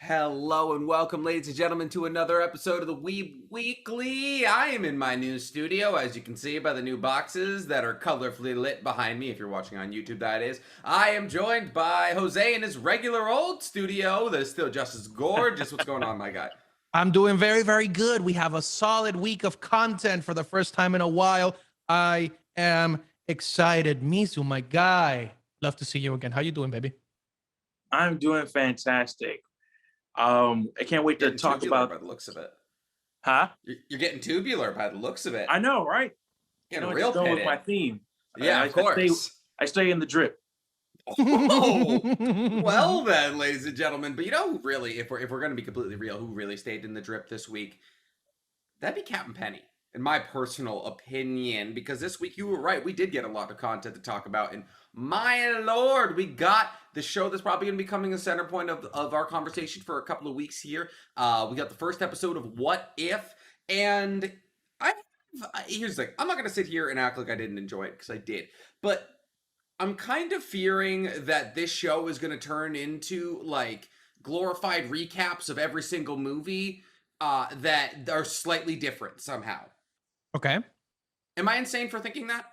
Hello and welcome, ladies and gentlemen, to another episode of the Weeb Weekly. I am in my new studio, as you can see by the new boxes that are colorfully lit behind me. If you're watching on YouTube, that is. I am joined by Jose in his regular old studio that is still just as gorgeous. What's going on, my guy? I'm doing very, very good. We have a solid week of content for the first time in a while. I am excited. Mizu, my guy. Love to see you again. How you doing, baby? I'm doing fantastic. I can't wait to talk about. By the looks of it, huh? You're getting tubular by the looks of it. I know, right? Getting real going with my theme. Yeah, of course. I stay in the drip. Oh, well then, ladies and gentlemen. But you know, really, if we're going to be completely real, who really stayed in the drip this week? That'd be Captain Penny, in my personal opinion. Because this week, you were right, we did get a lot of content to talk about, and my lord, we got the show that's probably going to be coming a center point of our conversation for a couple of weeks here. We got the first episode of What If, and here's the thing. I'm not going to sit here and act like I didn't enjoy it, because I did. But I'm kind of fearing that this show is going to turn into, like, glorified recaps of every single movie that are slightly different somehow. Okay. Am I insane for thinking that?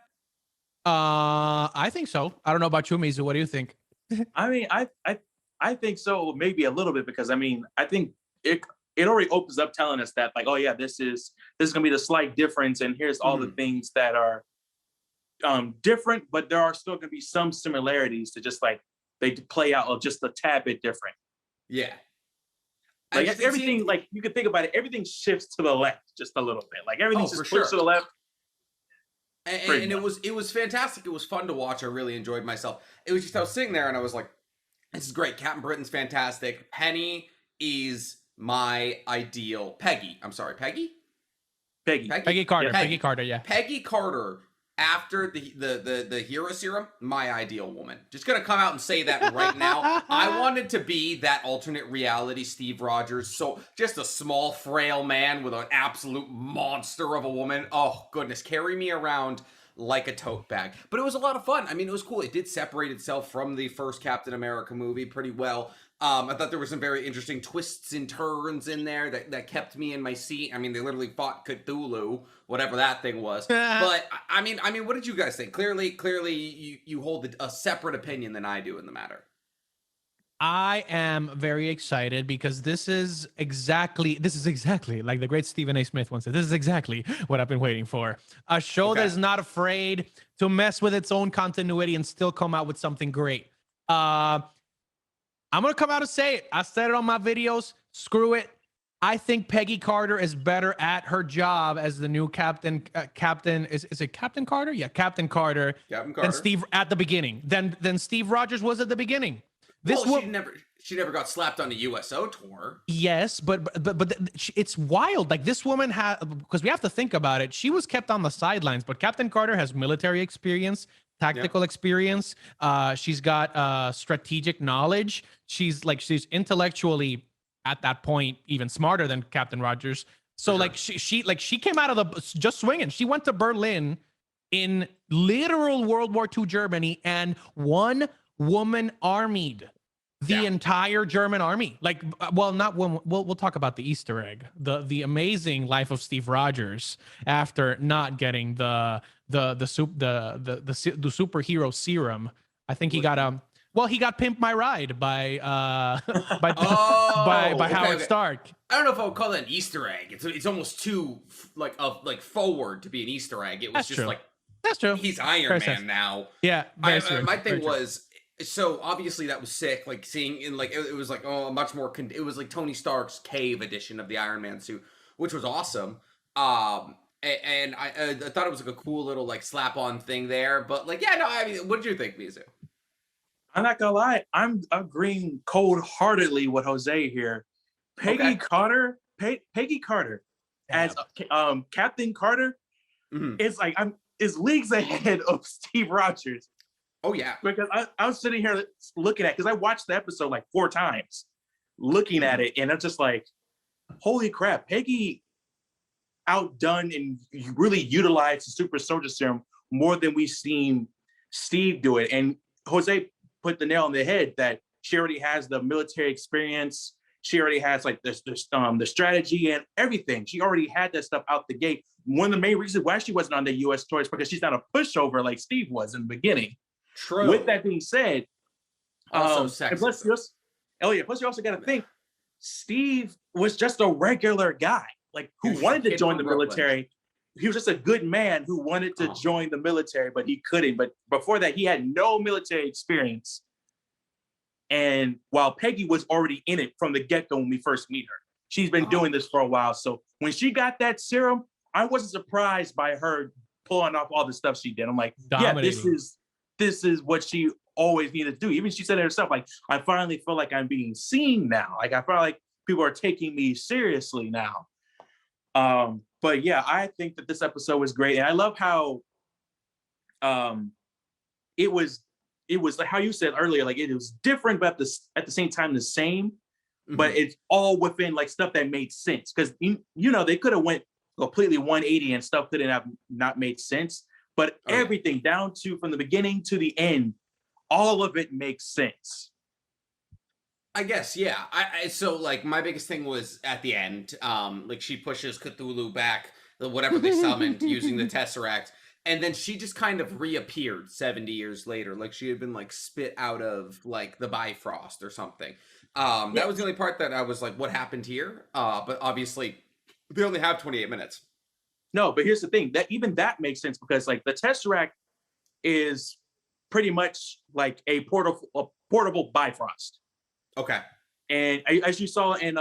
I think so. I don't know about you, Mizu. What do you think? I mean, I think so, maybe a little bit, because I mean, I think it already opens up telling us that, like, oh yeah, this is gonna be the slight difference, and here's all the things that are different, but there are still gonna be some similarities to just like they play out just a tad bit different. Yeah. Like everything, like you can think about it, everything shifts to the left just a little bit. Like everything's just pushed to the left. And it was fantastic. It was fun to watch. I really enjoyed myself. It was just, I was sitting there and I was like, this is great. Captain Britain's fantastic. Penny is my ideal. Peggy Carter. Yeah. Peggy Carter, yeah. Peggy Carter, after the hero serum, my ideal woman. Just gonna come out and say that right now. I wanted to be that alternate reality Steve Rogers. So just a small, frail man with an absolute monster of a woman. Oh goodness, carry me around like a tote bag. But it was a lot of fun. I mean, it was cool. It did separate itself from the first Captain America movie pretty well. I thought there were some very interesting twists and turns in there that kept me in my seat. I mean, they literally fought Cthulhu, whatever that thing was. But I mean, what did you guys think? Clearly, you hold a separate opinion than I do in the matter. I am very excited because this is exactly like the great Stephen A. Smith once said. This is exactly what I've been waiting for. A show that is not afraid to mess with its own continuity and still come out with something great. I'm going to come out and say it. I said it on my videos. Screw it. I think Peggy Carter is better at her job as the new captain. Is it Captain Carter? Yeah, Captain Carter. Than Steve at the beginning. Than Steve Rogers was at the beginning. She never got slapped on the USO tour. Yes, but it's wild. Like this woman because we have to think about it. She was kept on the sidelines, but Captain Carter has military experience, tactical experience. She's got strategic knowledge. She's intellectually at that point even smarter than Captain Rogers. So like she came out of the just swinging. She went to Berlin in literal World War II Germany and one woman armied the entire German army. Like, well, not one. We'll talk about the Easter egg, the amazing life of Steve Rogers after not getting the superhero serum. I think he got he got Pimp My Ride by Howard Stark. I don't know if I would call that an Easter egg. It's almost too forward to be an Easter egg. It was that's true. He's Iron Man now. Yeah. My thing was, so obviously that was sick. Like seeing in it was like much more. It was like Tony Stark's cave edition of the Iron Man suit, which was awesome. And I thought it was like a cool little like slap on thing there. But I mean, what did you think, Mizu? I'm not gonna lie, I'm agreeing cold-heartedly with Jose here. Peggy Carter as Captain Carter is leagues ahead of Steve Rogers. Oh yeah, because I was sitting here looking at, because I watched the episode like 4 times, looking at it, and I'm just like, holy crap, Peggy outdone and really utilized the super soldier serum more than we've seen Steve do it. And Jose put the nail on the head that she already has the military experience She already has like the strategy and everything. She already had that stuff out the gate. One of the main reasons why she wasn't on the U.S. tour is because she's not a pushover like Steve was in the beginning. True. With that being said, also plus you also got to think Steve was just a regular guy, like who wanted to join the military. He was just a good man who wanted to join the military, but he couldn't. But before that, he had no military experience. And while Peggy was already in it from the get-go when we first meet her, she's been doing this for a while. So when she got that serum, I wasn't surprised by her pulling off all the stuff she did. I'm like, dominating. Yeah, this is what she always needed to do. Even she said it herself, like, I finally feel like I'm being seen now. Like, I feel like people are taking me seriously now. But yeah, I think that this episode was great. And I love how it was like how you said earlier, like it was different, but at the same time the same. But it's all within like stuff that made sense. Because you know, they could have went completely 180 and stuff couldn't have not made sense. But everything down to from the beginning to the end, all of it makes sense. I guess, yeah. So like my biggest thing was at the end, like she pushes Cthulhu back, whatever they summoned using the Tesseract, and then she just kind of reappeared 70 years later, like she had been like spit out of like the Bifrost or something. That was the only part that I was like, what happened here? But obviously they only have 28 minutes. No, but here's the thing, that even that makes sense because like the Tesseract is pretty much like a portable Bifrost. Okay. And as you saw in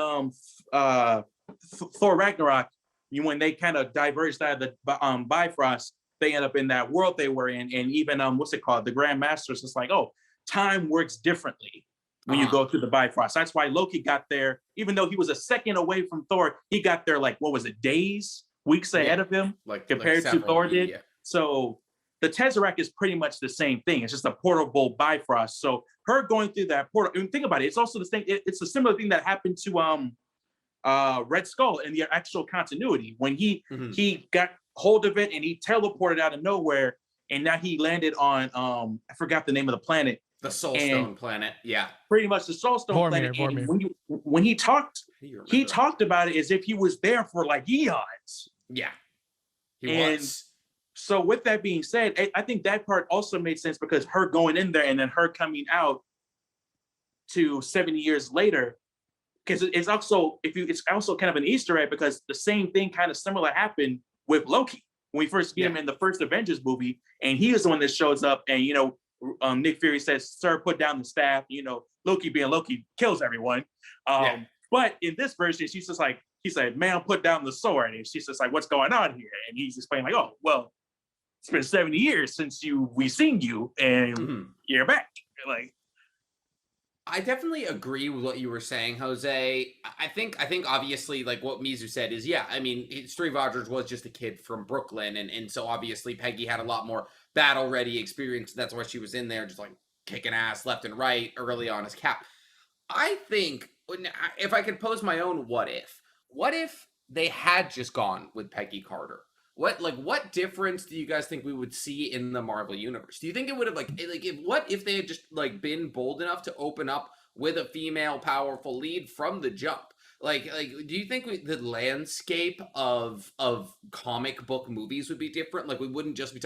Thor Ragnarok, when they kind of diverged out of the Bifrost, they end up in that world they were in. And even what's it called? The Grand Masters, it's like, oh, time works differently when you go through the Bifrost. That's why Loki got there, even though he was a second away from Thor, he got there like, what was it, days, weeks ahead of him, compared to Thor did. Yeah. So the Tesseract is pretty much the same thing. It's just a portable Bifrost. So her going through that portal, and think about it, it's also the thing, it's a similar thing that happened to Red Skull in the actual continuity when he got hold of it and he teleported out of nowhere, and now he landed on I forgot the name of the planet. The Soul Stone planet, yeah. Pretty much the Soul Stone planet. And when he talked about it as if he was there for like eons. Yeah, he was. So with that being said, I think that part also made sense because her going in there and then her coming out to 70 years later, because it's also kind of an Easter egg because the same thing kind of similar happened with Loki when we first meet him in the first Avengers movie, and he is the one that shows up and Nick Fury says, "Sir, put down the staff." Loki being Loki kills everyone. But in this version, she's just like, he said, "Man, put down the sword." And she's just like, "What's going on here?" And he's explaining like, "Oh, well, it's been 70 years since we seen you and you're back." Like, I definitely agree with what you were saying, Jose. I think obviously like what Mizu said is, yeah, I mean, Steve Rogers was just a kid from Brooklyn. And so obviously Peggy had a lot more battle ready experience. That's why she was in there just like kicking ass left and right early on as Cap. I think if I could pose my own what if they had just gone with Peggy Carter? What difference do you guys think we would see in the Marvel universe? Do you think it would have what if they had just like been bold enough to open up with a female powerful lead from the jump? Like do you think the landscape of comic book movies would be different? Like we wouldn't just be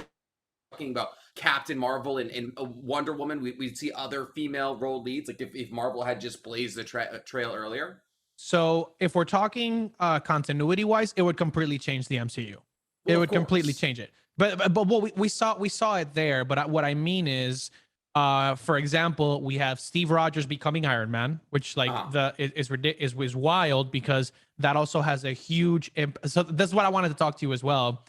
talking about Captain Marvel and Wonder Woman. We'd see other female role leads. Like if Marvel had just blazed the trail earlier. So if we're talking continuity wise, it would completely change the MCU. It would completely change it. But what we saw it there. But what I mean is, for example, we have Steve Rogers becoming Iron Man, which like is wild because that also has a huge so that's what I wanted to talk to you as well,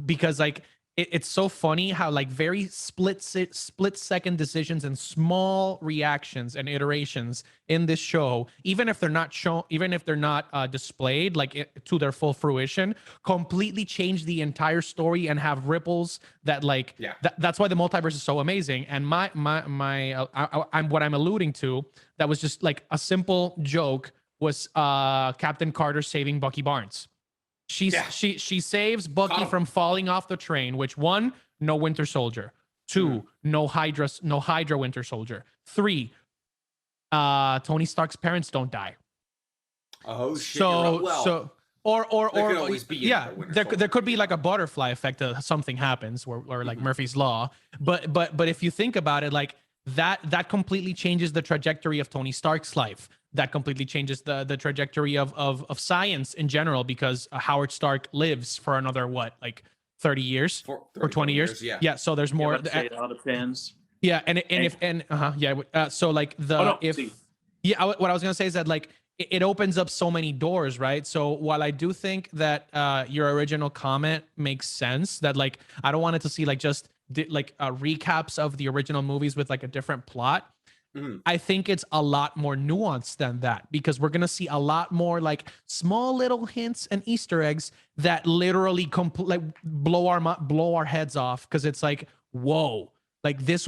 because like it's so funny how like very split second decisions and small reactions and iterations in this show, even if they're not shown, even if they're not displayed like to their full fruition, completely change the entire story and have ripples that like that's why the multiverse is so amazing. And what I'm alluding to, that was just like a simple joke, was Captain Carter saving Bucky Barnes. She saves Bucky from falling off the train, which 1, no Winter Soldier. 2, no Hydra Winter Soldier. 3, Tony Stark's parents don't die. Oh shit! You're right. Well, there could always be yeah, another Winter there Soldier, could be you like know? a butterfly effect of something happens or like Murphy's law. But if you think about it, like that completely changes the trajectory of Tony Stark's life. That completely changes the trajectory of science in general, because Howard Stark lives for another what, like 30 years For or 30, 20 years. yeah. Yeah, so there's Yeah, more. let's say it all depends. Yeah, and if and yeah, so like yeah, what I was gonna say is that like it opens up so many doors, right? So while I do think that your original comment makes sense, that like I don't want it to see like just like recaps of the original movies with like a different plot. I think it's a lot more nuanced than that, because we're gonna see a lot more like small little hints and Easter eggs that literally like blow our heads off, because it's like, whoa, like this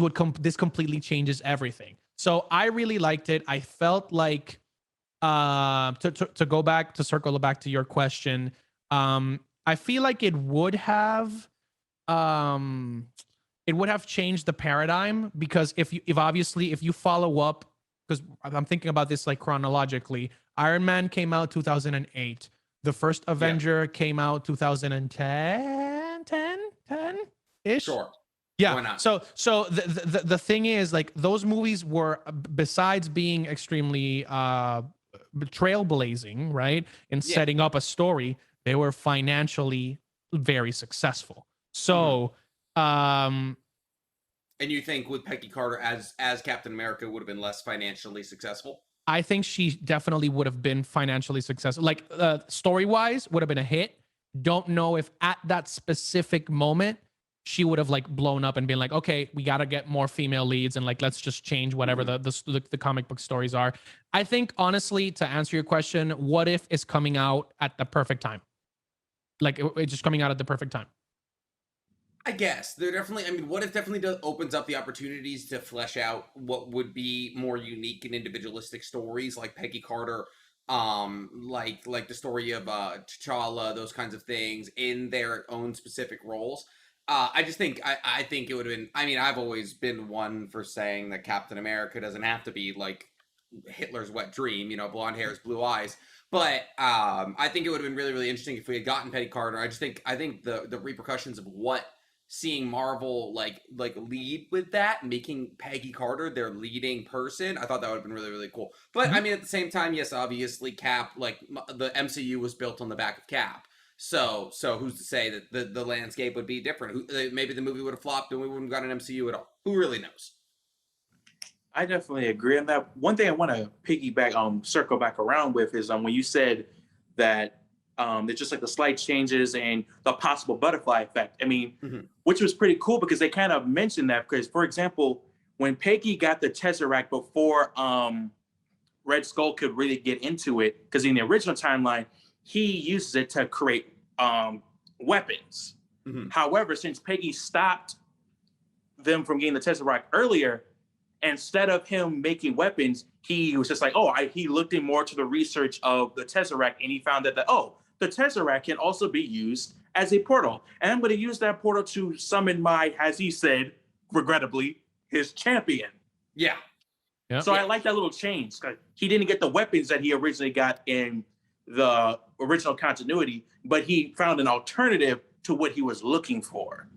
completely changes everything. So I really liked it. I felt like to go back to circle back to your question, I feel like um it would have changed the paradigm, because if you follow up, because I'm thinking about this like chronologically, Iron Man came out 2008, the first Avenger came out 2010 ish. Sure. Yeah. Why not? So the thing is, like, those movies were, besides being extremely trailblazing, right, in setting up a story, they were financially very successful. So and you think with Peggy Carter as Captain America would have been less financially successful? I think she definitely would have been financially successful. Like story-wise, would have been a hit. Don't know if at that specific moment she would have like blown up and been like, okay, we got to get more female leads, and like let's just change whatever the comic book stories are. I think honestly, to answer your question, What If is coming out at the perfect time. Like it's just coming out at the perfect time. I guess they're definitely. I mean, What If definitely opens up the opportunities to flesh out what would be more unique and individualistic stories, like Peggy Carter, like the story of T'Challa, those kinds of things in their own specific roles. I just think I think it would have been. I mean, I've always been one for saying that Captain America doesn't have to be like Hitler's wet dream, you know, blonde hairs, blue eyes. But I think it would have been really, really interesting if we had gotten Peggy Carter. I think the repercussions of what seeing Marvel like lead with that, making Peggy Carter their leading person, I thought that would have been really, really cool. But I mean, at the same time, yes, obviously Cap, like the MCU was built on the back of Cap. So who's to say that the landscape would be different? Maybe the movie would have flopped and we wouldn't have got an MCU at all. Who really knows? I definitely agree on that. One thing I want to piggyback, circle back around with is when you said that it's just like the slight changes and the possible butterfly effect. I mean, which was pretty cool because they kind of mentioned that. Because, for example, when Peggy got the Tesseract before Red Skull could really get into it, because in the original timeline, he uses it to create weapons. However, since Peggy stopped them from getting the Tesseract earlier, instead of him making weapons, he was just like, he looked in more to the research of the Tesseract, and he found that the Tesseract can also be used as a portal. And I'm going to use that portal to summon my, as he said, regrettably, his champion. Yeah. So I like that little change. He didn't get the weapons that he originally got in the original continuity, but he found an alternative to what he was looking for.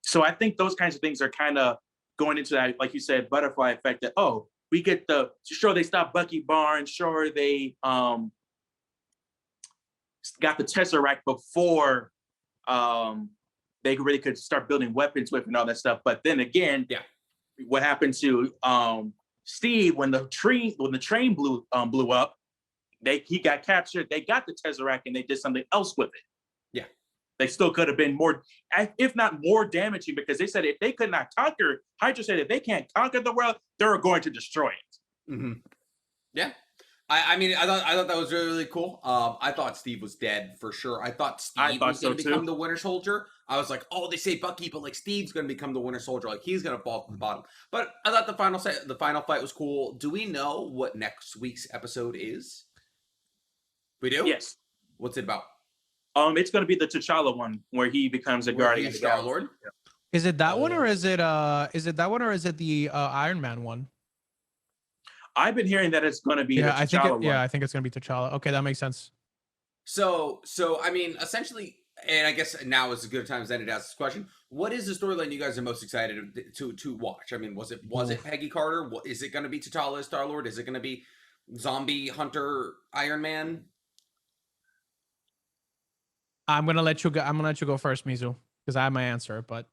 So I think those kinds of things are kind of going into that, like you said, butterfly effect that, we get they stopped Bucky Barnes, they got the Tesseract before they really could start building weapons with and all that stuff. But then again, what happened to Steve when the train blew up? He got captured. They got the Tesseract and they did something else with it. Yeah, they still could have been more, if not more damaging, because they said if they could not conquer, Hydra said if they can't conquer the world, they're going to destroy it. Yeah. I mean, I thought that was really, really cool. I thought Steve was dead for sure. I thought Steve was going to become the Winter Soldier. I was like, they say Bucky, but like Steve's going to become the Winter Soldier. Like he's going to fall to the bottom. But I thought the final fight was cool. Do we know what next week's episode is? We do? Yes. What's it about? It's going to be the T'Challa one where he becomes a guardian of the Star-Lord. Yeah. Is it that one or is it the Iron Man one? I've been hearing that it's going to be the T'Challa one. I think it's gonna be T'Challa. Okay, that makes sense. So I mean, essentially, and I guess now is as good a time as any to ask this question. What is the storyline you guys are most excited to watch? I mean, was it Peggy Carter? Is it going to be T'Challa Star-Lord? Is it going to be Zombie Hunter Iron Man? I'm gonna let you go first, Mizu, because I have my answer. But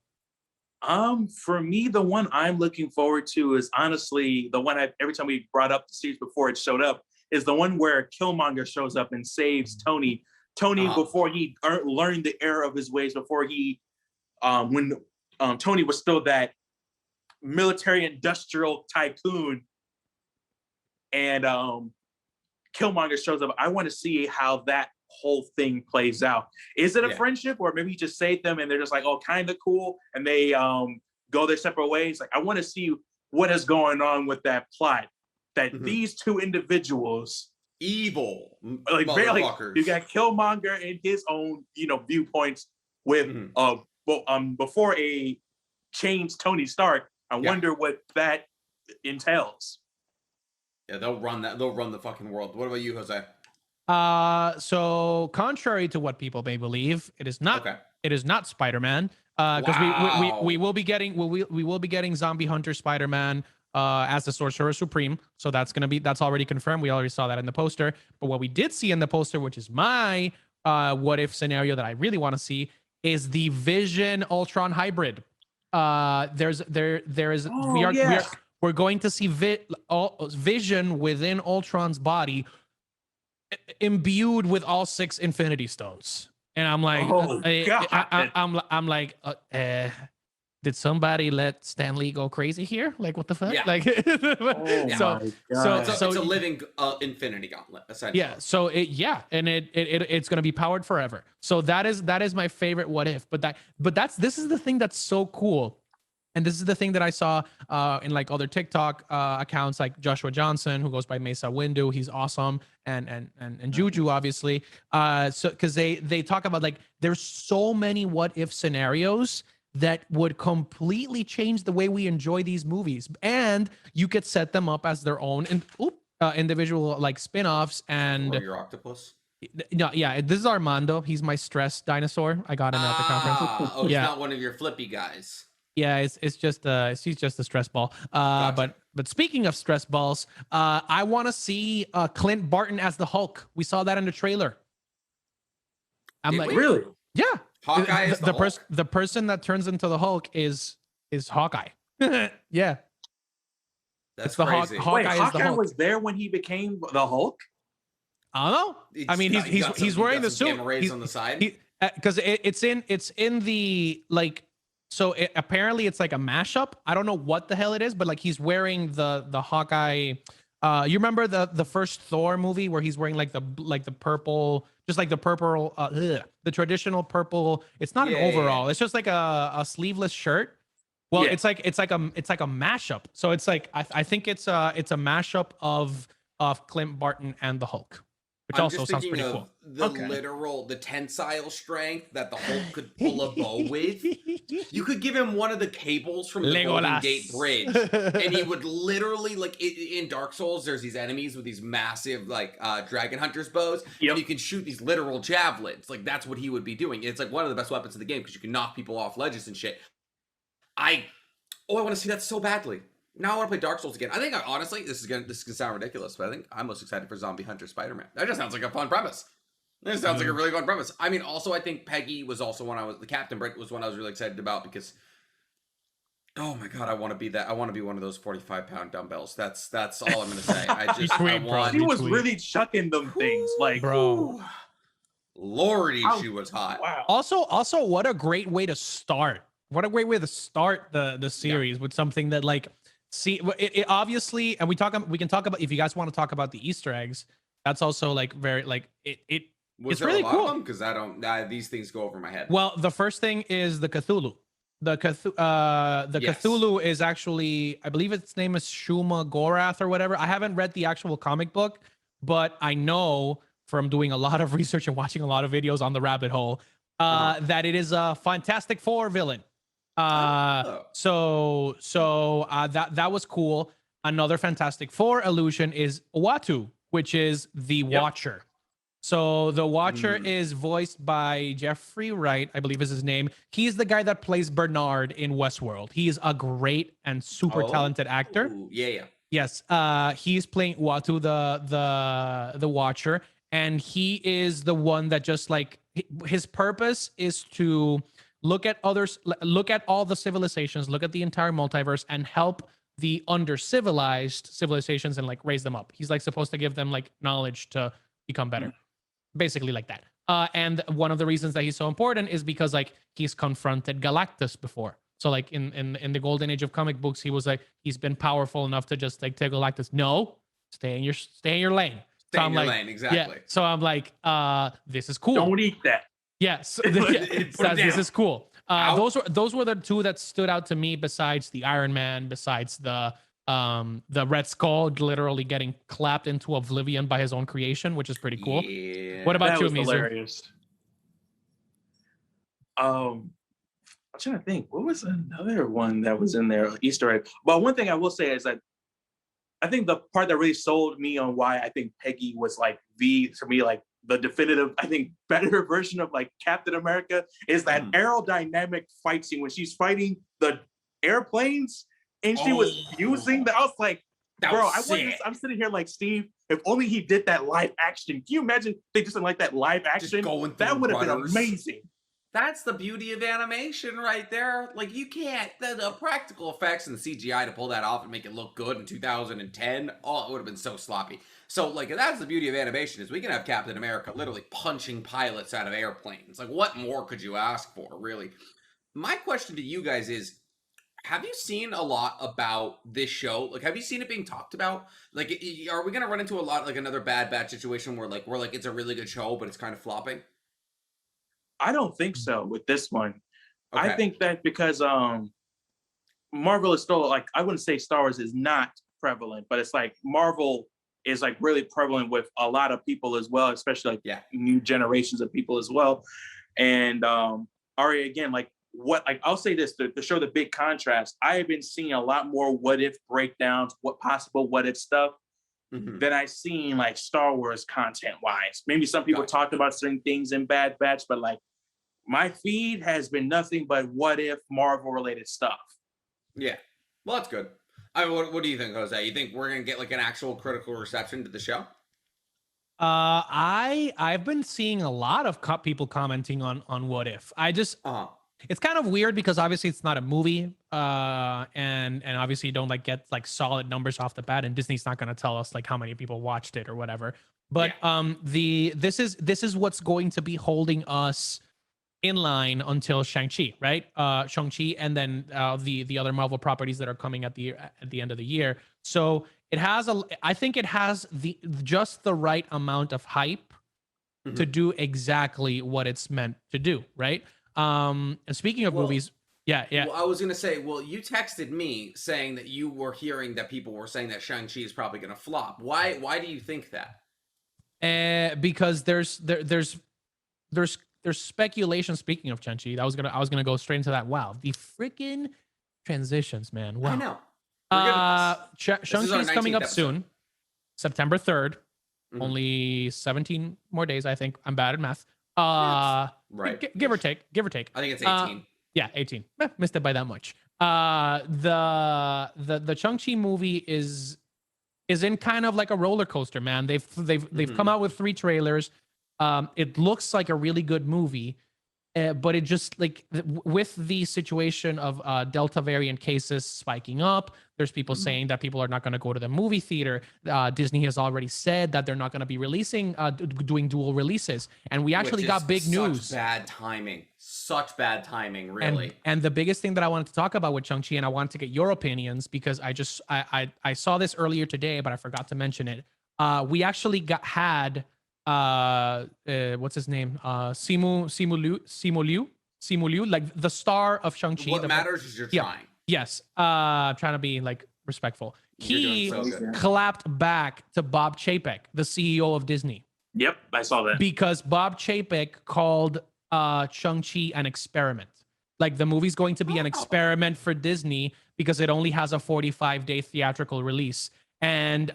for me, the one I'm looking forward to is honestly the one every time we brought up the series before it showed up is the one where Killmonger shows up and saves Tony. Before he learned the error of his ways, before he when Tony was still that military industrial tycoon, and Killmonger shows up. I want to see how that whole thing plays out. Is it a friendship, or maybe he just saved them and they're just like, oh, kind of cool, and they go their separate ways? Like, I want to see what is going on with that plot. That these two individuals, evil, like motherfuckers. You got Killmonger and his own, viewpoints with before a changed Tony Stark. I wonder what that entails. Yeah, they'll run the fucking world. What about you, Jose? So contrary to what people may believe, it is not. Okay. It is not Spider-Man. Because we will be getting Zombie Hunter Spider-Man as the Sorcerer Supreme. So that's already confirmed. We already saw that in the poster. But what we did see in the poster, which is my what if scenario that I really want to see, is the Vision Ultron hybrid. We're going to see Vision within Ultron's body, imbued with all 6 Infinity Stones. And I'm like, I'm like, did somebody let Stan Lee go crazy here? Like, what the fuck? Yeah. Like, so it's a living Infinity Gauntlet, essentially. Yeah. So it's going to be powered forever. So that is my favorite what if. This is the thing that's so cool. And this is the thing that I saw in like other TikTok accounts, like Joshua Johnson, who goes by Mesa Windu. He's awesome, and Juju, obviously. So because they talk about, like, there's so many what if scenarios that would completely change the way we enjoy these movies, and you could set them up as their own individual, like, spin-offs. And or your octopus. No, yeah, this is Armando. He's my stress dinosaur. I got him at the conference. Oh, he's not one of your flippy guys. Yeah, he's just a stress ball. Gotcha. But speaking of stress balls, I want to see Clint Barton as the Hulk. We saw that in the trailer. Really? Yeah. Hawkeye is the Hulk? The person that turns into the Hulk is Hawkeye. Yeah. That's crazy. Hawkeye was there when he became the Hulk? I don't know. I mean, he's wearing the suit. Gamma rays on the side. Because it's in the, like. So apparently it's like a mashup. I don't know what the hell it is, but like he's wearing the Hawkeye. You remember the first Thor movie where he's wearing like the purple, just like the purple, the traditional purple. It's not an overall. It's just like a sleeveless shirt. Well, it's like a mashup. So it's like I think it's a mashup of Clint Barton and the Hulk. Which I'm also just sounds thinking pretty of cool. the tensile strength that the Hulk could pull a bow with. You could give him one of the cables from the Golden Gate Bridge, and he would literally, like, in Dark Souls, there's these enemies with these massive, like, Dragon Hunter's bows, and you can shoot these literal javelins. Like, that's what he would be doing. It's like one of the best weapons in the game because you can knock people off ledges and shit. I want to see that so badly. Now I want to play Dark Souls again. I think, honestly, this is gonna sound ridiculous, but I think I'm most excited for Zombie Hunter Spider-Man. That just sounds like a fun premise. This sounds like a really fun premise. I mean, also, I think Peggy was also the Captain Brick was one I was really excited about because, oh my god, I want to be that. I want to be one of those 45-pound dumbbells. That's all I'm gonna say. She was really chucking them things, like, bro. Lordy, she was hot. Wow. Also, what a great way to start. What a great way to start the series with something that, like. See, it obviously, and we can talk about, if you guys want to talk about the Easter eggs, that's also like very, like, it's really cool. Because these things go over my head. Well, the first thing is the Cthulhu. The Cthulhu is actually, I believe its name is Shuma Gorath or whatever. I haven't read the actual comic book, but I know from doing a lot of research and watching a lot of videos on the rabbit hole that it is a Fantastic Four villain. So that was cool. another Fantastic Four allusion is Uatu, which is the Watcher. So the Watcher is voiced by Jeffrey Wright, I believe is his name. He's the guy that plays Bernard in Westworld. He is a great and super talented actor. Yeah. Yes, he's playing Uatu, the Watcher, and he is the one that just like his purpose is to look at others, look at all the civilizations, look at the entire multiverse, and help the under-civilized civilizations and like raise them up. He's like supposed to give them like knowledge to become better, basically like that. And one of the reasons that he's so important is because like he's confronted Galactus before. So like in the golden age of comic books, he was like, he's been powerful enough to just like tell Galactus, no, stay in your lane. Stay so in I'm your like, lane, exactly. Yeah. So I'm like, this is cool. Don't eat that. Yes, this is cool. Those were the two that stood out to me. Besides the Iron Man, besides the Red Skull literally getting clapped into oblivion by his own creation, which is pretty cool. Yeah. What about That you, was Mizu? hilarious. I'm trying to think. What was another one that was in there? Easter egg. Well, one thing I will say is that I think the part that really sold me on why I think Peggy was like for me, like the definitive, I think, better version of like Captain America is that aerodynamic fight scene when she's fighting the airplanes and she was using I was like, bro, I'm sitting here like, Steve, if only he did that live action. Can you imagine they just like that live action? That would have been amazing. That's the beauty of animation right there. Like, you can't, the practical effects and the CGI to pull that off and make it look good in 2010, it would have been so sloppy. So, like, that's the beauty of animation, is we can have Captain America literally punching pilots out of airplanes. Like, what more could you ask for, really? My question to you guys is, have you seen a lot about this show? Like, have you seen it being talked about? Like, are we going to run into a lot, like, another Bad Batch situation where, like, it's a really good show, but it's kind of flopping? I don't think so with this one. Okay. I think that because Marvel is still like, I wouldn't say Star Wars is not prevalent, but it's like Marvel is like really prevalent with a lot of people as well, especially like new generations of people as well. And Ari, again, like I'll say this to show the big contrast. I have been seeing a lot more what if breakdowns, what if stuff than I've seen like Star Wars content wise. Maybe some people talked about certain things in Bad Batch, but like my feed has been nothing but what if Marvel related stuff. Yeah. Well, that's good. I mean, what do you think, Jose? You think we're going to get like an actual critical reception to the show? I've been seeing a lot of people commenting on what if. I just it's kind of weird because obviously it's not a movie, and obviously you don't like get like solid numbers off the bat, and Disney's not going to tell us like how many people watched it or whatever. But this is what's going to be holding us in line until Shang-Chi, right? Shang-Chi, and then the other Marvel properties that are coming at the end of the year. So I think it has just the right amount of hype to do exactly what it's meant to do, right? And speaking of movies, yeah. Well, I was gonna say, you texted me saying that you were hearing that people were saying that Shang-Chi is probably gonna flop. Why do you think that? Because there's speculation. Speaking of Shang-Chi, I was gonna go straight into that. Wow, the freaking transitions, man. Wow. I know. Shang-Chi is coming up soon, September 3rd. Only 17 more days, I think. I'm bad at math. Right. Give or take. I think it's 18. Yeah, 18. Missed it by that much. The Shang-Chi movie is in kind of like a roller coaster, man. They've come out with 3 trailers. It looks like a really good movie, but it just like with the situation of Delta variant cases spiking up, there's people saying that people are not going to go to the movie theater. Disney has already said that they're not going to be releasing, doing dual releases. And we actually got big news. Such bad timing, really. And the biggest thing that I wanted to talk about with Shang-Chi, and I wanted to get your opinions because I saw this earlier today, but I forgot to mention it. We actually had what's his name? Simu Liu, like the star of Shang-Chi. What matters is you're trying. Yes. I'm trying to be like respectful. He clapped back to Bob Chapek, the CEO of Disney. Yep, I saw that. Because Bob Chapek called Shang-Chi an experiment. Like the movie's going to be an Oh. experiment for Disney because it only has a 45-day theatrical release. And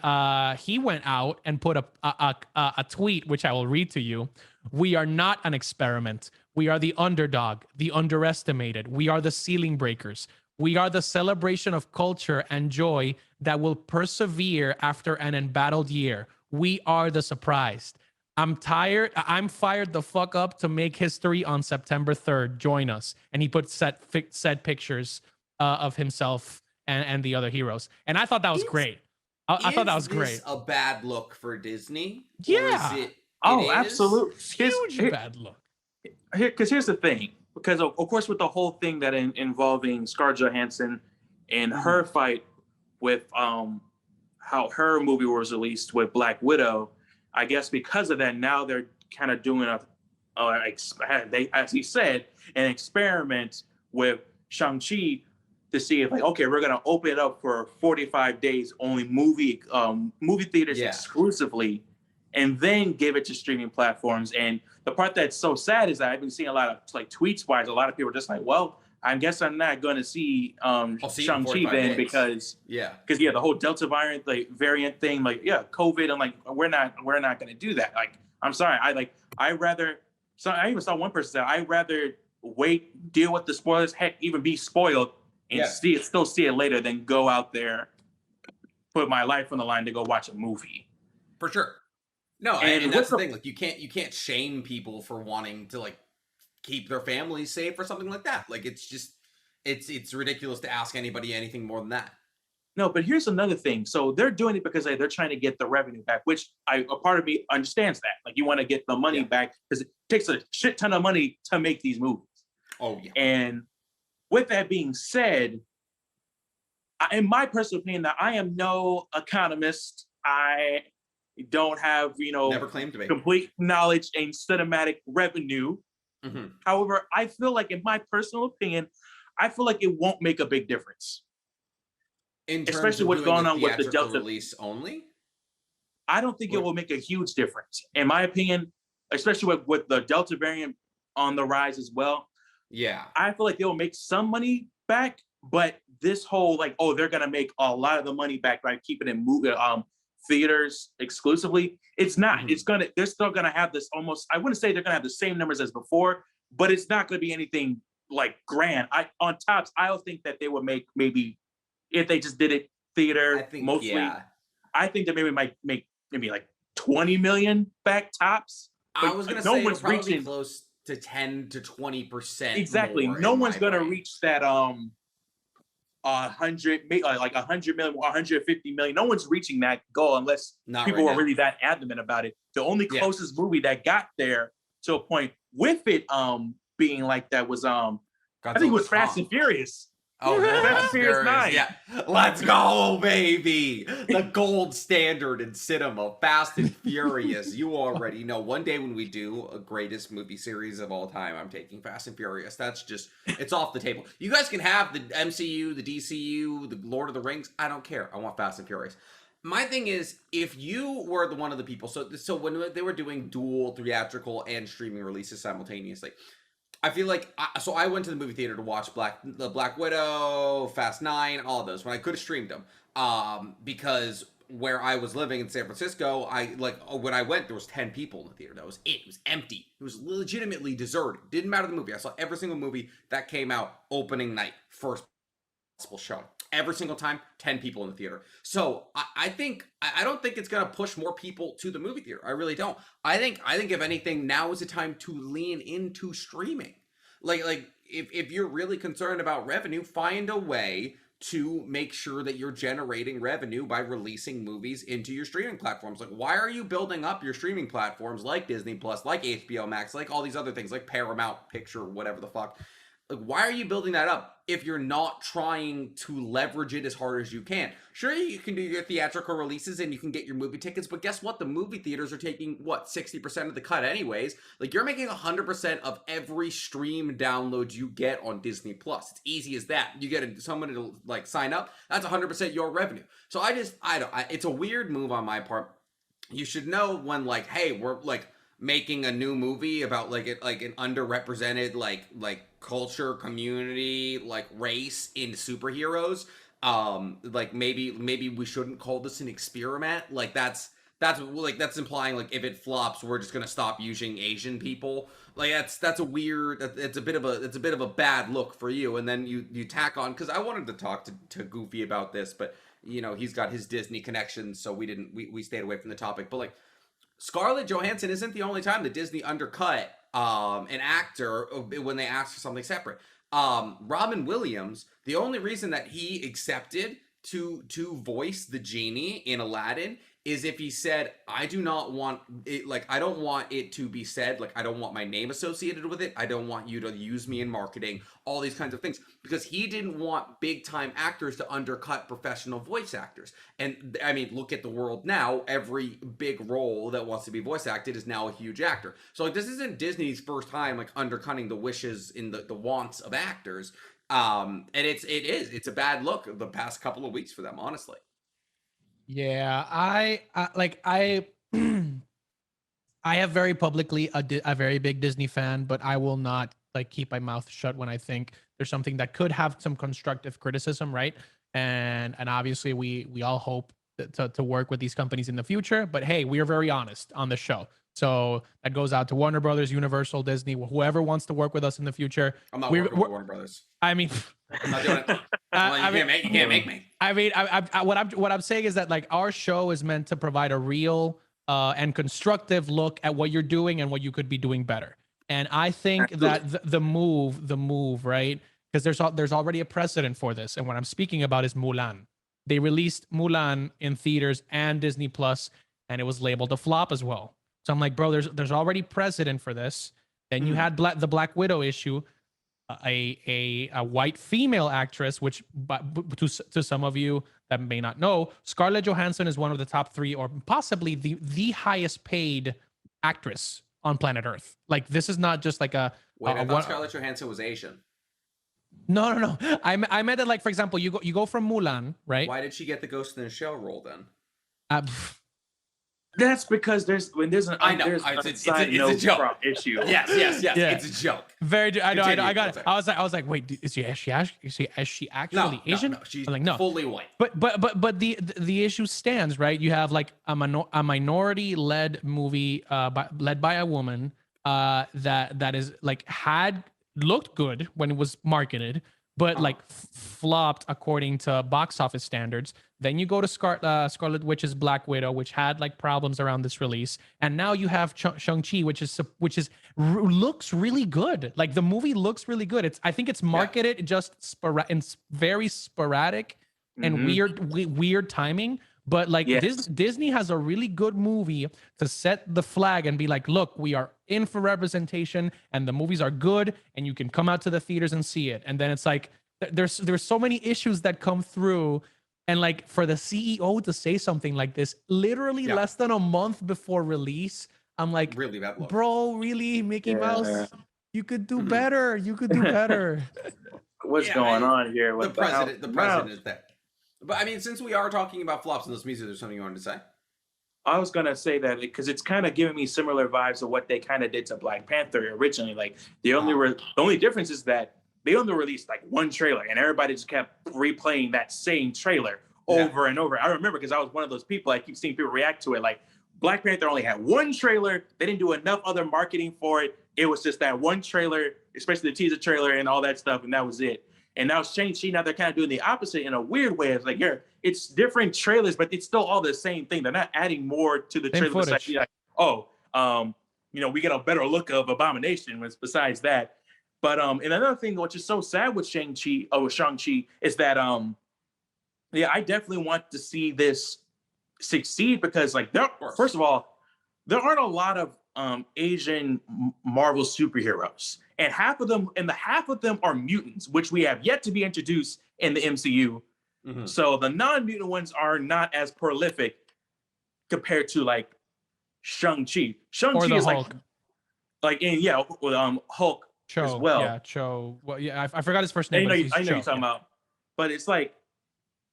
he went out and put a tweet, which I will read to you. We are not an experiment. We are the underdog, the underestimated. We are the ceiling breakers. We are the celebration of culture and joy that will persevere after an embattled year. We are the surprised. I'm tired. I'm fired the fuck up to make history on September 3rd. Join us. And he put set pictures of himself and the other heroes. And I thought that was great. I thought that was great. Is this a bad look for Disney? Yeah. Or is it? Oh, absolutely. Huge bad look. Because here's the thing. Because of course, with the whole thing that involving Scarlett Johansson and her fight with how her movie was released with Black Widow, I guess because of that, now they're kind of doing as he said, an experiment with Shang-Chi to see if, like, okay, we're gonna open it up for 45 days only, movie theaters exclusively, and then give it to streaming platforms. And the part that's so sad is that I've been seeing a lot of like tweets wise, a lot of people are just like, well, I guess I'm not going to see Shang-Chi then because the whole Delta variant thing, like, COVID. I'm like, we're not going to do that. Like, I'm sorry. I even saw one person say, I'd rather wait, deal with the spoilers, heck, even be spoiled and still see it later than go out there, put my life on the line to go watch a movie. For sure. No, and that's the thing. Like, you can't shame people for wanting to like keep their families safe or something like that. Like, it's just it's ridiculous to ask anybody anything more than that. No, but here's another thing. So they're doing it because they're trying to get the revenue back, which a part of me understands that. Like, you want to get the money back because it takes a shit ton of money to make these movies. Oh yeah. And with that being said, in my personal opinion, that I am no economist. I don't have, never claimed to be, complete knowledge in cinematic revenue. Mm-hmm. However, I feel like, in my personal opinion, I feel like it won't make a big difference. Especially what's going on with the Delta release only. I don't think it will make a huge difference, in my opinion, especially with the Delta variant on the rise as well. Yeah, I feel like they'll make some money back, but this whole like, oh, they're gonna make a lot of the money back by keeping it moving theaters exclusively. It's not. Mm-hmm. They're still gonna have this almost. I wouldn't say they're gonna have the same numbers as before, but it's not gonna be anything like grand. On tops, I don't think that they would make, maybe if they just did it theater mostly. Yeah. I think that maybe might make maybe like 20 million back tops. I was gonna say one's reaching close to 10 to 20%. Exactly. No one's gonna reach that 100 million, 150 million. No one's reaching that goal unless people are really that adamant about it. The only closest movie that got there to a point with it being like that was I think it was Fast and Furious. Oh, Fast and Furious 9. Yeah. Let's go, baby. The gold standard in cinema, Fast and Furious. You already know. One day when we do a greatest movie series of all time, I'm taking Fast and Furious. That's just, it's off the table. You guys can have the MCU, the DCU, the Lord of the Rings. I don't care. I want Fast and Furious. My thing is, if you were one of the people, so when they were doing dual theatrical and streaming releases simultaneously, I feel like, I went to the movie theater to watch Black Widow, Fast 9, all of those, when I could have streamed them. Because where I was living in San Francisco, when I went, there was 10 people in the theater. That was it. It was empty. It was legitimately deserted. Didn't matter the movie. I saw every single movie that came out opening night, first possible show. Every single time, 10 people in the theater. So I don't think it's going to push more people to the movie theater. I really don't. I think if anything, now is the time to lean into streaming. Like if you're really concerned about revenue, find a way to make sure that you're generating revenue by releasing movies into your streaming platforms. Like, why are you building up your streaming platforms like Disney Plus, like HBO Max, like all these other things, like Paramount Picture, whatever the fuck? Like, why are you building that up if you're not trying to leverage it as hard as you can? Sure, you can do your theatrical releases and you can get your movie tickets, but guess what? The movie theaters are taking, 60% of the cut anyways? Like, you're making 100% of every stream download you get on Disney Plus. It's easy as that. You get someone to, sign up, that's 100% your revenue. So it's a weird move on my part. You should know when, hey, we're, making a new movie about like an underrepresented culture, community, like race in superheroes. Like maybe we shouldn't call this an experiment. Like that's implying like if it flops, we're just gonna stop using Asian people. Like that's a weird. It's a bit of a bad look for you. And then you tack on, because I wanted to talk to Goofy about this, but he's got his Disney connections, so we stayed away from the topic. But like, Scarlett Johansson isn't the only time that Disney undercut an actor when they asked for something separate. Robin Williams, the only reason that he accepted to voice the genie in Aladdin is if he said, I do not want it, like, I don't want it to be said, like, I don't want my name associated with it. I don't want you to use me in marketing, all these kinds of things, because he didn't want big time actors to undercut professional voice actors. And I mean, look at the world now. Every big role that wants to be voice acted is now a huge actor. So like, this isn't Disney's first time like undercutting the wishes in the wants of actors. And it's a bad look the past couple of weeks for them, honestly. Yeah, I have very publicly a very big Disney fan, but I will not like keep my mouth shut when I think there's something that could have some constructive criticism, right? And obviously we all hope to work with these companies in the future, but hey, we are very honest on the show. So that goes out to Warner Brothers, Universal, Disney, whoever wants to work with us in the future. I'm not working with Warner Brothers. I mean, I'm not doing it. Well, you can't make me. I mean, what I'm saying is that like our show is meant to provide a real and constructive look at what you're doing and what you could be doing better. And I think that the move, right? Because there's already a precedent for this. And what I'm speaking about is Mulan. They released Mulan in theaters and Disney Plus, and it was labeled a flop as well. So I'm like, bro, there's already precedent for this. Then you had the Black Widow issue. A white female actress, which to some of you that may not know, Scarlett Johansson is one of the top 3 or possibly the highest paid actress on planet Earth. Like, this is not just like I thought Scarlett Johansson was Asian. No. I meant that, like, for example, you go from Mulan, right? Why did she get the Ghost in the Shell role then? That's because there's a joke issue. Yes. Yeah. It's a joke. I know. I got it. I was like, wait, is she actually Asian? No, she's like, no, fully white. But the issue stands, right? You have like a minority led movie led by a woman that is like had looked good when it was marketed, but like flopped according to box office standards. Then you go to Scarlet Witch's Black Widow, which had like problems around this release, and now you have Shang-Chi, which looks really good. Like, the movie looks really good. I think it's marketed just very sporadic and weird timing. But like, Disney has a really good movie to set the flag and be like, look, we are in for representation, and the movies are good, and you can come out to the theaters and see it. And then it's like, there's so many issues that come through. And like, for the CEO to say something like this literally less than a month before release, I'm like, really bad look. Bro, really, Mickey Mouse? You could do better. You could do better. What's going on here? The president is there. But I mean, since we are talking about flops in this music, there's something you wanted to say? I was gonna say that because it's kind of giving me similar vibes of what they kind of did to Black Panther originally. Like, the only difference is that they only released like one trailer, and everybody just kept replaying that same trailer over and over. I remember, because I was one of those people. I keep seeing people react to it. Like, Black Panther only had one trailer. They didn't do enough other marketing for it. It was just that one trailer, especially the teaser trailer and all that stuff, and that was it. And now Shang-Chi, now they're kind of doing the opposite in a weird way. It's like, it's different trailers, but it's still all the same thing. They're not adding more to the trailer. Like, we get a better look of Abomination besides that. But and another thing which is so sad with Shang-Chi is that I definitely want to see this succeed, because like, first of all, there aren't a lot of Asian Marvel superheroes, and half of them are mutants, which we have yet to be introduced in the MCU. Mm-hmm. So the non-mutant ones are not as prolific compared to like Shang-Chi. Shang-Chi is Hulk. Hulk Cho, as well. Yeah, Cho. Well, yeah, I forgot his first name. I know you're talking about. But it's like,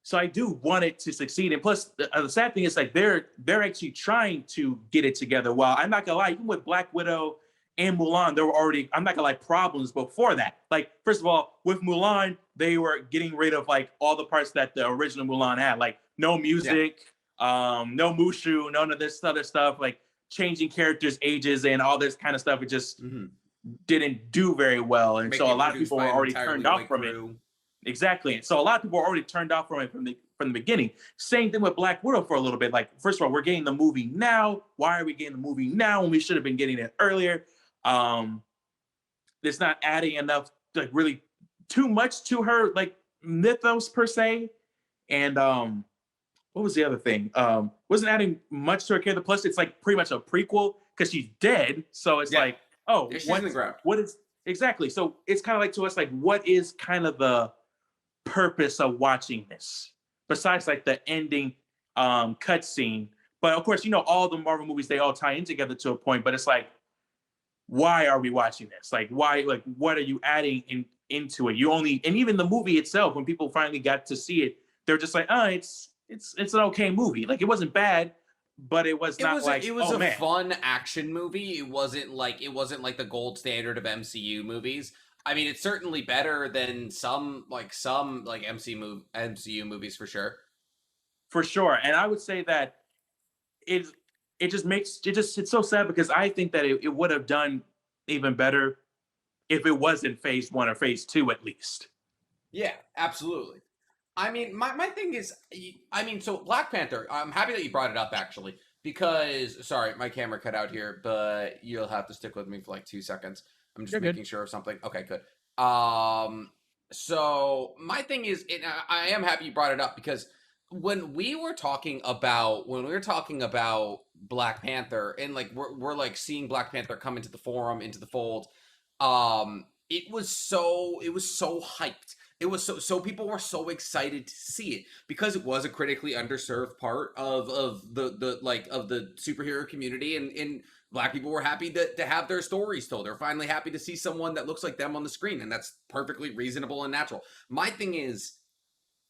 So I do want it to succeed. And plus, the sad thing is like they're actually trying to get it together. While I'm not gonna lie, even with Black Widow and Mulan, there were already, I'm not gonna lie, problems before that. Like, first of all, with Mulan, they were getting rid of like all the parts that the original Mulan had, like no music, no Mushu, none of this other stuff, like changing characters' ages and all this kind of stuff. It just didn't do very well. And so a lot of people were already turned off from it. Exactly. So a lot of people were already turned off from it from the beginning. Same thing with Black Widow for a little bit. Like, first of all, we're getting the movie now. Why are we getting the movie now when we should have been getting it earlier? It's not adding enough, like really too much to her like mythos per se. And what was the other thing? Wasn't adding much to her character. Plus, it's like pretty much a prequel because she's dead. So it's like, oh, what is exactly? So it's kind of like to us, like, what is kind of the purpose of watching this besides like the ending cutscene? But of course, you know, all the Marvel movies, they all tie in together to a point, but it's like, why are we watching this? Like, why, like, what are you adding into it? And even the movie itself, when people finally got to see it, they're just like, oh, it's an okay movie. Like, it wasn't bad, but it was not like, it was a fun action movie. It wasn't like the gold standard of MCU movies. I mean, it's certainly better than some MCU movies for sure. For sure. And I would say that it's so sad because I think that it would have done even better if it wasn't phase 1 or phase 2 at least. Yeah, absolutely. I mean, my thing is, I mean, so Black Panther, I'm happy that you brought it up actually, because, sorry, my camera cut out here, but you'll have to stick with me for like 2 seconds. I'm just making sure of something. Okay, good. So my thing is, I am happy you brought it up because when we were talking about Black Panther and like we're like seeing Black Panther come into the fold, it was so hyped. It was so people were so excited to see it because it was a critically underserved part of the superhero community, and Black people were happy to have their stories told. They're finally happy to see someone that looks like them on the screen, and that's perfectly reasonable and natural. My thing is,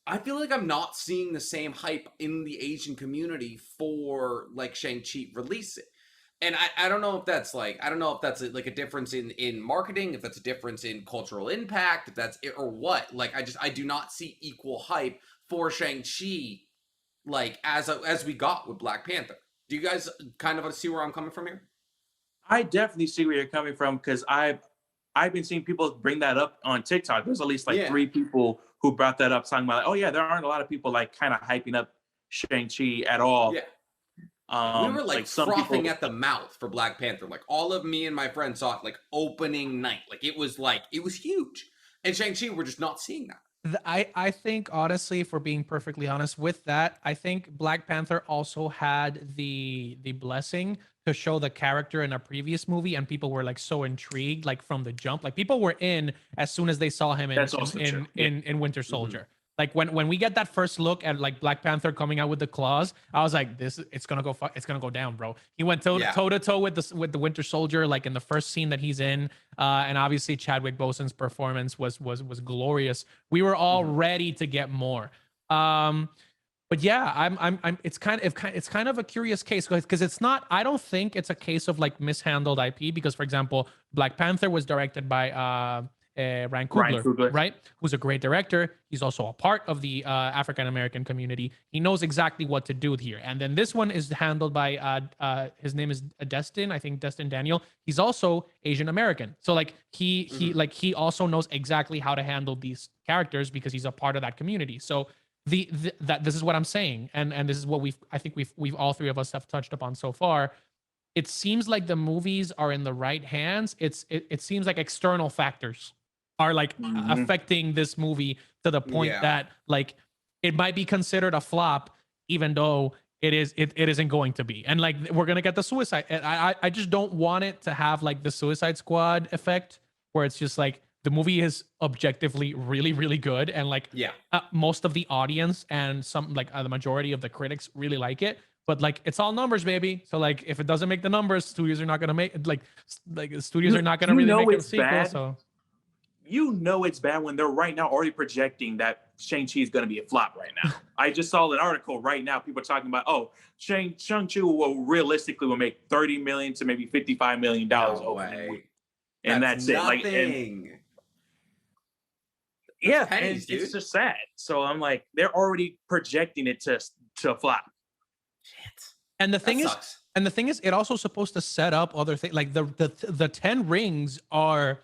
I feel like I'm not seeing the same hype in the Asian community for like Shang-Chi releasing. And I don't know if that's like, like a difference in marketing, if that's a difference in cultural impact, if that's it or what. Like, I do not see equal hype for Shang-Chi like as we got with Black Panther. Do you guys kind of see where I'm coming from here? I definitely see where you're coming from because I've been seeing people bring that up on TikTok. There's at least like 3 people who brought that up, talking about like, oh yeah, there aren't a lot of people like kind of hyping up Shang-Chi at all. Yeah. We were like frothing at the mouth for Black Panther. Like, all of me and my friends saw it like opening night. Like it was huge. And Shang-Chi, we're just not seeing that. I think, honestly, if we're being perfectly honest with that, I think Black Panther also had the blessing to show the character in a previous movie, and people were like so intrigued, like from the jump. Like, people were in as soon as they saw him in Winter Soldier. Mm-hmm. Like when we get that first look at like Black Panther coming out with the claws, I was like, it's gonna go down, bro. He went toe to toe with the Winter Soldier, like in the first scene that he's in, and obviously Chadwick Boseman's performance was glorious. We were all ready to get more. But yeah, I'm. It's kind of a curious case because it's not. I don't think it's a case of like mishandled IP because, for example, Black Panther was directed by Ryan Coogler, right? Who's a great director. He's also a part of the African American community. He knows exactly what to do here. And then this one is handled by his name is Destin, I think Destin Daniel. He's also Asian American. So like he also knows exactly how to handle these characters because he's a part of that community. So that this is what I'm saying, and this is what we've all 3 of us have touched upon so far. It seems like the movies are in the right hands. It seems like external factors are like affecting this movie to the point that like it might be considered a flop, even though it isn't going to be. And like we're gonna get the Suicide. I just don't want it to have like the Suicide Squad effect, where it's just like the movie is objectively really, really good, and like most of the audience and some like the majority of the critics really like it. But like it's all numbers, baby. So like if it doesn't make the numbers, studios are not gonna make like studios are not gonna really make a sequel. So you know it's bad when they're right now already projecting that Shang-Chi is going to be a flop right now. I just saw an article right now. People are talking about, oh, Shang-Chi will realistically make $30 million to maybe $55 million opening week. And that's it. Like, and, yeah, pennies, and it's just sad. So I'm like, they're already projecting it to flop. Shit. And the thing is, it also supposed to set up other things. Like the 10 rings are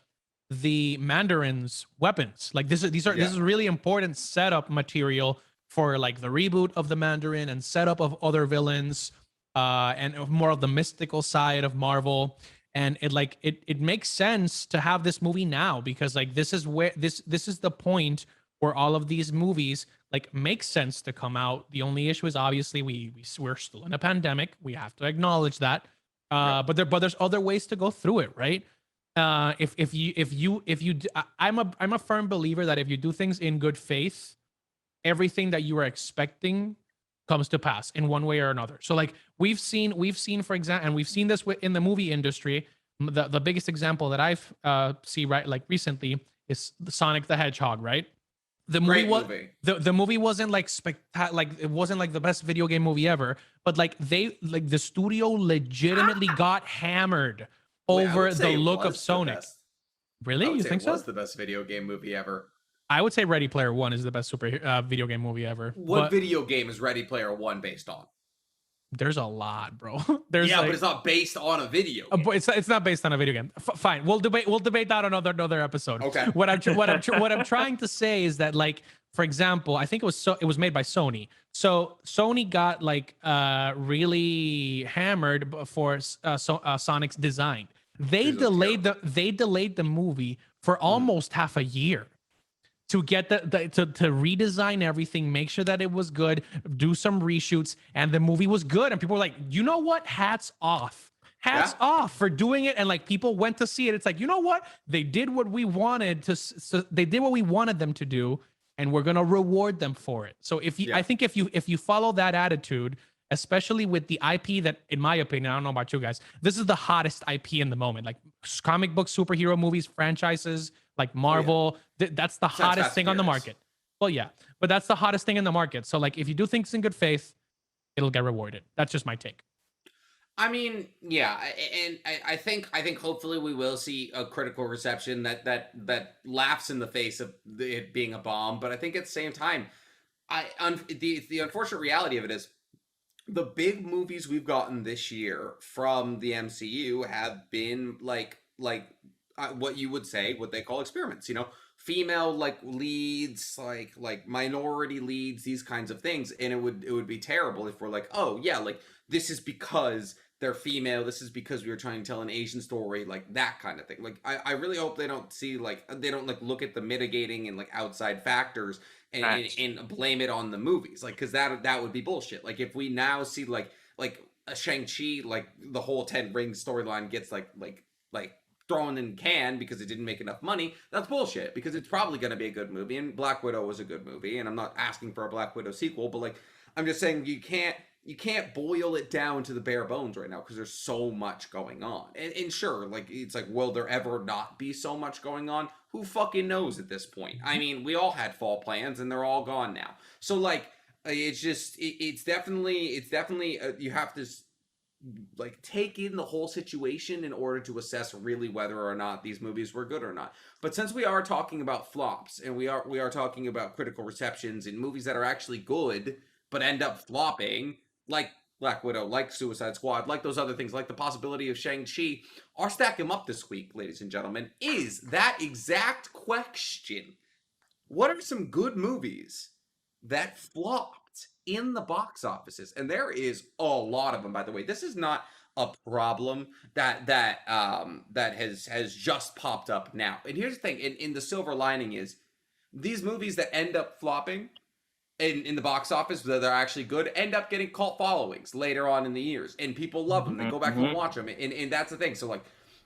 the Mandarin's weapons. Like this is really important setup material for like the reboot of the Mandarin and setup of other villains, and more of the mystical side of Marvel. And it makes sense to have this movie now, because like this is where this is the point where all of these movies like make sense to come out. The only issue is obviously we're still in a pandemic. We have to acknowledge that. But there's other ways to go through it, right? If you I'm a firm believer that if you do things in good faith, everything that you are expecting comes to pass in one way or another. So like we've seen for example, and we've seen this in the movie industry. The biggest example that I've see right like recently is Sonic the Hedgehog, right? The movie, the movie wasn't like it wasn't like the best video game movie ever, but like the studio legitimately got hammered over the look of Sonic. Really? You think so? It was the best video game movie ever. I would say Ready Player One is the best video game movie ever. What video game is Ready Player One based on? There's a lot, bro. But it's not based on a video game. It's not based on a video game. Fine, we'll debate that on another episode. Okay. What I'm trying to say is that, like, for example, I think it was made by Sony. So Sony got like really hammered for Sonic's design. They delayed the movie for almost half a year to get to redesign everything, make sure that it was good, do some reshoots, and the movie was good. And people were like, you know what? Hats off for doing it. And like people went to see it. It's like, you know what? They did what we wanted they did what we wanted them to do, and we're gonna reward them for it. So I think if you follow that attitude, especially with the IP that, in my opinion, I don't know about you guys, this is the hottest IP in the moment. Like comic book superhero movies, franchises, like Marvel, that's the hottest thing on the market. Well, yeah, but that's the hottest thing in the market. So like if you do things in good faith, it'll get rewarded. That's just my take. I mean, yeah, and I think hopefully we will see a critical reception that laughs in the face of it being a bomb. But I think at the same time, the unfortunate reality of it is, the big movies we've gotten this year from the MCU have been like what you would say, what they call experiments, female like leads, like minority leads, these kinds of things. And it would be terrible if we're like, oh yeah, like this is because they're female, this is because we were trying to tell an Asian story, like that kind of thing. Like I really hope they don't look at the mitigating and like outside factors and blame it on the movies, like, because that would be bullshit. Like if we now see like a Shang-Chi, like the whole 10 Rings storyline gets like thrown in can because it didn't make enough money, that's bullshit, because it's probably going to be a good movie, and Black Widow was a good movie, and I'm not asking for a Black Widow sequel, but like I'm just saying you can't boil it down to the bare bones right now, because there's so much going on. And sure, like it's like, will there ever not be so much going on? Who fucking knows at this point? I mean, we all had fall plans and they're all gone now. So like it's definitely you have to like take in the whole situation in order to assess really whether or not these movies were good or not. But since we are talking about flops, and we are talking about critical receptions in movies that are actually good but end up flopping, like Black Widow, like Suicide Squad, like those other things, like the possibility of Shang-Chi, our Stack 'em Up this week, ladies and gentlemen, is that exact question. What are some good movies that flopped in the box offices? And there is a lot of them, by the way. This is not a problem that has just popped up now. And here's the thing, in the silver lining is, these movies that end up flopping in the box office, that they're actually good, end up getting cult followings later on in the years, and people love them. They go back and watch them, and that's the thing. So like,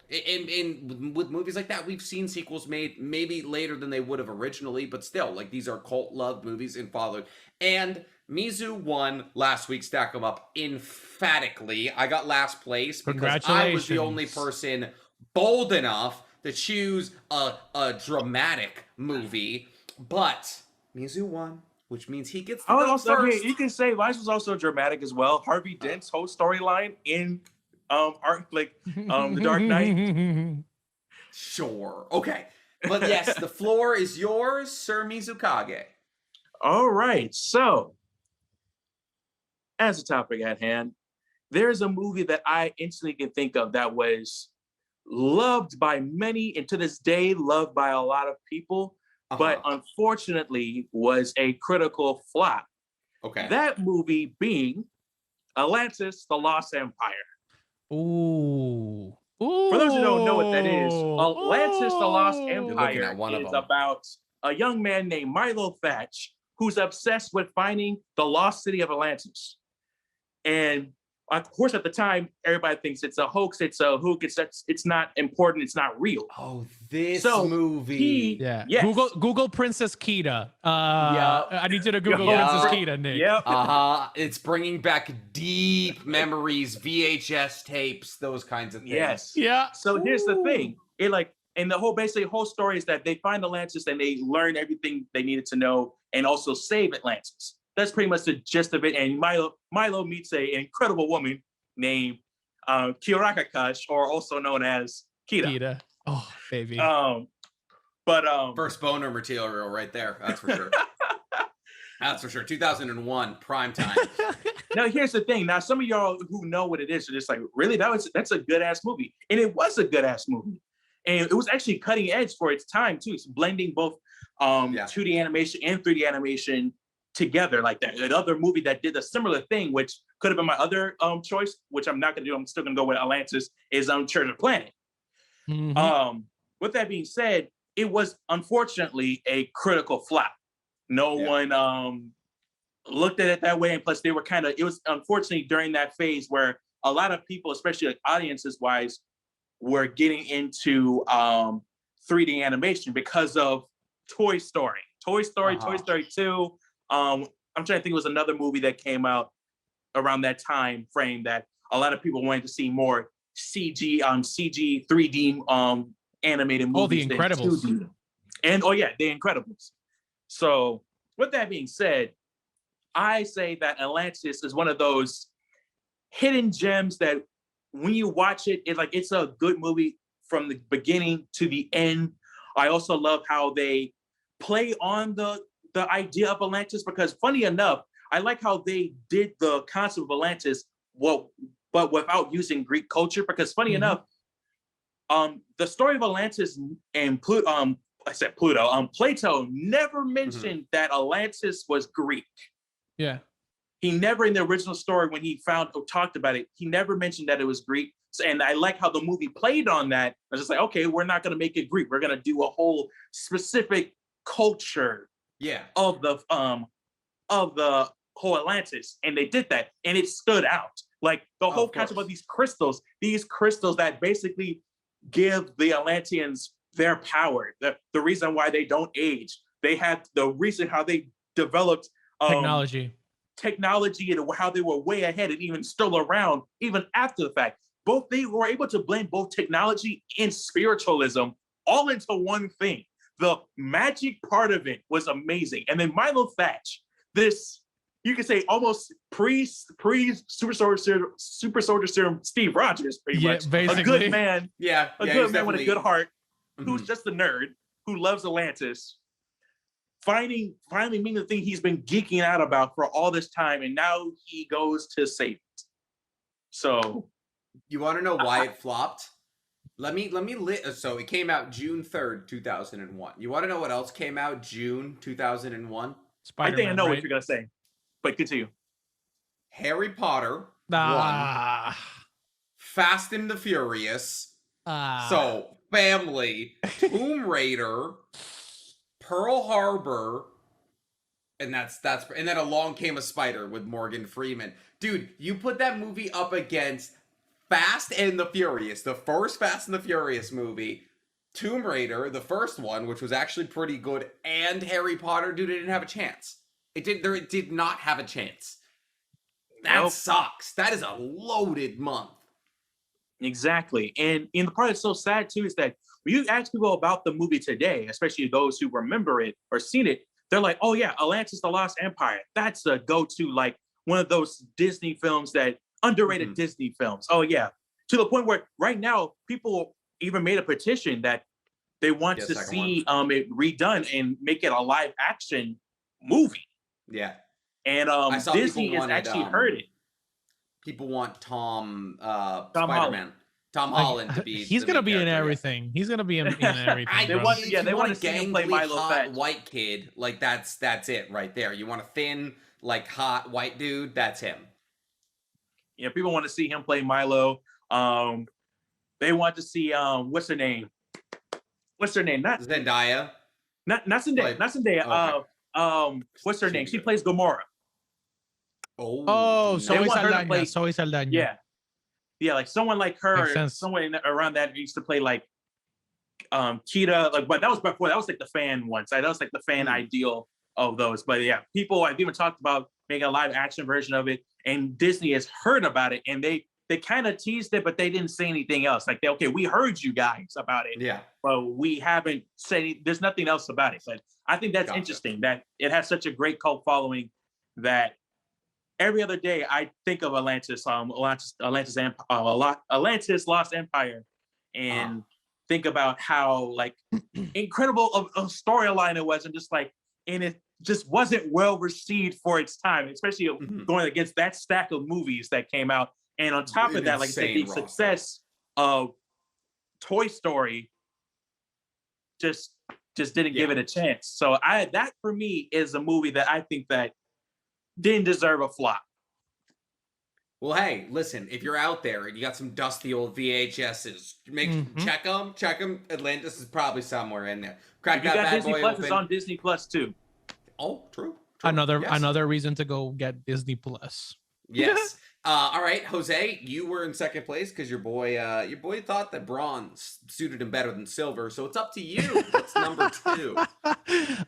with movies like that, we've seen sequels made maybe later than they would have originally, but still, like, these are cult loved movies and followed. And Mizu won last week. Stack 'em Up emphatically. I got last place because I was the only person bold enough to choose a dramatic movie, but Mizu won, which means he gets to go first. You can say Vice was also dramatic as well. Harvey Dent's whole storyline in The Dark Knight. Sure. Okay. But yes, the floor is yours, Sir Mizukage. All right. So, as a topic at hand, there's a movie that I instantly can think of that was loved by many and to this day loved by a lot of people, but unfortunately was a critical flop. Okay. That movie being Atlantis, The Lost Empire. Ooh. For those who don't know what that is, Atlantis, The Lost Empire is about a young man named Milo Thatch who's obsessed with finding the lost city of Atlantis. And of course, at the time, everybody thinks it's a hoax, it's a hook, it's not important, it's not real. Oh, this movie. Yes. Google Princess Kita. I need you to Google Princess Kita, Nick. Yep. It's bringing back deep memories, VHS tapes, those kinds of things. Yes. Yeah. So here's the thing. And the whole story is that they find Atlantis and they learn everything they needed to know and also save Atlantis. That's pretty much the gist of it. And Milo meets an incredible woman named Kiyorakakash, or also known as Kita. Oh, baby. First boner material right there. That's for sure. That's for sure. 2001 prime time. Now here's the thing. Now some of y'all who know what it is are just like, really? That's a good ass movie, and it was a good ass movie, and it was actually cutting edge for its time too. It's blending both 2D animation and 3D animation together like that. Another movie that did a similar thing, which could have been my other choice, which I'm not gonna do. I'm still gonna go with Atlantis, is Treasure Planet. Mm-hmm. With that being said, it was unfortunately a critical flop. No one looked at it that way, and plus they were it was unfortunately during that phase where a lot of people, especially like audiences wise, were getting into 3D animation because of Toy Story, Toy Story 2. I'm trying to think, it was another movie that came out around that time frame that a lot of people wanted to see more CG 3D animated movies. Oh, The Incredibles. And The Incredibles. So with that being said, I say that Atlantis is one of those hidden gems that when you watch it, it's a good movie from the beginning to the end. I also love how they play on the idea of Atlantis, because funny enough, I like how they did the concept of Atlantis, but without using Greek culture, because funny enough, the story of Atlantis and Plato never mentioned that Atlantis was Greek. Yeah. He never, in the original story, when he talked about it, he never mentioned that it was Greek. So, and I like how the movie played on that. I was just like, okay, we're not going to make it Greek. We're going to do a whole specific culture of the whole Atlantis. And they did that, and it stood out. Like the whole concept of these crystals that basically give the Atlanteans their power, the reason why they don't age. They had the reason how they developed technology and how they were way ahead and even still around even after the fact. They were able to blend both technology and spiritualism all into one thing. The magic part of it was amazing. And then Milo Thatch, this, you could say almost pre Super Soldier Serum Steve Rogers, pretty much. Basically. A good man. A good man with a good heart, who's just a nerd, who loves Atlantis. Finally meeting the thing he's been geeking out about for all this time, and now he goes to save it. So, you want to know why it flopped? So it came out June 3rd, 2001. You want to know what else came out June 2001? I think I know what you're gonna say, but continue. Harry Potter 1, Fast and the Furious, so Family, Tomb Raider, Pearl Harbor, and and then Along Came a Spider with Morgan Freeman. Dude, you put that movie up against Fast and the Furious, the first Fast and the Furious movie, Tomb Raider, the first one, which was actually pretty good, and Harry Potter, dude, it didn't have a chance. It did not have a chance. That sucks. That is a loaded month. Exactly. And the part that's so sad too is that when you ask people about the movie today, especially those who remember it or seen it, they're like, oh yeah, Atlantis the Lost Empire. That's a go-to, like one of those Disney films that underrated Disney films. Oh yeah. To the point where right now people even made a petition that they want to see it redone and make it a live action movie. Yeah. And Disney has actually heard it. People want Tom Spider-Man. Tom Holland to be. He's gonna be in everything. He's gonna be in everything. They want to see him play Milo hot white kid. Like that's it right there. You want a thin, like hot white dude? That's him. Yeah, people want to see him play Milo. They want to see what's her name? What's her name? Not Zendaya. Not Zendaya. Not Zendaya. Okay. What's her name? She plays Gamora. Oh, Zoe Saldana. Yeah, like someone like her, someone around that used to play like Cheetah, like, but that was before. That was like the fan one side. That was like the fan ideal of those. But yeah, people I've even talked about making a live action version of it, and Disney has heard about it, and they kind of teased it, but they didn't say anything else. Like, okay, we heard you guys about it, but we haven't said there's nothing else about it. But I think that's interesting that it has such a great cult following that every other day I think of Atlantis Lost Empire, and think about how like incredible of a storyline it was, and just like, and it just wasn't well received for its time, especially going against that stack of movies that came out. And on top of that, like I said, the success of Toy Story just didn't give it a chance. So that for me is a movie that I think that didn't deserve a flop. Well, hey, listen, if you're out there and you got some dusty old VHSs, check them. Atlantis is probably somewhere in there. Crack that bad Disney boy Plus, open. it's on Disney Plus too. Oh, true. Another reason to go get Disney Plus. Yes. All right, Jose, you were in second place because your boy thought that bronze suited him better than silver. So it's up to you. What's number 2?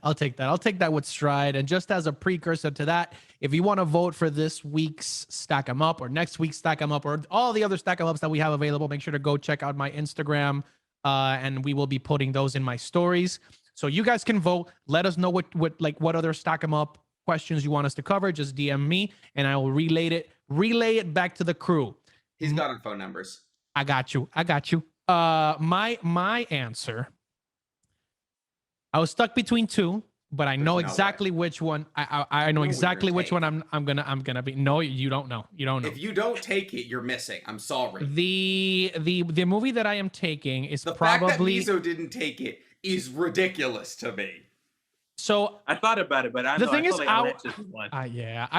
I'll take that with stride. And just as a precursor to that, if you want to vote for this week's Stack 'em Up or next week's Stack 'em Up or all the other Stack 'em Ups that we have available, make sure to go check out my Instagram, and we will be putting those in my stories. So you guys can vote. Let us know what other Stack 'em Up questions you want us to cover. Just DM me and I will relay it back to the crew. He's got our phone numbers. I got you. My answer, I was stuck between 2, but I know exactly which one. I know exactly which one I'm gonna be. No, you don't know. If you don't take it, you're missing. I'm sorry. The movie that I am taking is the probably fact that Mizo didn't take it is ridiculous to me. So I thought about it, but I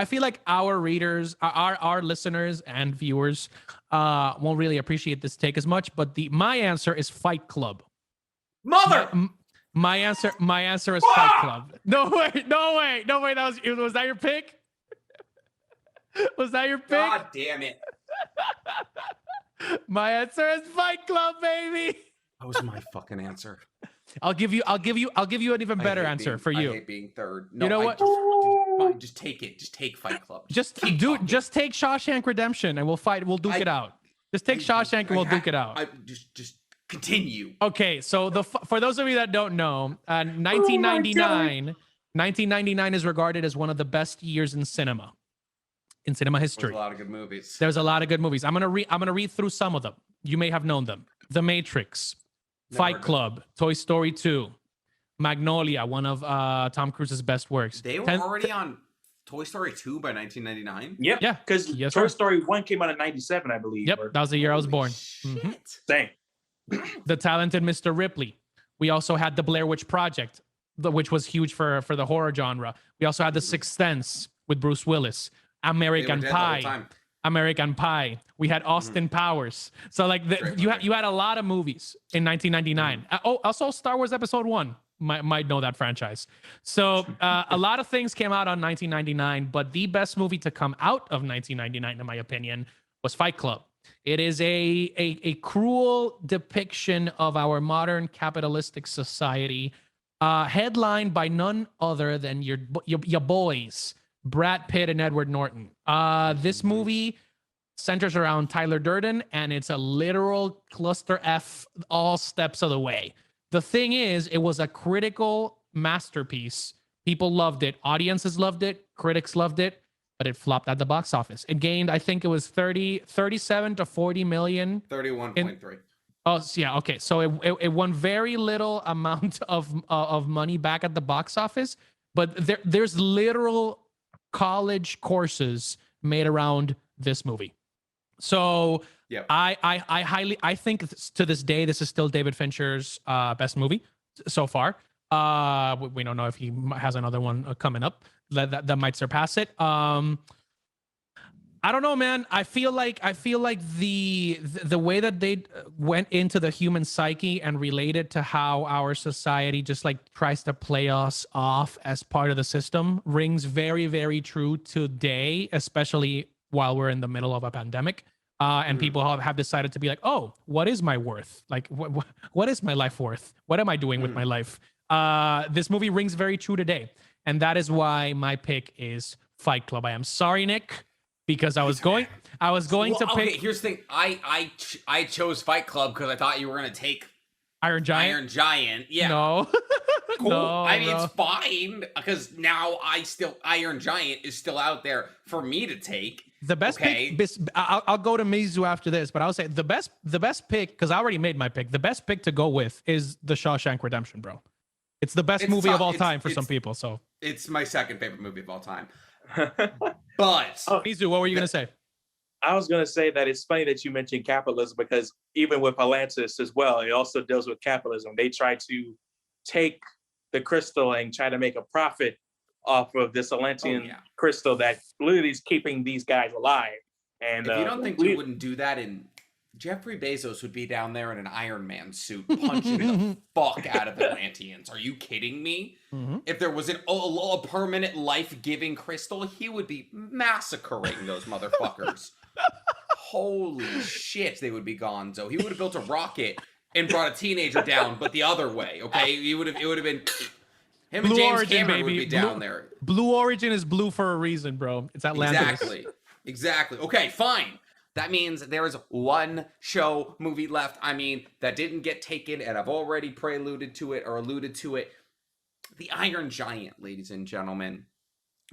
feel like our readers, our listeners and viewers, won't really appreciate this take as much. But my answer is Fight Club. My answer is Fight Club. No way. Was that your pick? Was that your pick? God damn it! My answer is Fight Club, baby. That was my fucking answer. I'll give you an even better answer for you. I hate being third. No, you know what? Just take it. Just take Fight Club. Just take Shawshank Redemption and we'll fight. We'll duke it out. Just take Shawshank and we'll duke it out. Just continue. Okay, so for those of you that don't know, 1999 is regarded as one of the best years in cinema history. There's a lot of good movies. There's a lot of good movies. I'm gonna read through some of them. You may have known them. The Matrix, Fight Club, Toy Story 2, Magnolia, one of Tom Cruise's best works. They were already on Toy Story 2 by 1999? Yep. Yeah, because Toy Story 1 came out in 97, I believe. Yep, that was the year I was born. Shit. Dang. The Talented Mr. Ripley. We also had The Blair Witch Project, which was huge for the horror genre. We also had The Sixth Sense with Bruce Willis, American Pie. We had Austin Powers. So like you had a lot of movies in 1999. Also Star Wars Episode 1 might know that franchise. So a lot of things came out on 1999, but the best movie to come out of 1999, in my opinion, was Fight Club. It is a cruel depiction of our modern capitalistic society, headlined by none other than your boys, Brad Pitt and Edward Norton. This movie centers around Tyler Durden, and it's a literal cluster F all steps of the way. The thing is, it was a critical masterpiece. People loved it. Audiences loved it. Critics loved it, but it flopped at the box office. It gained, I think it was 37 to 40 million. 31.3. Oh, yeah. Okay. So it won very little amount of money back at the box office, but there's literal college courses made around this movie. So Yep. I think to this day, this is still David Fincher's best movie so far. We don't know if he has another one coming up that might surpass it. I don't know, man. I feel like the way that they went into the human psyche and related to how our society just like tries to play us off as part of the system rings very, very true today, especially while we're in the middle of a pandemic. And people have decided to be like, oh, what is my worth? Like, what is my life worth? What am I doing with my life? This movie rings very true today. And that is why my pick is Fight Club. I am sorry, Nick, because I was going to pick. Okay, here's the thing. I chose Fight Club because I thought you were going to take Iron Giant. Iron Giant. Yeah. No. Cool. No, I mean, bro. it's fine because now Iron Giant is still out there for me to take. The best pick. I'll go to Mizu after this, but I'll say the best pick, because I already made my pick. The best pick to go with is The Shawshank Redemption, bro. It's the best movie of all time for some people. So it's my second favorite movie of all time. But Mizu, what were you gonna say? I was going to say that it's funny that you mentioned capitalism, because even with Atlantis as well, it also deals with capitalism. They try to take the crystal and try to make a profit off of this Atlantean crystal that literally is keeping these guys alive. And if you don't think we wouldn't do that, Jeffrey Bezos would be down there in an Iron Man suit punching the fuck out of Atlanteans. Are you kidding me? Mm-hmm. If there was a permanent life-giving crystal, he would be massacring those motherfuckers. Holy shit, they would be gonzo. He would have built a rocket and brought a teenager down, but the other way, okay? It would have been him Blue and James Origin, Cameron baby. would be down there. Blue Origin is blue for a reason, bro. It's Atlantis. Exactly. Okay, fine. That means there is one show movie left. I mean, that didn't get taken, and I've already alluded to it. The Iron Giant, ladies and gentlemen.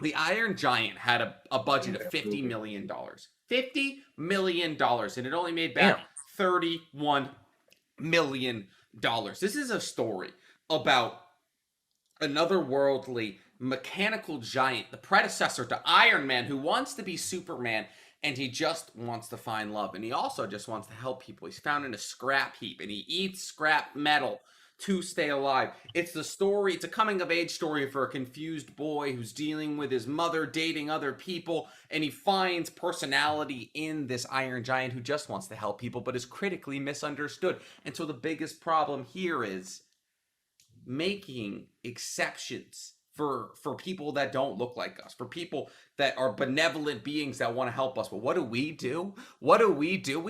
The Iron Giant had a budget of $50 million. $50 million, and it only made back $31 million. This is a story about another worldly mechanical giant, the predecessor to Iron Man, who wants to be Superman, and he just wants to find love. And he also just wants to help people. He's found in a scrap heap, and he eats scrap metal to stay alive. It's a coming-of-age story for a confused boy who's dealing with his mother dating other people, and he finds personality in this Iron Giant who just wants to help people, but is critically misunderstood. And so the biggest problem here is making exceptions for people that don't look like us, for people that are benevolent beings that want to help us. But what do? We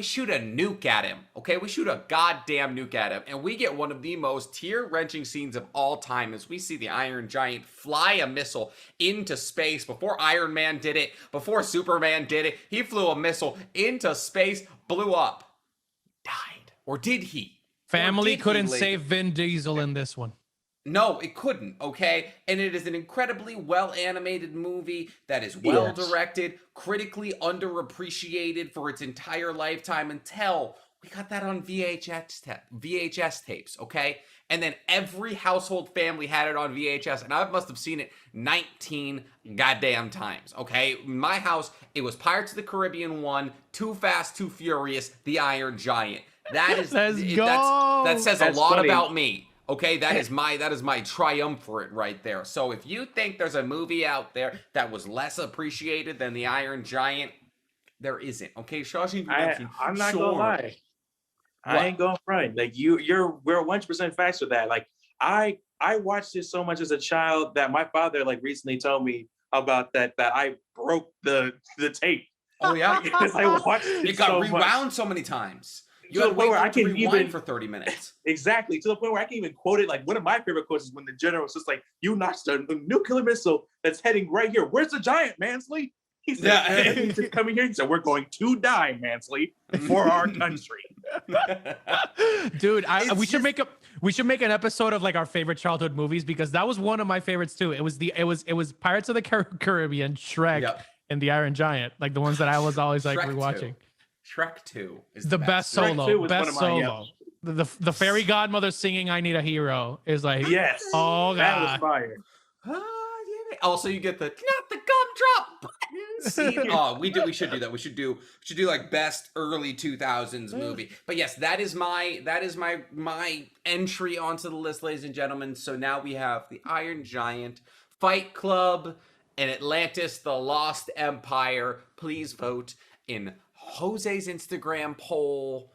shoot a nuke at him, okay? We shoot a goddamn nuke at him, and we get one of the most tear-wrenching scenes of all time as we see the Iron Giant fly a missile into space. Before Iron Man did it, before Superman did it, he flew a missile into space, blew up, died. Or did he? Family couldn't save Vin Diesel in this one. No, it couldn't, okay? And it is an incredibly well-animated movie that is well-directed, critically underappreciated for its entire lifetime until we got that on VHS tapes, okay? And then every household family had it on VHS, and I must have seen it 19 goddamn times, okay? In my house, it was Pirates of the Caribbean 1, Too Fast, Too Furious, The Iron Giant. That is Let's go. That says That's a lot funny. about me. Okay, that is my triumvirate right there. So if you think there's a movie out there that was less appreciated than The Iron Giant, there isn't. Okay, Shawshank Redemption. I'm not gonna lie. What? I ain't going front. Like we're 100% facts with that. Like I watched this so much as a child that my father like recently told me about that I broke the tape. Oh yeah, Because I watched it got so rewound much. so many times. You To had the to point wait where for I it to can rewind even for 30 minutes. Exactly, to the point where I can even quote it. Like one of my favorite quotes is when the general was just like, "You notched a nuclear missile that's heading right here. Where's the giant, Mansley?" He said, Yeah. he's just coming here. He said, we're going to die, Mansley, for our country. Dude, It's we should just- make an episode of like our favorite childhood movies, because that was one of my favorites too. It was Pirates of the Caribbean, Shrek, Yep. and the Iron Giant, like the ones that I was always like Shrek 2. rewatching. Shrek 2 is The best Shrek 2 solo, was best one of mine, solo. The fairy godmother singing "I Need a Hero" is like, Yes. oh That was god. fire. Also, you get the not the gumdrop button scene. Oh, we should do that. We should do like best early 2000s movie. But yes, that is my entry onto the list, ladies and gentlemen. So now we have the Iron Giant, Fight Club, and Atlantis: The Lost Empire. Please vote in Jose's Instagram poll.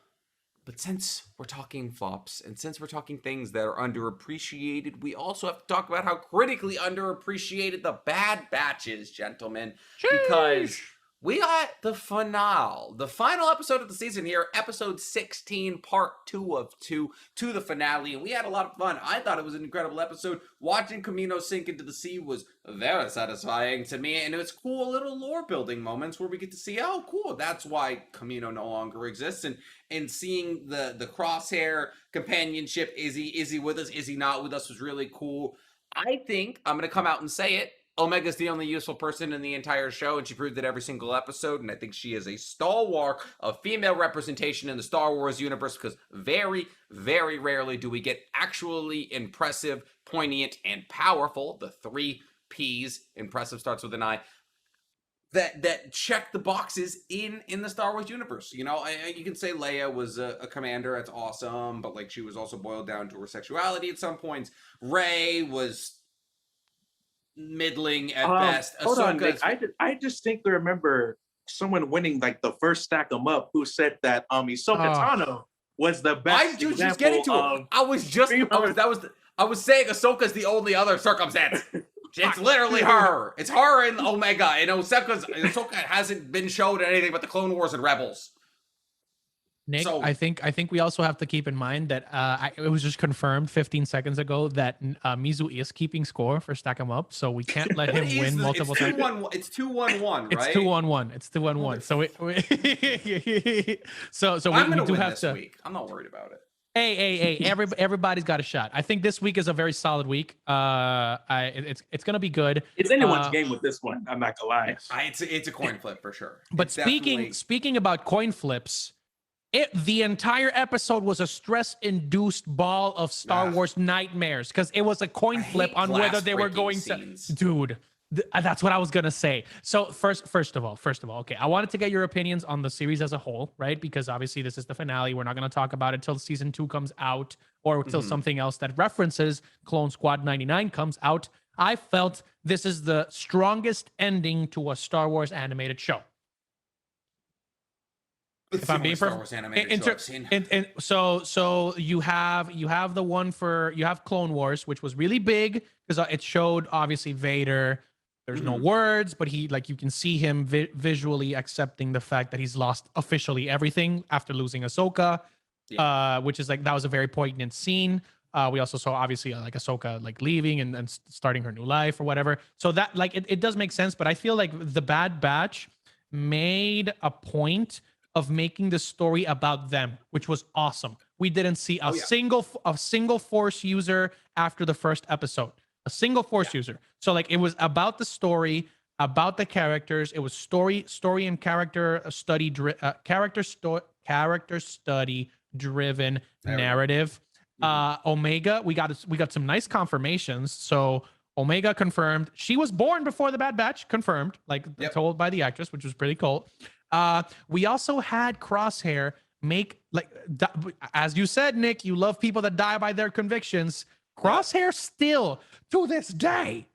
But since we're talking flops, and since we're talking things that are underappreciated, we also have to talk about how critically underappreciated the Bad Batch is, gentlemen. Because we got the finale, the final episode of the season here, episode 16, part 2 of 2, to the finale, and we had a lot of fun. I thought it was an incredible episode. Watching Kamino sink into the sea was very satisfying to me, and it was cool little lore building moments where we get to see, oh, cool, that's why Kamino no longer exists, and seeing the Crosshair companionship, is he with us, is he not with us, was really cool. I think, I'm going to come out and say it, Omega's the only useful person in the entire show, and she proved it every single episode, and I think she is a stalwart of female representation in the Star Wars universe, because very, very rarely do we get actually impressive, poignant, and powerful, the 3 P's, impressive starts with an I, that check the boxes in the Star Wars universe. You know, you can say Leia was a commander, that's awesome, but like she was also boiled down to her sexuality at some points. Rey was middling at best. Hold on, Nick. I distinctly remember someone winning like the first Stack 'em Up who said that Ahsoka Tano was the best. I was just getting to it. I was saying Ahsoka's the only other circumstance. It's literally her. It's her and Omega. And Ahsoka hasn't been showed anything but the Clone Wars and Rebels. Nick, So- I think we also have to keep in mind that it was just confirmed 15 seconds ago that Mizu is keeping score for Stack 'em Up, so we can't let him win multiple times. It's 2-1-1, right? It's 2-1-1. It's 2-1-1. So I'm we gonna do win have this to. week. I'm not worried about it. Hey! Everybody's got a shot. I think this week is a very solid week. It's gonna be good. It's anyone's game with this one. I'm not gonna lie. It's a coin flip for sure. But It's definitely- speaking about coin flips, the entire episode was a stress-induced ball of Star Wars nightmares, because it was a coin flip on whether they were going scenes. to. Dude, that's what I was gonna say. So first of all, okay, I wanted to get your opinions on the series as a whole, right? Because obviously this is the finale. We're not gonna talk about it till season 2 comes out, or till something else that references Clone Squad 99 comes out. I felt this is the strongest ending to a Star Wars animated show. If I'm being Star perfect, Wars animated show I've seen. so you have the one you have Clone Wars, which was really big because it showed obviously Vader. There's no words, but he, like, you can see him visually accepting the fact that he's lost officially everything after losing Ahsoka, which is like, that was a very poignant scene. We also saw obviously like Ahsoka like leaving and starting her new life or whatever. So that, like, it does make sense, but I feel like the Bad Batch made a point of making the story about them, which was awesome. We didn't see a single Force user after the first episode. A single Force user. So like, it was about the story, about the characters. It was story and character study driven narrative. Omega, we got some nice confirmations. So Omega confirmed she was born before the Bad Batch, confirmed, like told by the actress, which was pretty cool. We also had Crosshair make, like, as you said, Nick, you love people that die by their convictions. Crosshair still to this day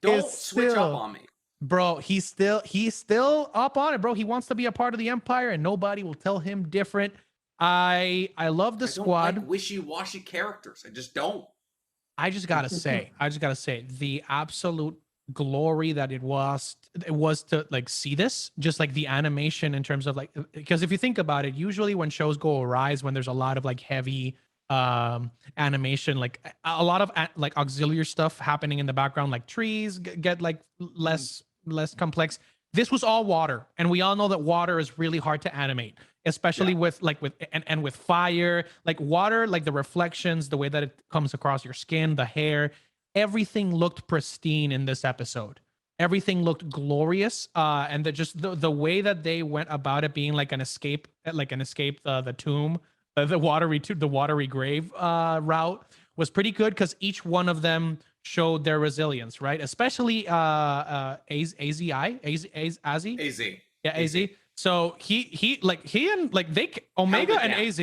Don't switch up on me, bro. He's still up on it, bro. He wants to be a part of the Empire, and nobody will tell him different. I love the squad. I don't like wishy-washy characters. I just don't. I just gotta say, the absolute glory that it was to like see this, just like the animation in terms of like, because if you think about it, usually when shows go awry is when there's a lot of like heavy animation, like a lot of like auxiliary stuff happening in the background, like trees get like less less complex. This was all water, and we all know that water is really hard to animate, especially with with fire. Like water, like the reflections, the way that it comes across your skin, the hair, everything looked pristine in this episode. Everything looked glorious, and the way that they went about it being like an escape, the tomb, the watery grave route was pretty good because each one of them showed their resilience, right? Especially AZI, Azzy. Yeah, AZ. So he and like they Omega and AZ,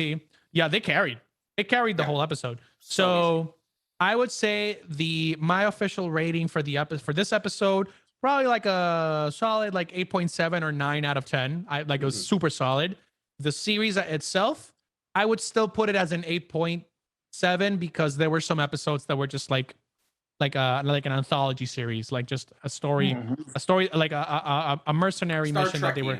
yeah, they carried the whole episode. So I would say my official rating for this episode, probably like a solid like 8.7 or 9 out of 10. It was super solid. The series itself, I would still put it as an 8.7 because there were some episodes that were just like an anthology series, like just a story, like a mercenary Star mission that they were,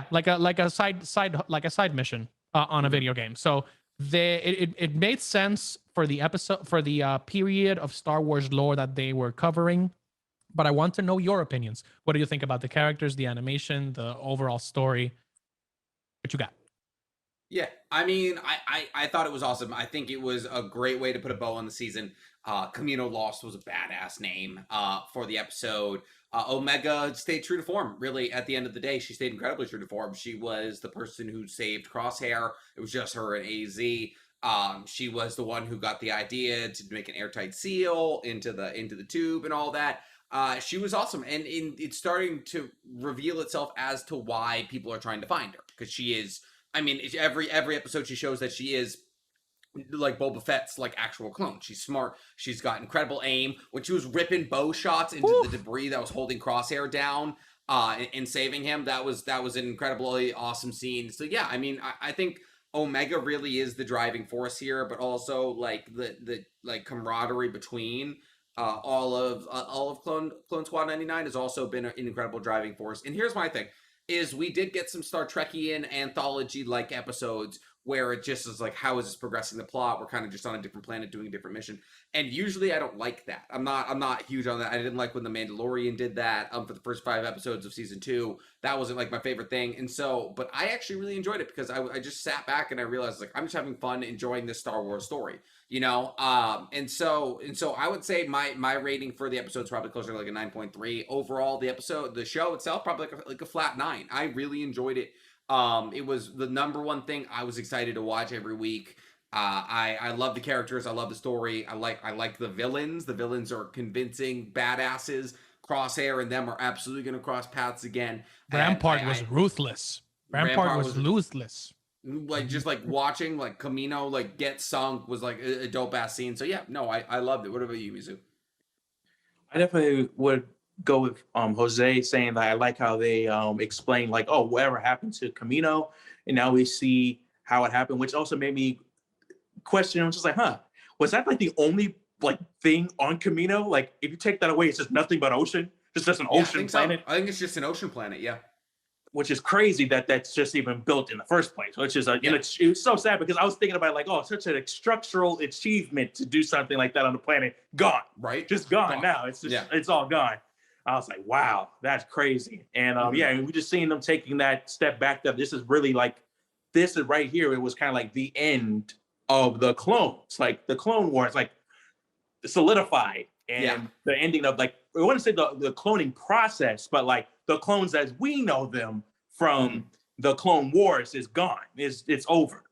like a side mission on a video game. So it made sense for the episode, for the period of Star Wars lore that they were covering. But I want to know your opinions. What do you think about the characters, the animation, the overall story? What you got? Yeah, I mean, I thought it was awesome. I think it was a great way to put a bow on the season. Camino Lost was a badass name for the episode. Omega stayed true to form, really, at the end of the day. She stayed incredibly true to form. She was the person who saved Crosshair. It was just her and AZ. She was the one who got the idea to make an airtight seal into the tube and all that. She was awesome, and it's starting to reveal itself as to why people are trying to find her, because she is. I mean, every episode she shows that she is like Boba Fett's like actual clone. She's smart. She's got incredible aim. When she was ripping bow shots into the debris that was holding Crosshair down and saving him, that was an incredibly awesome scene. So yeah, I mean, I think Omega really is the driving force here, but also like the like camaraderie between all of Clone Squad 99 has also been an incredible driving force. And here's my thing. Is we did get some Star Trekian anthology-like episodes where it just is like, how is this progressing the plot? We're kind of just on a different planet doing a different mission. And usually I don't like that. I'm not huge on that. I didn't like when The Mandalorian did that for the first 5 episodes of season 2. That wasn't like my favorite thing. And so, but I actually really enjoyed it because I just sat back and I realized like, I'm just having fun enjoying this Star Wars story, you know? And so I would say my rating for the episode is probably closer to like a 9.3. Overall, the show itself, probably like a flat 9. I really enjoyed it. It was the number one thing I was excited to watch every week. I love the characters. I love the story. I like the villains. The villains are convincing badasses. Crosshair and them are absolutely going to cross paths again. Rampart was ruthless. Rampart was ruthless. Like just like watching like Camino like get sunk was like a dope ass scene. So yeah, no, I loved it. What about you, Mizu? I definitely would go with Jose saying that I like how they explain like, oh, whatever happened to Camino, and now we see how it happened, which also made me question. I'm just like, was that like the only like thing on Camino? Like, if you take that away, it's just nothing but ocean. It's just an ocean planet. So. I think it's just an ocean planet. Yeah. Which is crazy that's just even built in the first place. Which is it's so sad because I was thinking about like, oh, such a structural achievement to do something like that on the planet. Gone. Right. Just gone now. It's just it's all gone. I was like, wow, that's crazy. And we just seeing them taking that step back. That this is really like, this is right here. It was kind of like the end of the clones, like the Clone Wars, like solidified, and the ending of like, I wouldn't say the cloning process, but like the clones as we know them from the Clone Wars is gone. It's over.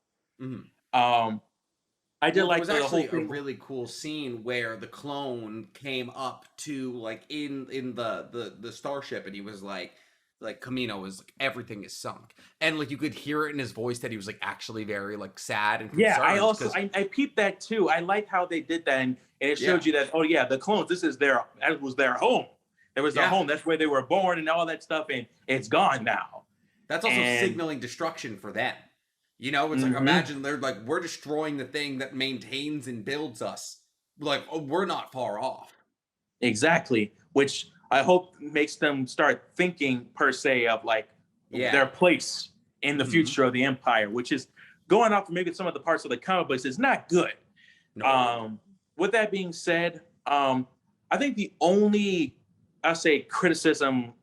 I did like the whole thing. A really cool scene where the clone came up to like in the starship, and he was like Camino was like, everything is sunk, and like you could hear it in his voice that he was like actually very like sad and concerned. I also I peeped that too. I like how they did that, and it showed you that the clones, that was their home. It was their home. That's where they were born and all that stuff, and it's gone now. That's also signaling destruction for them. You know, it's like, imagine they're like, we're destroying the thing that maintains and builds us. Like, we're not far off. Exactly. Which I hope makes them start thinking per se of like their place in the future of the Empire, which is going off maybe some of the parts of the comic books is not good. No. With that being said, I think the only I'll say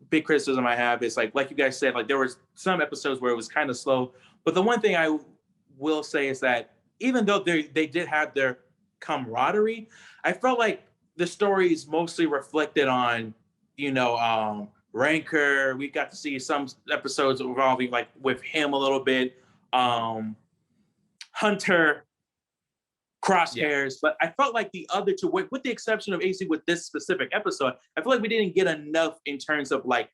big criticism I have is like you guys said, like there was some episodes where it was kind of slow. But the one thing I will say is that even though they did have their camaraderie, I felt like the stories mostly reflected on, rancor. We got to see some episodes involving like with him a little bit, Hunter, Crosshairs, but I felt like the other two, with the exception of AC with this specific episode, I feel like we didn't get enough in terms of like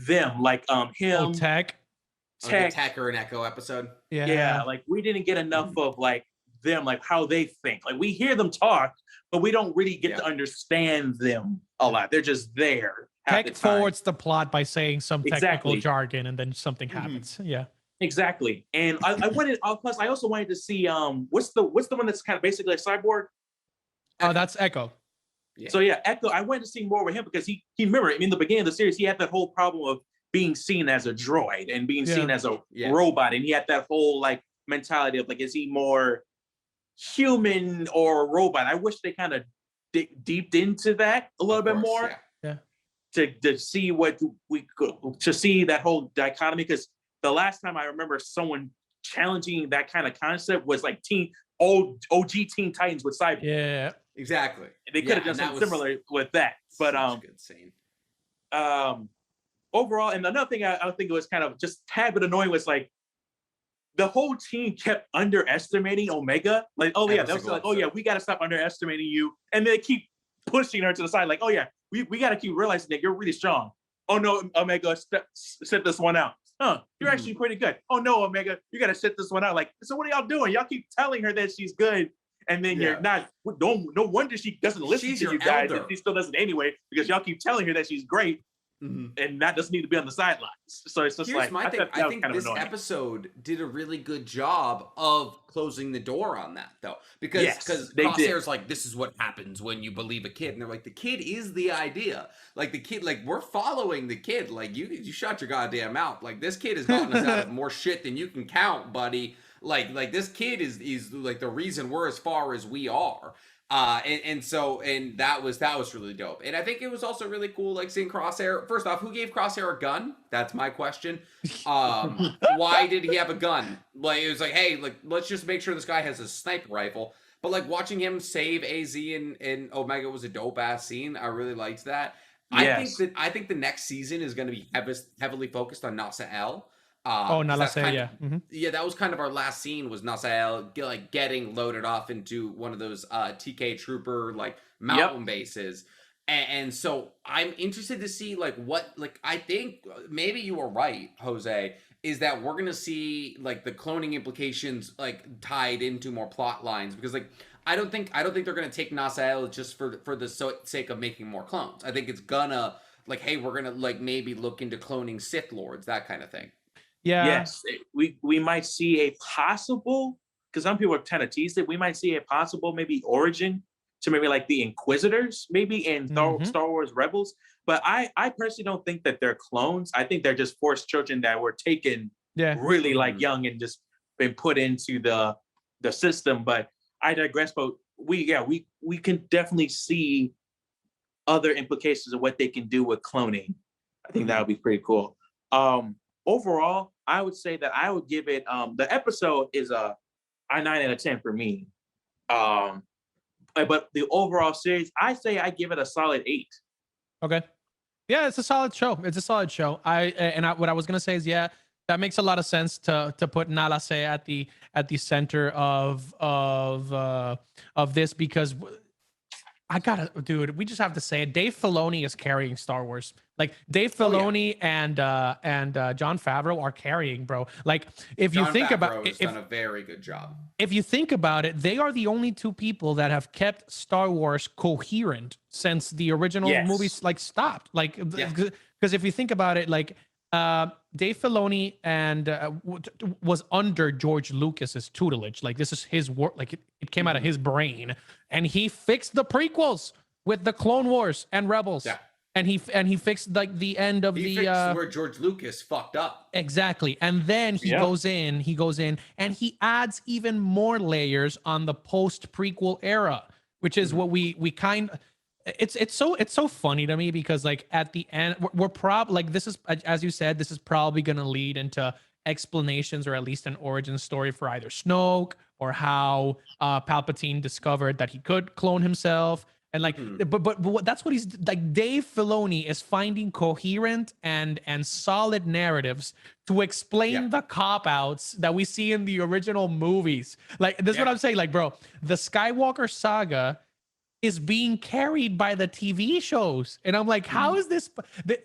them, like him, Tech. Like the Tech or an Echo episode. Yeah, like we didn't get enough of like them, like how they think. Like we hear them talk, but we don't really get to understand them a lot. They're just there. Tech forwards the plot by saying some technical jargon, and then something happens. Yeah. Exactly. And I wanted, plus I also wanted to see what's the one that's kind of basically a cyborg? Oh, that's Echo. Yeah. So yeah, Echo, I wanted to see more with him because he remember, in the beginning of the series, he had that whole problem of being seen as a droid and being seen as a robot. And he had that whole like mentality of like, is he more human or robot? I wish they kind of deeped into that a little bit more. Yeah. To see what we could, to see that whole dichotomy, because the last time I remember someone challenging that kind of concept was like OG Teen Titans with Cyborg. Yeah, exactly. They could have done something similar with that. But good scene. Overall, and another thing I think it was kind of just tad bit annoying was like the whole team kept underestimating Omega. Like, oh yeah, they was like, oh yeah, we got to stop underestimating you, and they keep pushing her to the side. Like, oh yeah, we got to keep realizing that you're really strong. Oh no, Omega, sit this one out. You're actually pretty good. Oh no, Omega, you gotta sit this one out. Like, so what are y'all doing? Y'all keep telling her that she's good, and then you're not. No wonder she doesn't listen to you guys. And she still doesn't anyway, because y'all keep telling her that she's great, and that doesn't need to be on the sidelines. So it's just Here's my thing. I think this episode did a really good job of closing the door on that, though, because Crosshair's like, this is what happens when you believe a kid, and they're like, the kid is the idea. Like the kid, like we're following the kid. Like you shut your goddamn mouth. Like this kid has gotten us out of more shit than you can count, buddy. Like this kid is like the reason we're as far as we are. And that was really dope. And I think it was also really cool, like seeing Crosshair. First off, who gave Crosshair a gun? That's my question. Why did he have a gun? Like, it was like, hey, like, let's just make sure this guy has a sniper rifle. But like watching him save AZ and Omega was a dope ass scene. I really liked that. Yes. I think the next season is going to be heavily focused on Nasa L. Nala say, yeah. Yeah, that was kind of our last scene, was Nasael like getting loaded off into one of those TK Trooper like mountain bases. And so I'm interested to see like what, like, I think maybe you were right, Jose, is that we're going to see like the cloning implications like tied into more plot lines, because like I don't think they're going to take Nasael just for the sake of making more clones. I think it's gonna like, hey, we're going to like maybe look into cloning Sith Lords, that kind of thing. Yeah. Yes, we might see a possible, because some people are kind of teased it, we might see a possible maybe origin to maybe like the Inquisitors, maybe in Star Wars Rebels. But I personally don't think that they're clones. I think they're just forced children that were taken really like young and just been put into the system. But I digress. But we can definitely see other implications of what they can do with cloning. I think that would be pretty cool. Overall, I would say that I would give it, the episode is a 9 out of 10 for me. But the overall series, I say I give it a solid 8. Okay. Yeah, it's a solid show. What I was gonna say is, yeah, that makes a lot of sense to put Nala Se at the center of this, because we just have to say it. Dave Filoni is carrying Star Wars. Like Dave Filoni and Jon Favreau are carrying, bro. Like if you think about it, done a very good job. If you think about it, they are the only two people that have kept Star Wars coherent since the original movies like stopped. Like because if you think about it, like Dave Filoni and was under George Lucas's tutelage. Like this is his work. Like it came out of his brain, and he fixed the prequels with the Clone Wars and Rebels. Yeah. And he fixed like the end of fixed where George Lucas fucked up. Exactly. And then he goes in and he adds even more layers on the post prequel era, which is what we kind of, it's so funny to me because like at the end we're probably like this is, as you said, this is probably going to lead into explanations or at least an origin story for either Snoke or how Palpatine discovered that he could clone himself. And like, Mhm. but that's what he's like. Dave Filoni is finding coherent and solid narratives to explain Yeah. the cop outs that we see in the original movies. Like this is what Yeah. I'm saying. Like, bro, the Skywalker saga is being carried by the TV shows. And I'm like, how is this?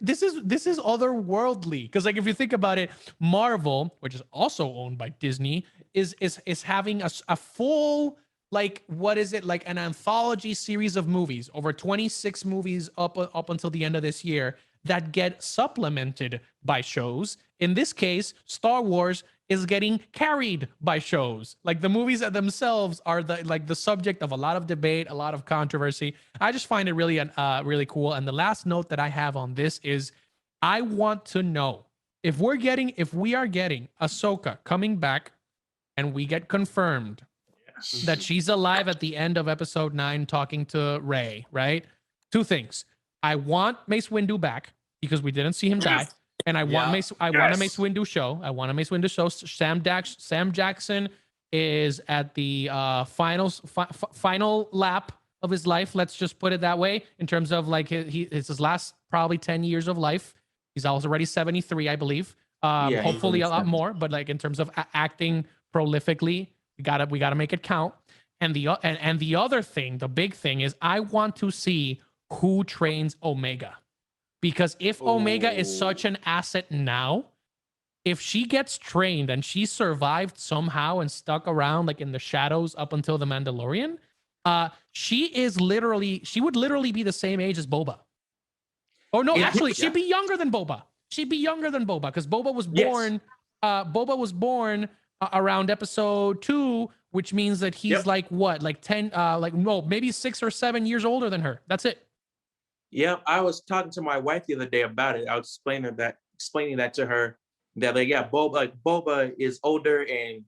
This is otherworldly. Because like if you think about it, Marvel, which is also owned by Disney, is having a full, like, what is it, like an anthology series of movies, over 26 movies up until the end of this year, that get supplemented by shows. In this case, Star Wars is getting carried by shows. Like the movies themselves are the subject of a lot of debate, a lot of controversy. I just find it really really cool. And the last note that I have on this is, I want to know if we are getting Ahsoka coming back, and we get confirmed Yes. that she's alive at the end of episode 9 talking to Rey, right? Two things. I want Mace Windu back because we didn't see him die. And I want Yeah. want a Mace Windu show. I want a Mace Windu show. Sam Jackson is at the final lap of his life. Let's just put it that way. In terms of like it's his last probably 10 years of life. He's already 73, I believe. Yeah, Hopefully a lot 70. more. But like in terms of acting prolifically, we gotta make it count. And the other thing, the big thing is, I want to see who trains Omega. Because if Omega is such an asset now, if she gets trained and she survived somehow and stuck around like in the shadows up until the Mandalorian, she would literally be the same age as Boba. Oh no, actually, she'd be younger than Boba. She'd be younger than Boba because Boba was born. Boba was born around episode 2, which means that he's like what, like 10, like no, maybe 6 or 7 years older than her. That's it. Yeah, I was talking to my wife the other day about it. I was explaining that to her, that like, yeah, Boba is older, and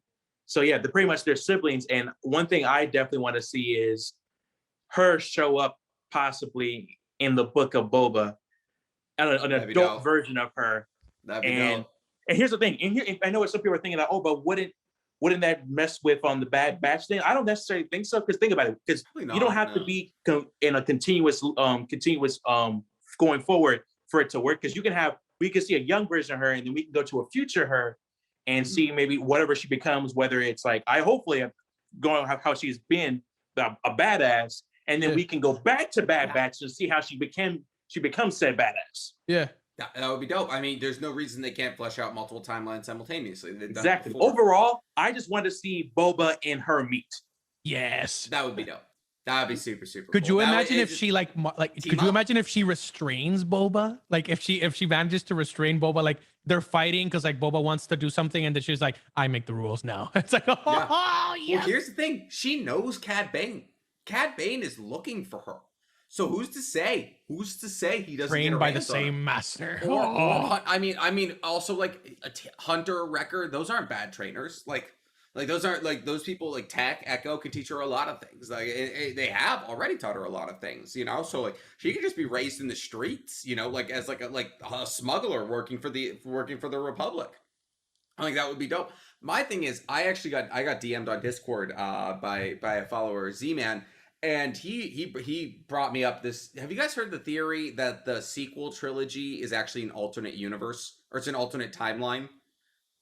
so yeah, pretty much they're siblings. And one thing I definitely want to see is her show up possibly in the book of Boba, an adult version of her. That'd be and dope. And here's the thing, and here I know some people are thinking that, oh, but wouldn't that mess with the Bad Batch thing? I don't necessarily think so, because think about it, because you don't have to be in a continuous going forward for it to work. Because we can see a young version of her, and then we can go to a future her and see maybe whatever she becomes, whether it's like, I hopefully am going how she's been a badass, and then we can go back to Bad Batch and see how she becomes said badass. Yeah. That would be dope. I mean, there's no reason they can't flesh out multiple timelines simultaneously. Exactly. Overall, I just want to see Boba and her meet. Yes. That would be dope. That would be super, super Could cool. you imagine if she could you imagine if she restrains Boba? Like if she manages to restrain Boba, like they're fighting because like Boba wants to do something and then she's like, I make the rules now. It's like, oh yeah. Well, here's the thing. She knows Cad Bane. Cad Bane is looking for her. So who's to say? Who's to say he doesn't trained get by the same master? Or I mean, also like Hunter, Wrecker. Those aren't bad trainers. Like those aren't like those people. Like Tech, Echo can teach her a lot of things. Like they have already taught her a lot of things. You know, so like she could just be raised in the streets. You know, like as like a smuggler working for the Republic. I think that would be dope. My thing is, I got DM'd on Discord by a follower, Z-Man. And he brought me up this. Have you guys heard the theory that the sequel trilogy is actually an alternate universe, or it's an alternate timeline?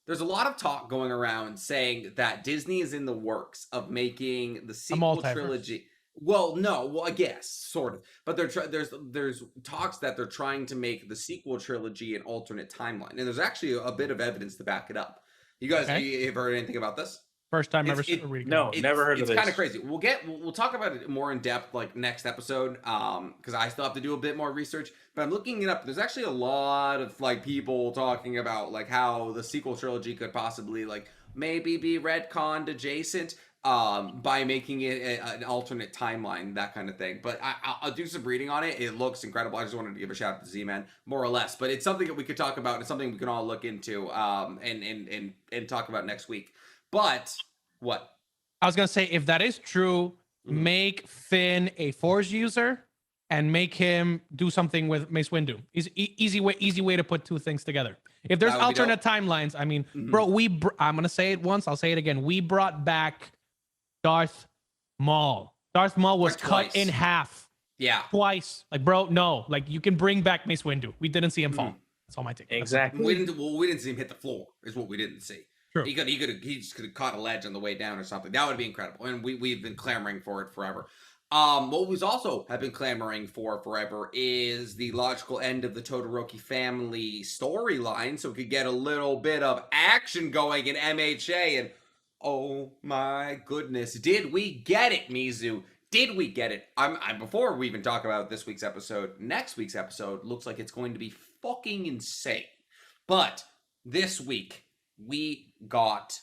There's a lot of talk going around saying that Disney is in the works of making the sequel trilogy. Well, no, well, I guess sort of, but there's talks that they're trying to make the sequel trilogy an alternate timeline, and there's actually a bit of evidence to back it up. You guys, you ever heard anything about this? First time ever reading. No, never heard of this. It's kind of crazy. We'll talk about it more in depth like next episode, because I still have to do a bit more research. But I'm looking it up. There's actually a lot of like people talking about like how the sequel trilogy could possibly like maybe be retconned adjacent by making it an alternate timeline, that kind of thing. But I'll do some reading on it. It looks incredible. I just wanted to give a shout out to Z-Man, more or less. But it's something that we could talk about. It's something we can all look into and talk about next week. But what? I was gonna say, if that is true, make Finn a Force user and make him do something with Mace Windu. Easy way to put two things together. If there's alternate timelines, I mean, bro, I'm gonna say it once, I'll say it again. We brought back Darth Maul. Darth Maul was cut in half. Yeah. Twice. Like, bro, no. Like, you can bring back Mace Windu. We didn't see him fall. That's all my take. Exactly. We didn't see him hit the floor, is what we didn't see. True. He just could have caught a ledge on the way down or something. That would be incredible. And we've been clamoring for it forever. What we've also have been clamoring for forever is the logical end of the Todoroki family storyline, so we could get a little bit of action going in MHA. And oh my goodness, did we get it, Mizu? Did we get it? I'm before we even talk about this week's episode, next week's episode looks like it's going to be fucking insane. But this week we got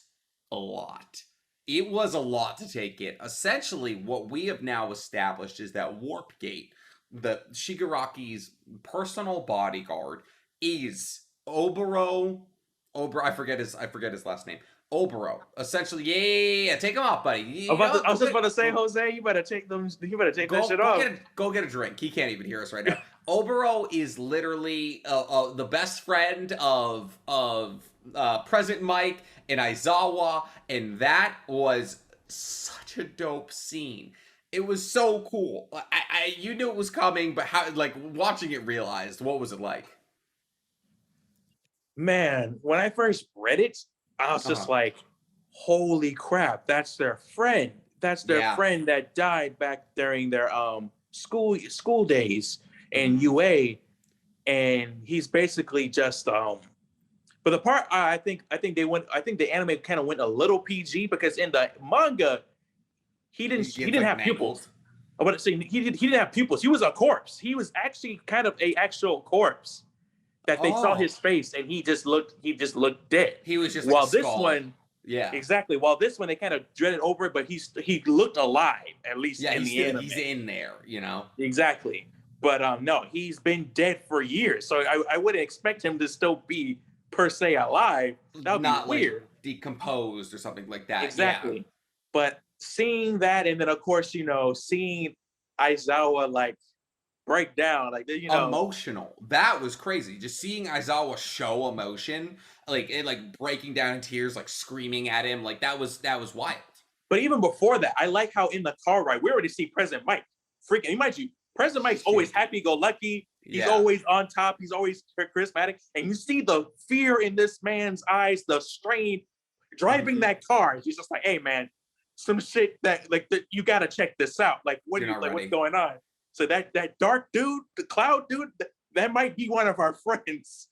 a lot. It was a lot to take in. Essentially, what we have now established is that Warpgate, the Shigaraki's personal bodyguard, is Oboro. I forget his last name. Oboro. Essentially, yeah, take him off, buddy. I was just about to say, Jose, you better take them. You better take that shit off. Go get a drink. He can't even hear us right now. Oboro is literally the best friend of President Mike and Aizawa, and that was such a dope scene. It was so cool. You knew it was coming, but how, like, watching it realized, what was it like? Man, when I first read it, I was just like, holy crap, that's their friend. That's their friend that died back during their school days in UA. And he's basically just but the part I think the anime kind of went a little PG, because in the manga he didn't have pupils. I want to say he didn't have pupils. He was a corpse. He was actually kind of a actual corpse that they saw his face, and he just looked dead. He was just while like this one, exactly. While this one they kind of dreaded over it, but he looked alive, at least in the anime. He's in there, Exactly. But no, he's been dead for years, so I wouldn't expect him to still be per se alive. That would not be weird. Like decomposed or something like that. Exactly. Yeah. But seeing that, and then of course, seeing Aizawa like break down, like emotional. That was crazy. Just seeing Aizawa show emotion, like breaking down in tears, like screaming at him, like that was wild. But even before that, I like how in the car ride we already see President Mike freaking. Mind you, President Mike's always happy-go-lucky. He's always on top. He's always charismatic. And you see the fear in this man's eyes, the strain driving that car. He's just like, hey, man, some shit that you got to check this out. Like, what's going on? So that dark dude, the cloud dude, that might be one of our friends.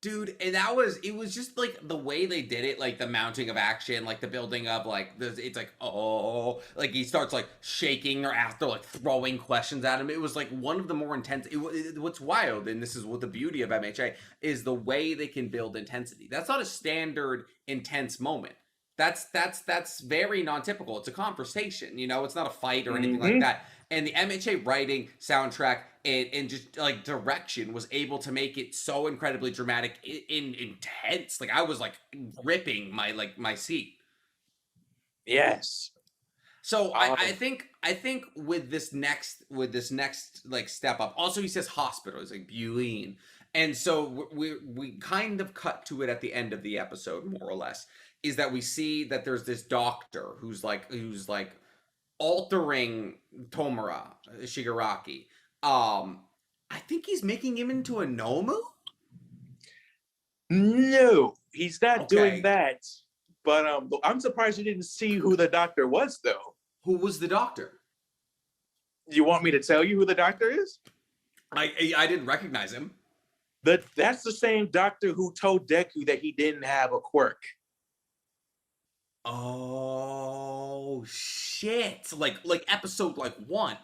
Dude, and it was just like the way they did it, like the mounting of action, like the building of it's like, oh, like he starts like shaking or after like throwing questions at him. It was like one of the more intense. What's wild, and this is what the beauty of MHA is, the way they can build intensity. That's not a standard intense moment. That's very non-typical. It's a conversation, it's not a fight or anything like that. And the MHA writing, soundtrack, and just like direction was able to make it so incredibly dramatic and intense. Like I was like ripping my seat. Yes. So I think with this next like step up. Also, he says hospital. It's like Buline, and so we kind of cut to it at the end of the episode, more or less. Is that we see that there's this doctor who's like altering Tomura Shigaraki. I think he's making him into a Nomu? No, he's not doing that. But I'm surprised you didn't see who the doctor was, though. Who was the doctor? You want me to tell you who the doctor is? I didn't recognize him. That's the same doctor who told Deku that he didn't have a quirk. Oh shit! Like episode 1.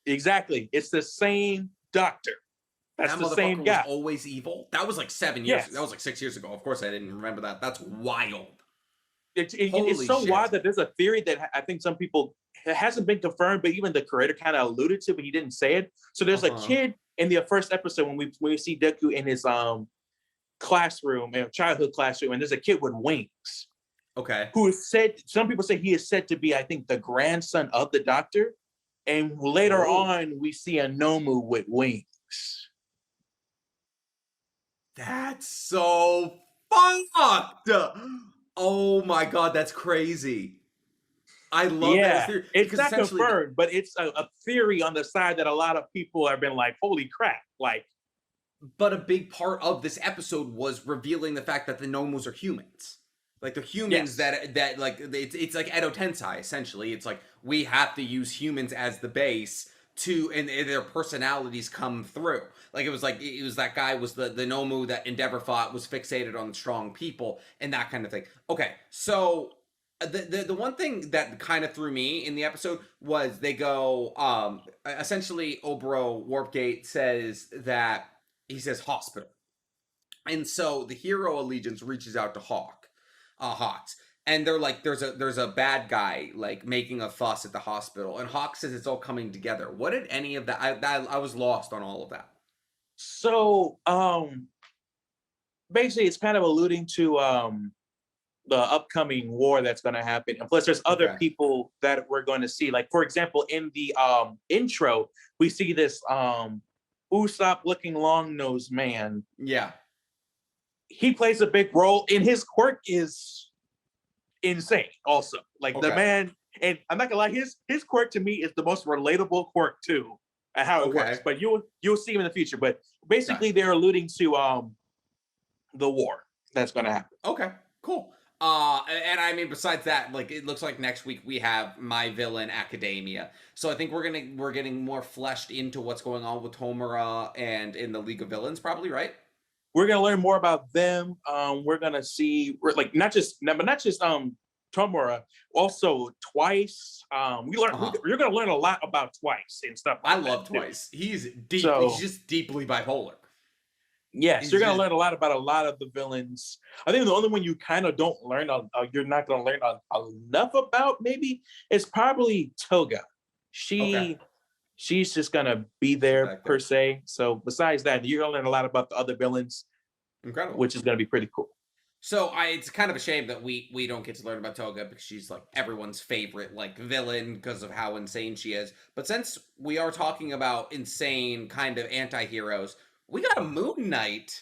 Exactly. It's the same doctor. That's the same guy. Was always evil. That was like 7 years. That was like 6 years ago. Of course, I didn't remember that. That's wild. It's so wild that there's a theory that I think some people, it hasn't been confirmed, but even the creator kind of alluded to, but he didn't say it. So there's a kid in the first episode when we see Deku in his classroom, childhood classroom, and there's a kid with wings. Okay. Who is said, some people say he is said to be, I think, the grandson of the doctor. And later Oh. on, we see a Nomu with wings. That's so fucked. Oh my god, that's crazy. I love that as Yeah, theory it's because not essentially confirmed, but it's a theory on the side that a lot of people have been like, holy crap. Like, but a big part of this episode was revealing the fact that the Nomos are humans. Like the humans yes. that like it's like Edo Tensei essentially. It's like we have to use humans as the base to and their personalities come through. Like it was that guy was the Nomu that Endeavor thought was fixated on strong people and that kind of thing. Okay, so the one thing that kind of threw me in the episode was they go essentially Obro Warpgate says that he says hospital. And so the hero Allegiance reaches out to Hawks. And they're like, there's a bad guy like making a fuss at the hospital, and Hawk says it's all coming together. What did any of that? I was lost on all of that. So basically it's kind of alluding to the upcoming war that's going to happen. And plus there's other people that we're going to see. Like for example, in the intro, we see this Usopp looking long-nosed man. Yeah. He plays a big role, and his quirk is insane also. Like the man, and I'm not gonna lie, his quirk to me is the most relatable quirk too, and how it works. But you'll see him in the future. But basically they're alluding to the war that's gonna happen. Okay, cool. And I mean, besides that, like it looks like next week we have My Villain Academia. So I think we're getting more fleshed into what's going on with Tomura and in the League of Villains, probably, right? We're gonna learn more about them. We're gonna see like not just Tomura, also Twice. You're gonna learn a lot about Twice and stuff. Like I love Twice. He's deep. So, he's just deeply bipolar. Yes, you're gonna learn a lot about a lot of the villains. I think the only one you kind of don't learn, you're not gonna learn enough about. Maybe it's probably Toga. She's just gonna be there per se. So besides that, you're gonna learn a lot about the other villains. Incredible. Which is gonna be pretty cool. So it's kind of a shame that we don't get to learn about Toga because she's like everyone's favorite like villain because of how insane she is. But since we are talking about insane kind of anti-heroes, we got a Moon Knight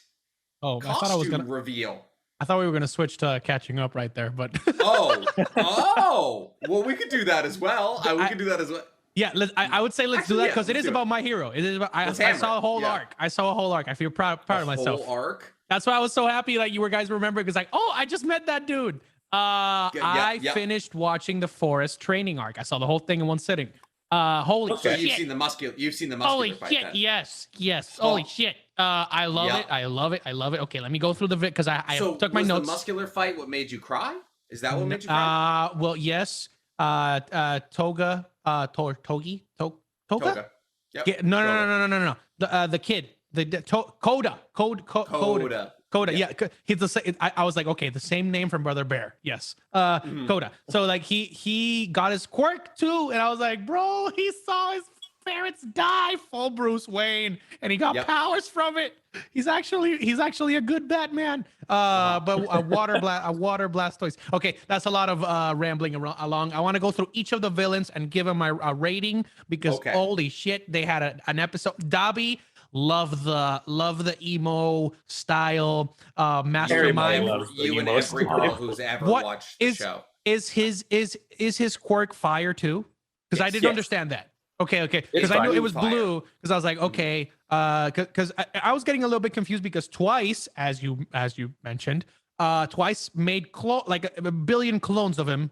costume reveal. I thought we were gonna switch to catching up right there, but well, we could do that as well. We could do that as well. Yeah, I would say let's do that because it is about my hero. It is about I saw a whole arc. I saw a whole arc. I feel proud of myself. Whole arc. That's why I was so happy that you guys remember because like, oh, I just met that dude. I finished watching the Forest training arc. I saw the whole thing in one sitting. Holy shit! You've seen the muscular. Holy fight shit! then. Yes. Holy shit! I love it. I love it. Okay, let me go through the because I took my notes. The muscular fight what made you cry? Is that what made you cry? Well, yes. Toga. Toga. Yep. No. The kid. Coda. Yeah, he's the same. I was like, okay, the same name from Brother Bear. Yes, Coda. So like he got his quirk too, and I was like, bro, he saw his parents die, full Bruce Wayne, and he got powers from it. He's actually a good Batman. But a water Blastoise. Okay, that's a lot of rambling along. I want to go through each of the villains and give them a rating because holy shit, they had an episode. Dobby. Love the emo style mastermind. You and every girl who's ever watched the show. Is his quirk fire too? Because I didn't understand that. Okay. Because I knew it was blue. Because I was like, okay. Because I was getting a little bit confused because Twice, as you mentioned, Twice made like a billion clones of him.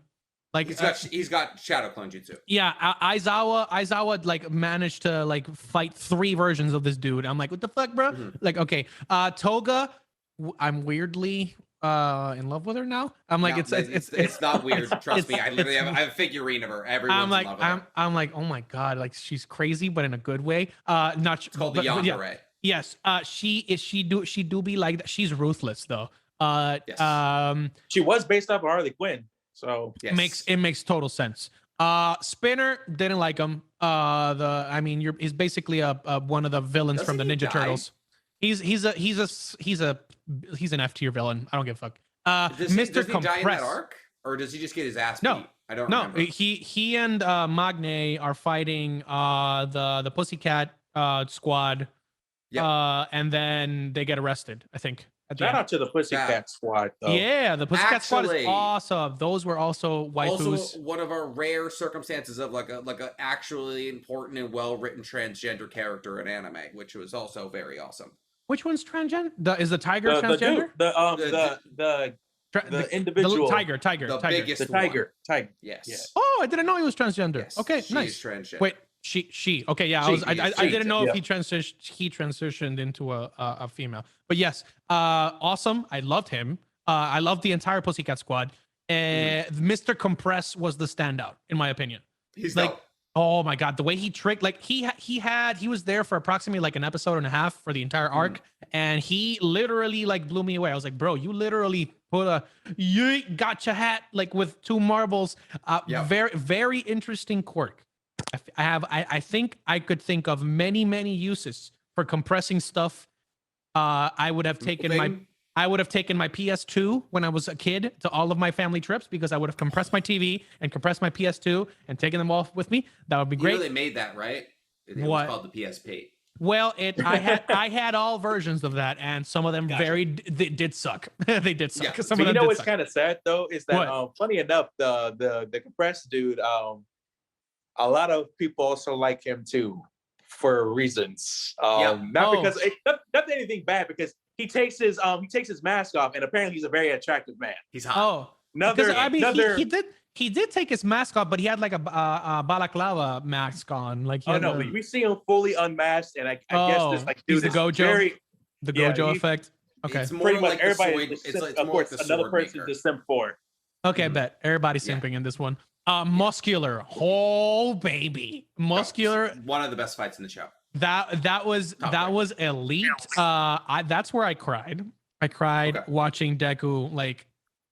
Like he's got shadow clone jutsu. Yeah, Aizawa like managed to like fight 3 versions of this dude. I'm like, what the fuck, bro? Like, okay, Toga, I'm weirdly in love with her now. I'm like, it's not weird. Trust me, I literally have a figurine of her. Everyone's in love with her. I'm like, oh my god, like she's crazy, but in a good way. It's called the Yandere. Yes, she do be like that. She's ruthless though. She was based off of Harley Quinn. So it makes total sense. Spinner didn't like him. He's basically one of the villains from the Ninja Turtles. He's an F tier villain. I don't give a fuck. Does he die in that arc, or does he just get his ass beat? I don't No, remember. he and Magne are fighting the Pussycat squad. Yep. And then they get arrested, I think. At the Shout end. out to the Pussycat Squad, though. Yeah, the Pussycat Squad is Actually- awesome. Those were also waifus. Also, one of our rare circumstances of like a actually important and well written transgender character in anime, which was also very awesome. Which one's transgender? Is the Tiger The transgender? the individual, Tiger. The biggest the Tiger. Yes. Yeah. Oh, I didn't know he was transgender. Yes. Okay, She nice. is transgender. Wait, she. Okay, yeah, She, I didn't know yeah. if he transitioned into a female. But yes, awesome. I loved him. I loved the entire Pussycat Squad. Mr. Compress was the standout, in my opinion. He's like, dope. oh my god, the way he tricked, like he was there for approximately like an episode and a half for the entire arc, and he literally like blew me away. I was like, bro, you literally put you gotcha hat like with 2 marbles. Very, very interesting quirk. I think I could think of many uses for compressing stuff. I would have taken my PS2 when I was a kid to all of my family trips because I would have compressed my TV and compressed my PS2 and taken them off with me. That would be great. You know they made that, right? It What? was called the PSP. Well, I had all versions of that, and some of them Gotcha. they did suck. They did suck. Yeah. Some So of you them know did what's suck. kind of sad though is that funny enough, the compressed dude, a lot of people also like him too for reasons. Not because not anything bad, because he takes his mask off, and apparently he's a very attractive man. He's hot. Oh, because I mean, he did take his mask off, but he had like a balaclava mask on. Like, Oh no, we see him fully unmasked, and I guess this like he's dude the is Gojo, very the yeah, Gojo he- effect. Okay, It's more pretty much like everybody. the sword, Of more course, like the another sword person maker. to simp for. okay, bet everybody's Yeah. simping in this one. Muscular, oh baby, muscular. One of the best fights in the show. That was elite. That's where I cried. I cried Okay. watching Deku like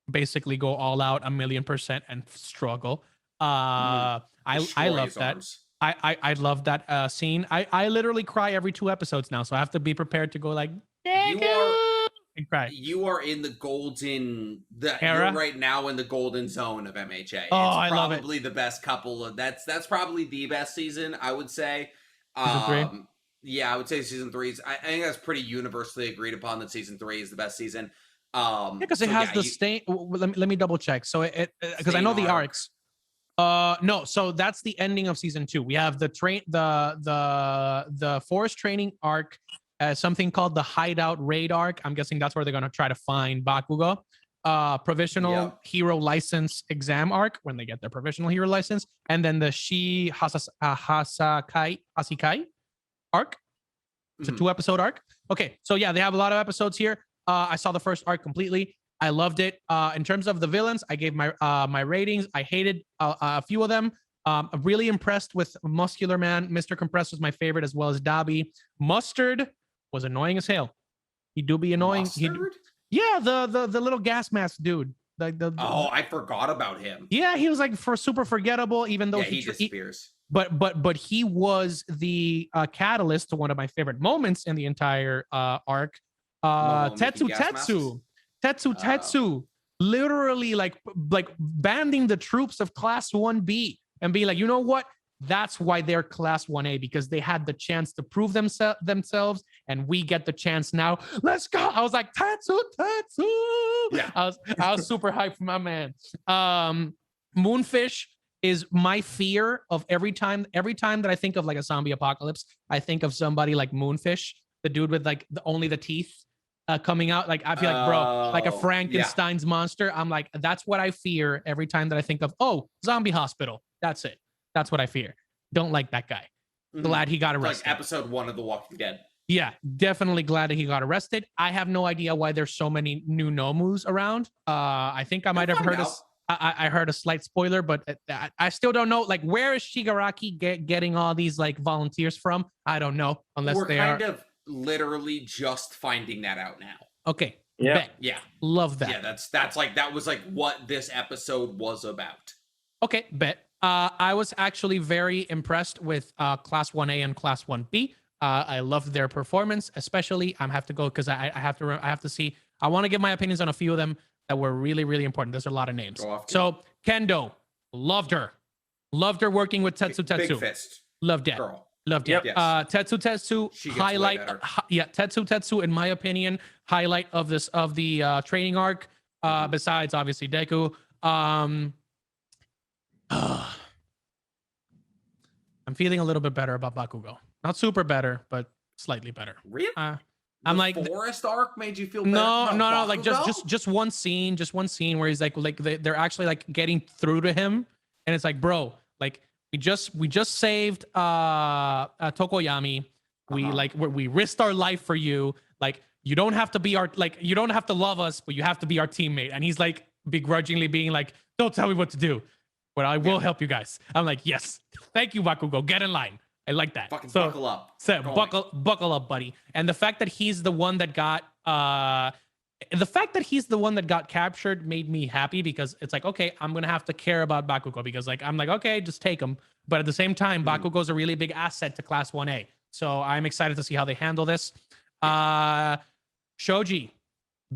basically go all out 1,000,000% and struggle. I Destroy love his that. arms. I love that scene. I literally cry every 2 episodes now, so I have to be prepared to go like Deku and cry. You are in the golden Era? You're right now in the golden zone of MHA. Oh, It's I love it. probably the best couple of that's probably the best season, I would say. Season 3? Yeah, I would say season 3 is. I think that's pretty universally agreed upon that season 3 is the best season. Because it has the stain. Let me double check. So it because I know the Stain arc. arcs. No, so that's the ending of season 2. We have the forest training arc, something called the hideout raid arc. I'm guessing that's where they're gonna try to find Bakugo. Provisional hero license exam arc when they get their provisional hero license, and then the Hasikai arc. It's a 2-episode arc. Okay, so yeah, they have a lot of episodes here. I saw the first arc completely. I loved it. In terms of the villains, I gave my ratings. I hated a few of them. I'm really impressed with Muscular Man. Mr. Compress was my favorite, as well as Dobby. Mustard was annoying as hell. He do be annoying. Mustard? Yeah, the little gas mask dude. Oh, I forgot about him. Yeah, he was like super forgettable, even though Yeah, he disappears. But he was the catalyst to one of my favorite moments in the entire arc. Tetsu, literally like banding the troops of Class 1B and being like, you know what? That's why they're Class 1A, because they had the chance to prove themselves, and we get the chance now. Let's go! I was like, Tetsu. Yeah. I was super hyped for my man. Moonfish is my fear of every time that I think of like a zombie apocalypse, I think of somebody like Moonfish, the dude with like only the teeth coming out. Like I feel like, bro, like a Frankenstein's monster. I'm like, that's what I fear every time that I think of, oh, zombie hospital. That's it. That's what I fear. Don't like that guy. Glad he got arrested. Like episode 1 of The Walking Dead. Yeah, definitely glad that he got arrested. I have no idea why there's so many new Nomus around. I think I might have heard I heard a slight spoiler, but I still don't know. Like, where is Shigaraki getting all these like volunteers from? I don't know, unless We're they kind are. of literally just finding that out now. Okay. Yeah. Bet. Yeah. Love that. Yeah, that was like what this episode was about. Okay, bet. I was actually very impressed with Class 1A and Class 1B. I loved their performance, especially. I have to go because I have to see. I want to give my opinions on a few of them that were really, really important. There's a lot of names. Go off, So Kendo, Loved her working with Tetsu Big Tetsu. fist. Loved it. Girl. Loved it. Yep. Yes. Tetsu She gets way highlight. better. Tetsu, in my opinion, highlight of the training arc. Besides obviously Deku. I'm feeling a little bit better about Bakugo. Not super better, but slightly better. Really? I'm the like forest arc made you feel better? no, like Bakugo? just one scene where he's like they're actually like getting through to him, and it's like, bro, like we just saved Tokoyami. We risked our life for you. Like you don't have to be you don't have to love us, but you have to be our teammate. And he's like begrudgingly being like, don't tell me what to do, but I will help you guys. I'm like, yes, thank you, Bakugo. Get in line. I like that. Fucking So, buckle up. So buckle up, buddy. And the fact that he's the one that got captured made me happy, because it's like, okay, I'm gonna have to care about Bakugo, because like I'm like, okay, just take him. But at the same time, Bakugo's a really big asset to Class 1A. So I'm excited to see how they handle this. Shoji,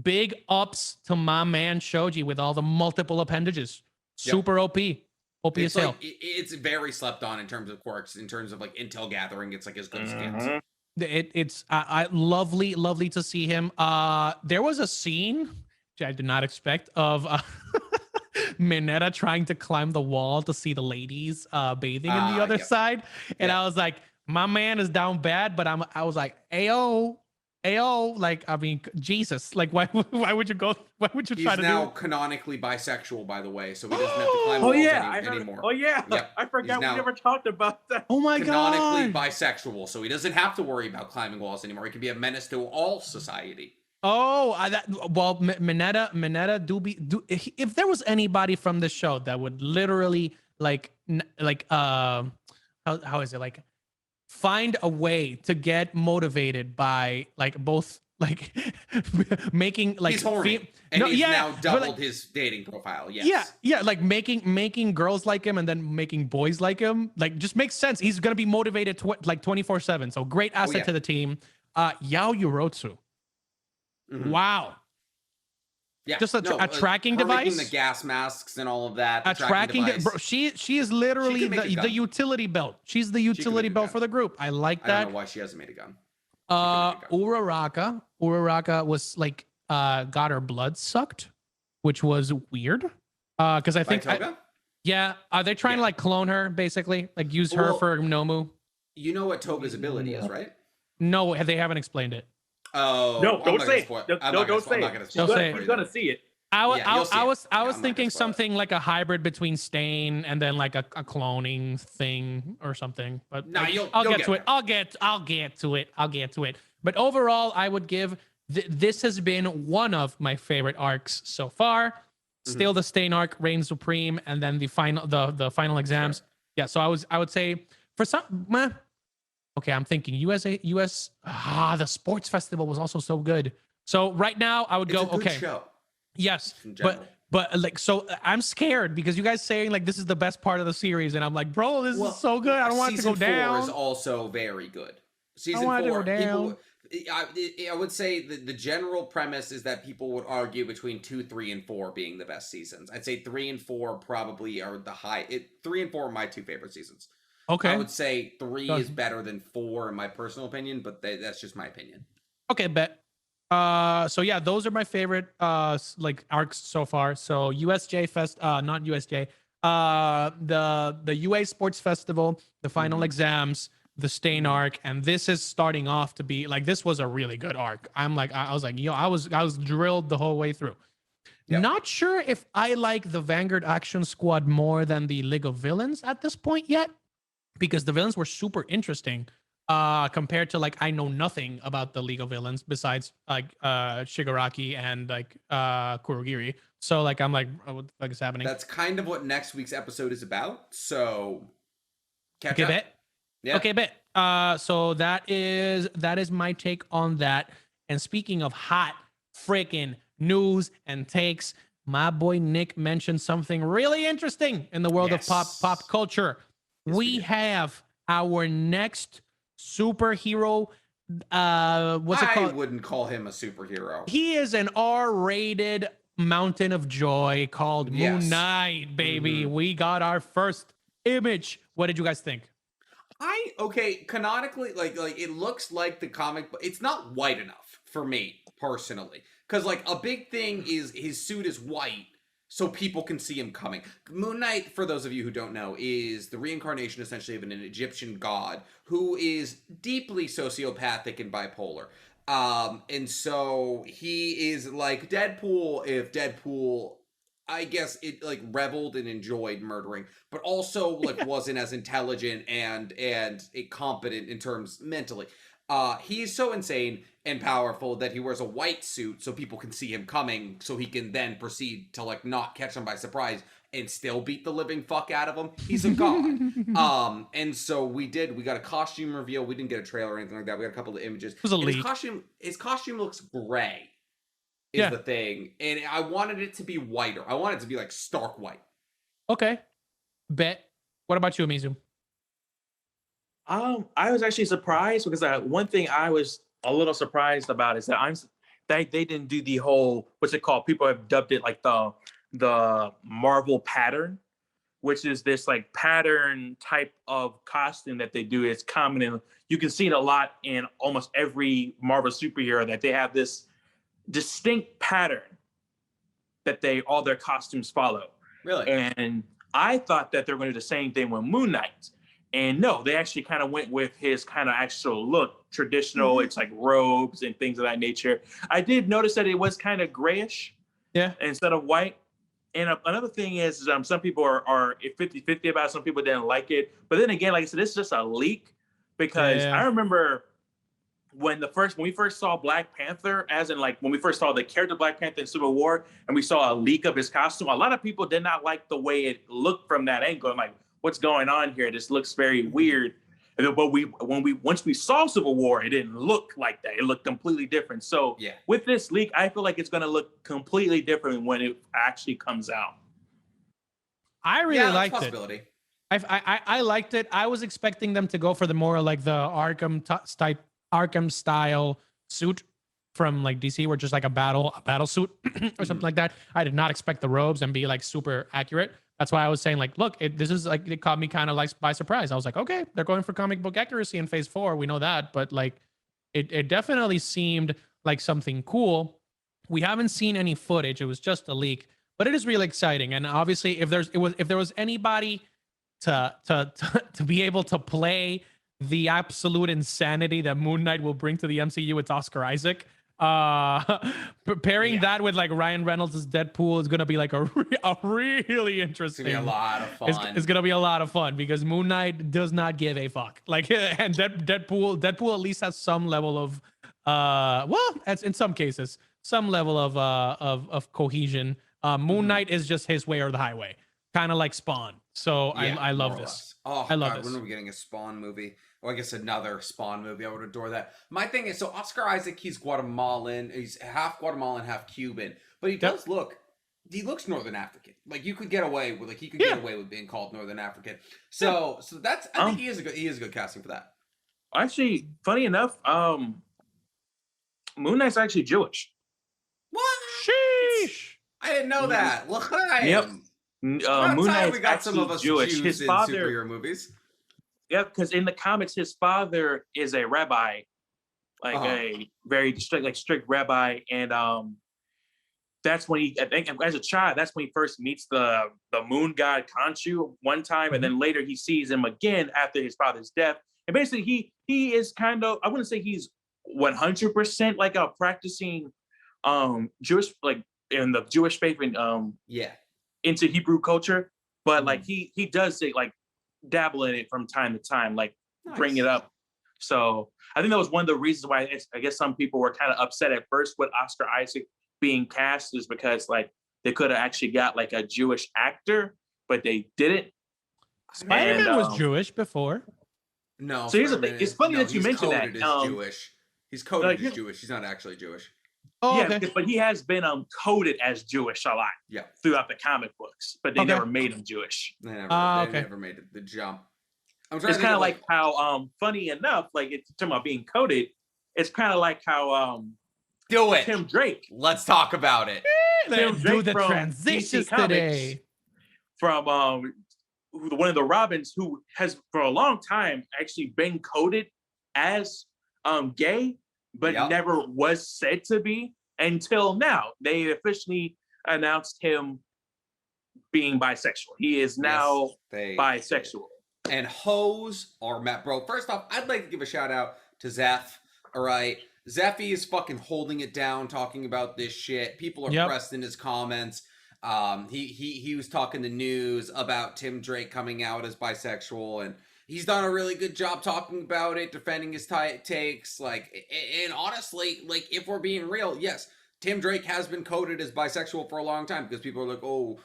big ups to my man Shoji with all the multiple appendages. Super OP. OP as hell. It's very slept on in terms of quirks, in terms of like intel gathering. It's like as good as it gets. It's lovely to see him. There was a scene which I did not expect of Mineta trying to climb the wall to see the ladies bathing in the other side, and I was like, my man is down bad, but I was like, ayo, like, I mean, Jesus, like, why would you go? Why would you try to do? He's now canonically bisexual, by the way, so he doesn't have to climb walls anymore. Oh yeah, yep. I forgot we never talked about that. Oh my god, canonically bisexual, so he doesn't have to worry about climbing walls anymore. He can be a menace to all society. Oh, Mineta do if there was anybody from this show that would literally how is it, like, find a way to get motivated by like both like making like he's horny. He's now doubled his dating profile. Yes. Yeah, like making girls like him and then making boys like him, like, just makes sense. He's gonna be motivated like 24/7. So great asset to the team. Yao Yorotsu. Wow. Yeah, just a tracking device, the gas masks and all of that. A tracking bro, she is literally the utility belt. She's the utility belt for the group. I like that. I don't know why she hasn't made a gun. Uraraka was like got her blood sucked, which was weird. Because I think are they trying to like clone her, basically, like use her for Nomu? You know what Toga's ability is, right? No, they haven't explained it. Oh no! Don't say it. Don't say it. You're gonna see it. I was thinking something like a hybrid between Stain and then like a cloning thing or something. But no, I'll get to it. I'll get to it. But overall, I would give this has been one of my favorite arcs so far. Still, the Stain arc reigns supreme, and then the final exams. Sure. Yeah, so I would say for some. Okay, I'm thinking US. The sports festival was also so good. So right now I would go. A good show. Yes, but like, so I'm scared because you guys saying like this is the best part of the series, and I'm like, bro, this is so good. I don't want it to go down. Season 4 is also very good. Season 4, I would say the general premise is that people would argue between 2, 3, and 4 being the best seasons. I'd say 3 and 4 probably are the high. 3 and 4 are my 2 favorite seasons. Okay. I would say 3 is better than 4 in my personal opinion, but that's just my opinion. Okay, bet. So yeah, those are my favorite like arcs so far. So USJ Fest, not USJ, the UA Sports Festival, the final exams, the Stain arc, and this is starting off to be like, this was a really good arc. I was like, I was drilled the whole way through. Yep. Not sure if I like the Vanguard Action Squad more than the League of Villains at this point yet, because the villains were super interesting compared to like, I know nothing about the League of Villains besides like Shigaraki and like Kurogiri. So like, I'm like, what the fuck is happening? That's kind of what next week's episode is about. So catch up. Bet. Yeah. Okay, bet. So that is my take on that. And speaking of hot freaking news and takes, my boy Nick mentioned something really interesting in the world of pop culture. Yes, we have our next superhero. What's it called? I wouldn't call him a superhero. He is an R-rated mountain of joy called Yes. Moon Knight, baby. We got our first image. What did you guys think? Canonically, like it looks like the comic, but it's not white enough for me personally. Because like a big thing is his suit is white, so people can see him coming. Moon Knight, for those of you who don't know, is the reincarnation essentially of an Egyptian god who is deeply sociopathic and bipolar. And so he is like Deadpool if Deadpool, I guess, it like reveled and enjoyed murdering, but also like wasn't as intelligent and competent in terms mentally. He's so insane and powerful that he wears a white suit so people can see him coming, so he can then proceed to like not catch them by surprise and still beat the living fuck out of them. He's a god. And so we got a costume reveal. We didn't get a trailer or anything like that. We got a couple of images. It was a leak. His costume looks gray. Is the thing, and I wanted it to be whiter. I wanted it to be like stark white. Okay, bet. What about you, Amizu? I was actually surprised because one thing I was a little surprised about is that they didn't do the whole, what's it called? People have dubbed it like the Marvel pattern, which is this like pattern type of costume that they do. It's common, and you can see it a lot in almost every Marvel superhero, that they have this distinct pattern that all their costumes follow. Really? And I thought that they were going to do the same thing with Moon Knight. And no, they actually kind of went with his kind of actual look, traditional. It's like robes and things of that nature. I did notice that it was kind of grayish, instead of white. And another thing is, some people are 50-50 about it. Some people didn't like it. But then again, like I said, it's just a leak, because I remember when we first saw Black Panther, as in like when we first saw the character Black Panther in Civil War, and we saw a leak of his costume, a lot of people did not like the way it looked from that angle. I'm like, what's going on here? This looks very weird. But once we saw Civil War, it didn't look like that. It looked completely different. So with this leak, I feel like it's going to look completely different when it actually comes out. I really liked it. I liked it. I was expecting them to go for the more like the Arkham style suit from like DC, where just like a battle suit or something like that. I did not expect the robes and be like super accurate. That's why I was saying, like, look, this is like, it caught me kind of like by surprise. I was like, okay, they're going for comic book accuracy in phase 4. We know that, but like it definitely seemed like something cool. We haven't seen any footage. It was just a leak, but it is really exciting. And obviously if there was anybody to be able to play the absolute insanity that Moon Knight will bring to the MCU, it's Oscar Isaac. Pairing that with like Ryan Reynolds' Deadpool is gonna be like a really interesting. It's gonna be a lot of fun. It's gonna be a lot of fun because Moon Knight does not give a fuck. Like, and Deadpool at least has some level of in some cases some level of cohesion. Moon Knight is just his way or the highway, kind of like Spawn. So I love this. Oh, I love this. When are we getting a Spawn movie? Or I guess another Spawn movie. I would adore that. My thing is, so Oscar Isaac, he's Guatemalan. He's half Guatemalan, half Cuban. But he does he looks Northern African. Like you could get away with, he could get away with being called Northern African. So that's, I think he is a good casting for that. Actually, funny enough, Moon Knight's actually Jewish. What? Sheesh. I didn't know that. Look, yep. Moon Knight's we got some of us Jewish. Jews His in father, superhero movies. Yeah, because in the comics, his father is a rabbi, like a very strict rabbi, and that's when I think as a child, that's when he first meets the moon god Khonshu one time, and then later he sees him again after his father's death. And basically, he is kind of, I wouldn't say he's 100% like a practicing Jewish, like in the Jewish faith and into Hebrew culture, but like he does say like dabble in it from time to time, like bring it up. So I think that was one of the reasons why I guess some people were kind of upset at first with Oscar Isaac being cast, is because like they could have actually got like a Jewish actor, but they didn't. Spider-Man was Jewish before. No. So here's the thing. It's funny that you mentioned that. Jewish. He's coded as Jewish. He's not actually Jewish. Oh, yeah, but he has been coded as Jewish a lot throughout the comic books, but they never made him Jewish. They never made the jump. It's kind of like how, funny enough, like it's talking about being coded, it's kind of like how do it, Tim Drake. Let's talk about it. Tim do Drake the from transitions DC Comics, today. from one of the Robins, who has for a long time actually been coded as gay, but never was said to be until now. They officially announced him being bisexual. He is now bisexual. And hoes are Matt, bro. First off, I'd like to give a shout out to Zeph. All right, Zeffy is fucking holding it down, talking about this shit. People are pressed in his comments. He was talking the news about Tim Drake coming out as bisexual, and he's done a really good job talking about it, defending his takes. Like, and honestly, like, if we're being real, yes, Tim Drake has been coded as bisexual for a long time because people are like, oh,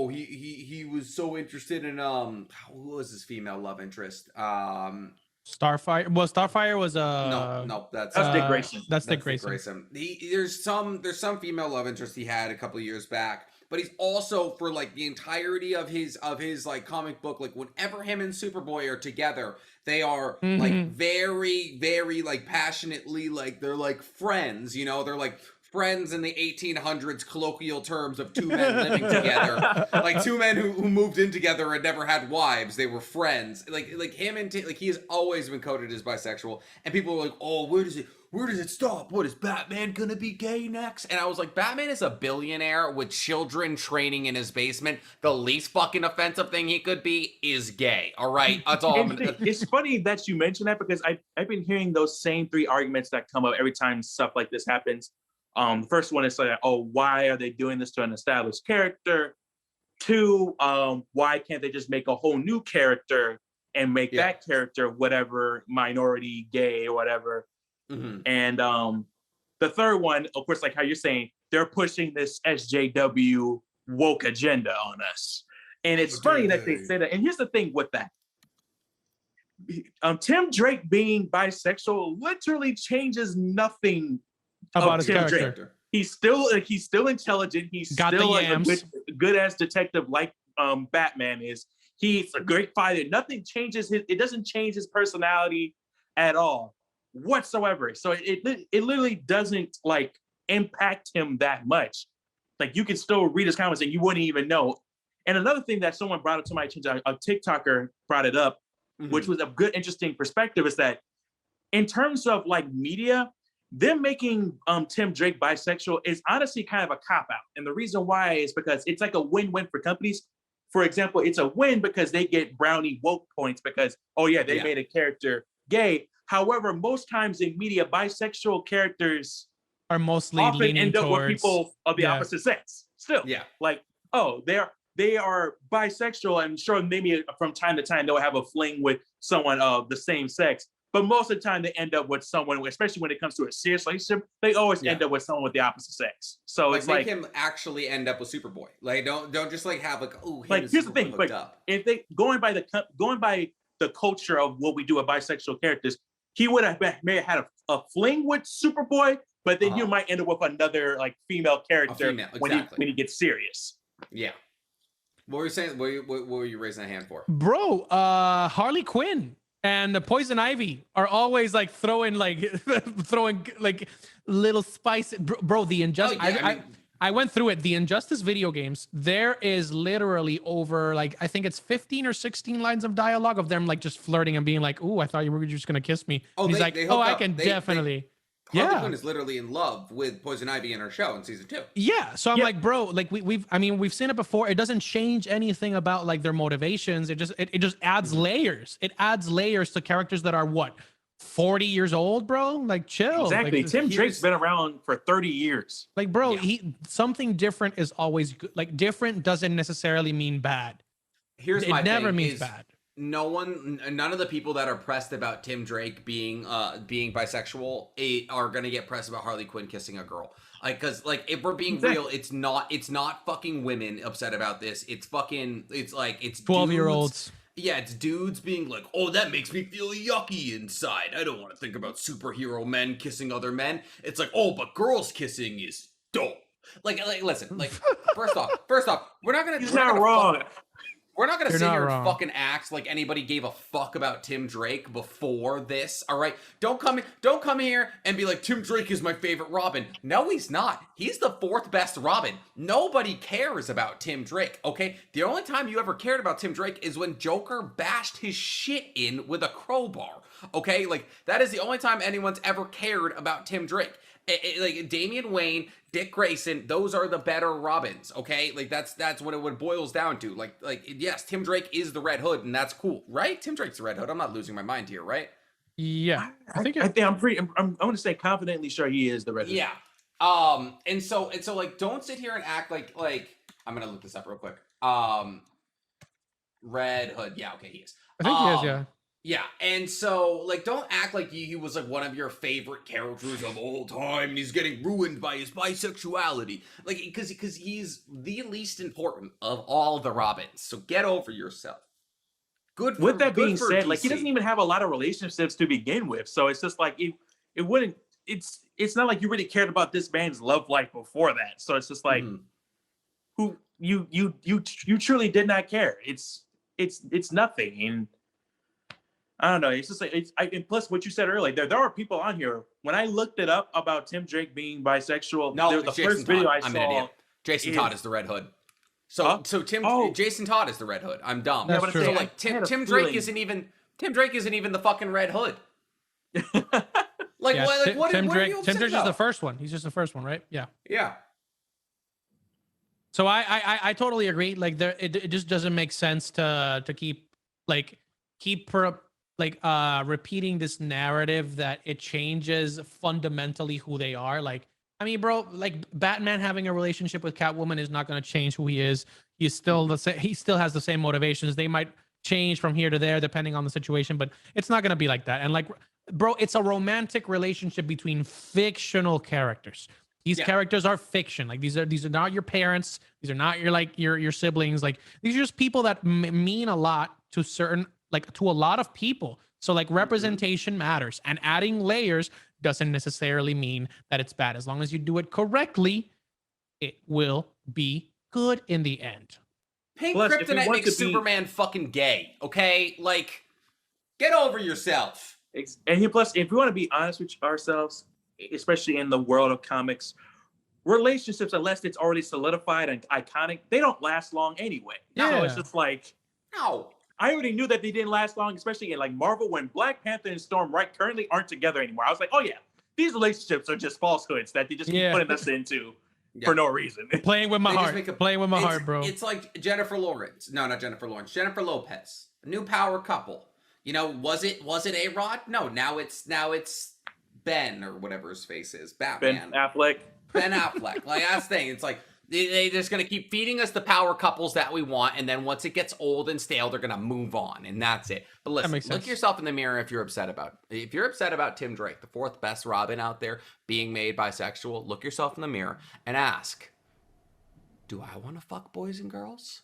he was so interested in who was his female love interest? Starfire. Well, Starfire was no, that's Dick Grayson. That's Dick Grayson. There's some female love interest he had a couple of years back, but he's also, for like the entirety of his like comic book, like whenever him and Superboy are together, they are like very, very like passionately, like they're like friends, you know, they're like friends in the 1800s colloquial terms of two men living together, like two men who moved in together and never had wives. They were friends. Like him and like he has always been coded as bisexual, and people are like, oh, where does it stop? What, is Batman gonna be gay next? And I was like, Batman is a billionaire with children training in his basement. The least fucking offensive thing he could be is gay. All right, that's all. It's funny that you mentioned that, because I've been hearing those same three arguments that come up every time stuff like this happens. The first one is like, oh, why are they doing this to an established character? Two, why can't they just make a whole new character and make that character whatever, minority, gay, or whatever? And the third one, of course, like how you're saying, they're pushing this SJW woke agenda on us. And it's funny that they say that. And here's the thing with that. Tim Drake being bisexual literally changes nothing about his character. Drake. He's still intelligent. He's got still like a good ass detective like Batman is. He's a great fighter. Nothing changes it doesn't change his personality at all whatsoever. So it literally doesn't like impact him that much. Like, you can still read his comments and you wouldn't even know. And another thing that someone brought up to my attention, a TikToker brought it up, which was a good, interesting perspective, is that in terms of like media, them making Tim Drake bisexual is honestly kind of a cop-out. And the reason why is because it's like a win-win for companies. For example, it's a win because they get brownie woke points because, they made a character gay. However, most times in media, bisexual characters are mostly often end up with people of the opposite sex. Still, like, they are bisexual, and sure, maybe from time to time they'll have a fling with someone of the same sex. But most of the time, they end up with someone, especially when it comes to a serious relationship, they always end up with someone with the opposite sex. So like, it's make like him actually end up with Superboy. Like, don't just like have like, oh, like, here's the thing, like, if they going by the culture of what we do with bisexual characters, he would have may have had a fling with Superboy, but then you might end up with another like female character when he gets serious. Yeah. What were you saying? What were you raising a hand for, bro? Harley Quinn and the Poison Ivy are always like throwing like little spice. Bro, the Injustice. I went through it. The Injustice video games. There is literally over like, I think it's 15 or 16 lines of dialogue of them like just flirting and being like, "Oh, I thought you were just gonna kiss me." Oh, he's like, "Oh, I can definitely." Harley Quinn is literally in love with Poison Ivy in her show in season 2. Yeah, so I'm like, bro, like we've seen it before. It doesn't change anything about like their motivations. It just adds layers. It adds layers to characters that are what, 40 years old, bro? Like, chill. Exactly. Like, Tim Drake's been around for 30 years. Like, bro, something different is always good. Like, different doesn't necessarily mean bad. It never means bad. None of the people that are pressed about Tim Drake being bisexual are gonna get pressed about Harley Quinn kissing a girl. Like, cause like, if we're being real, it's not fucking women upset about this. It's 12-year-olds. Yeah, it's dudes being like, "Oh, that makes me feel yucky inside. I don't want to think about superhero men kissing other men." It's like, "Oh, but girls kissing is dope." Like listen, like first off, we're not gonna. He's not wrong. We're not gonna You're sit not here and wrong. fucking act like anybody gave a fuck about Tim Drake before this. All right, don't come here and be like Tim Drake is my favorite Robin. No, he's not. He's the fourth best Robin. Nobody cares about Tim Drake. Okay, the only time you ever cared about Tim Drake is when Joker bashed his shit in with a crowbar. Okay, like that is the only time anyone's ever cared about Tim Drake. Like Damian Wayne, Dick Grayson, those are the better Robins, okay? Like that's what it boils down to. Like yes, Tim Drake is the Red Hood, and that's cool, right? Tim Drake's the Red Hood. I'm not losing my mind here, right? Yeah, I think I'm going to say confidently sure he is the Red Hood. Yeah. And so like don't sit here and act like I'm gonna look this up real quick. Red Hood, yeah, okay, he is. I think he is, yeah. Yeah, and so, like, don't act like he was, like, one of your favorite characters of all time, and he's getting ruined by his bisexuality. Like, because he's the least important of all the Robins, so get over yourself. With that being said, DC. like, he doesn't even have a lot of relationships to begin with, so it's just like, it wouldn't, it's not like you really cared about this man's love life before that, so it's just like, who, you truly did not care. It's nothing, and I don't know. It's just like and plus what you said earlier. There are people on here. When I looked it up about Tim Drake being bisexual, no, the Jason first video Todd. I I'm saw. an idiot. Jason Todd is the Red Hood. So Jason Todd is the Red Hood. I'm dumb. That's true. So like Tim Drake isn't even the fucking Red Hood. Like Yeah, what? Tim what Drake. are you Tim Drake's just about? the first one. He's just the first one, right? Yeah. Yeah. So I totally agree. Like it just doesn't make sense to keep repeating this narrative that it changes fundamentally who they are. Like, I mean, bro, like Batman having a relationship with Catwoman is not going to change who he is. He's still the same. He still has the same motivations. They might change from here to there depending on the situation, but it's not going to be like that. And like, bro, it's a romantic relationship between fictional characters. These characters are fiction. Like these are not your parents. These are not your siblings. Like these are just people that mean a lot to to a lot of people. So like representation matters, and adding layers doesn't necessarily mean that it's bad. As long as you do it correctly, it will be good in the end. Pink kryptonite makes Superman fucking gay, okay? Like, get over yourself. And plus, if we want to be honest with ourselves, especially in the world of comics, relationships, unless it's already solidified and iconic, they don't last long anyway. Yeah. So it's just like, no. I already knew that they didn't last long, especially in like Marvel, when Black Panther and Storm currently aren't together anymore. I was like, oh yeah, these relationships are just falsehoods that they just keep putting us into for no reason. Playing with my heart, bro. It's like Jennifer Lawrence. No, not Jennifer Lawrence. Jennifer Lopez. A new power couple. You know, was it A-Rod? No, now it's Ben or whatever his face is. Batman. Ben Affleck. Ben Affleck. Like that's the thing. It's like they're just gonna keep feeding us the power couples that we want, and then once it gets old and stale, they're gonna move on, and that's it. But listen, look yourself in the mirror if you're upset about Tim Drake, the fourth best Robin out there, being made bisexual. Look yourself in the mirror and ask, do I want to fuck boys and girls?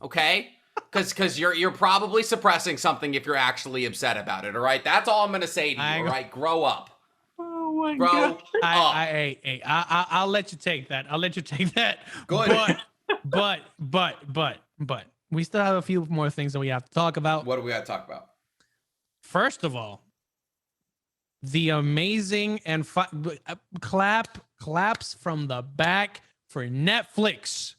Okay. Because you're probably suppressing something if you're actually upset about it. All right, that's all I'm gonna say to you. All right, grow up. Oh my God. I'll let you take that. Good. But we still have a few more things that we have to talk about. What do we got to talk about? First of all, the amazing and claps from the back for Netflix.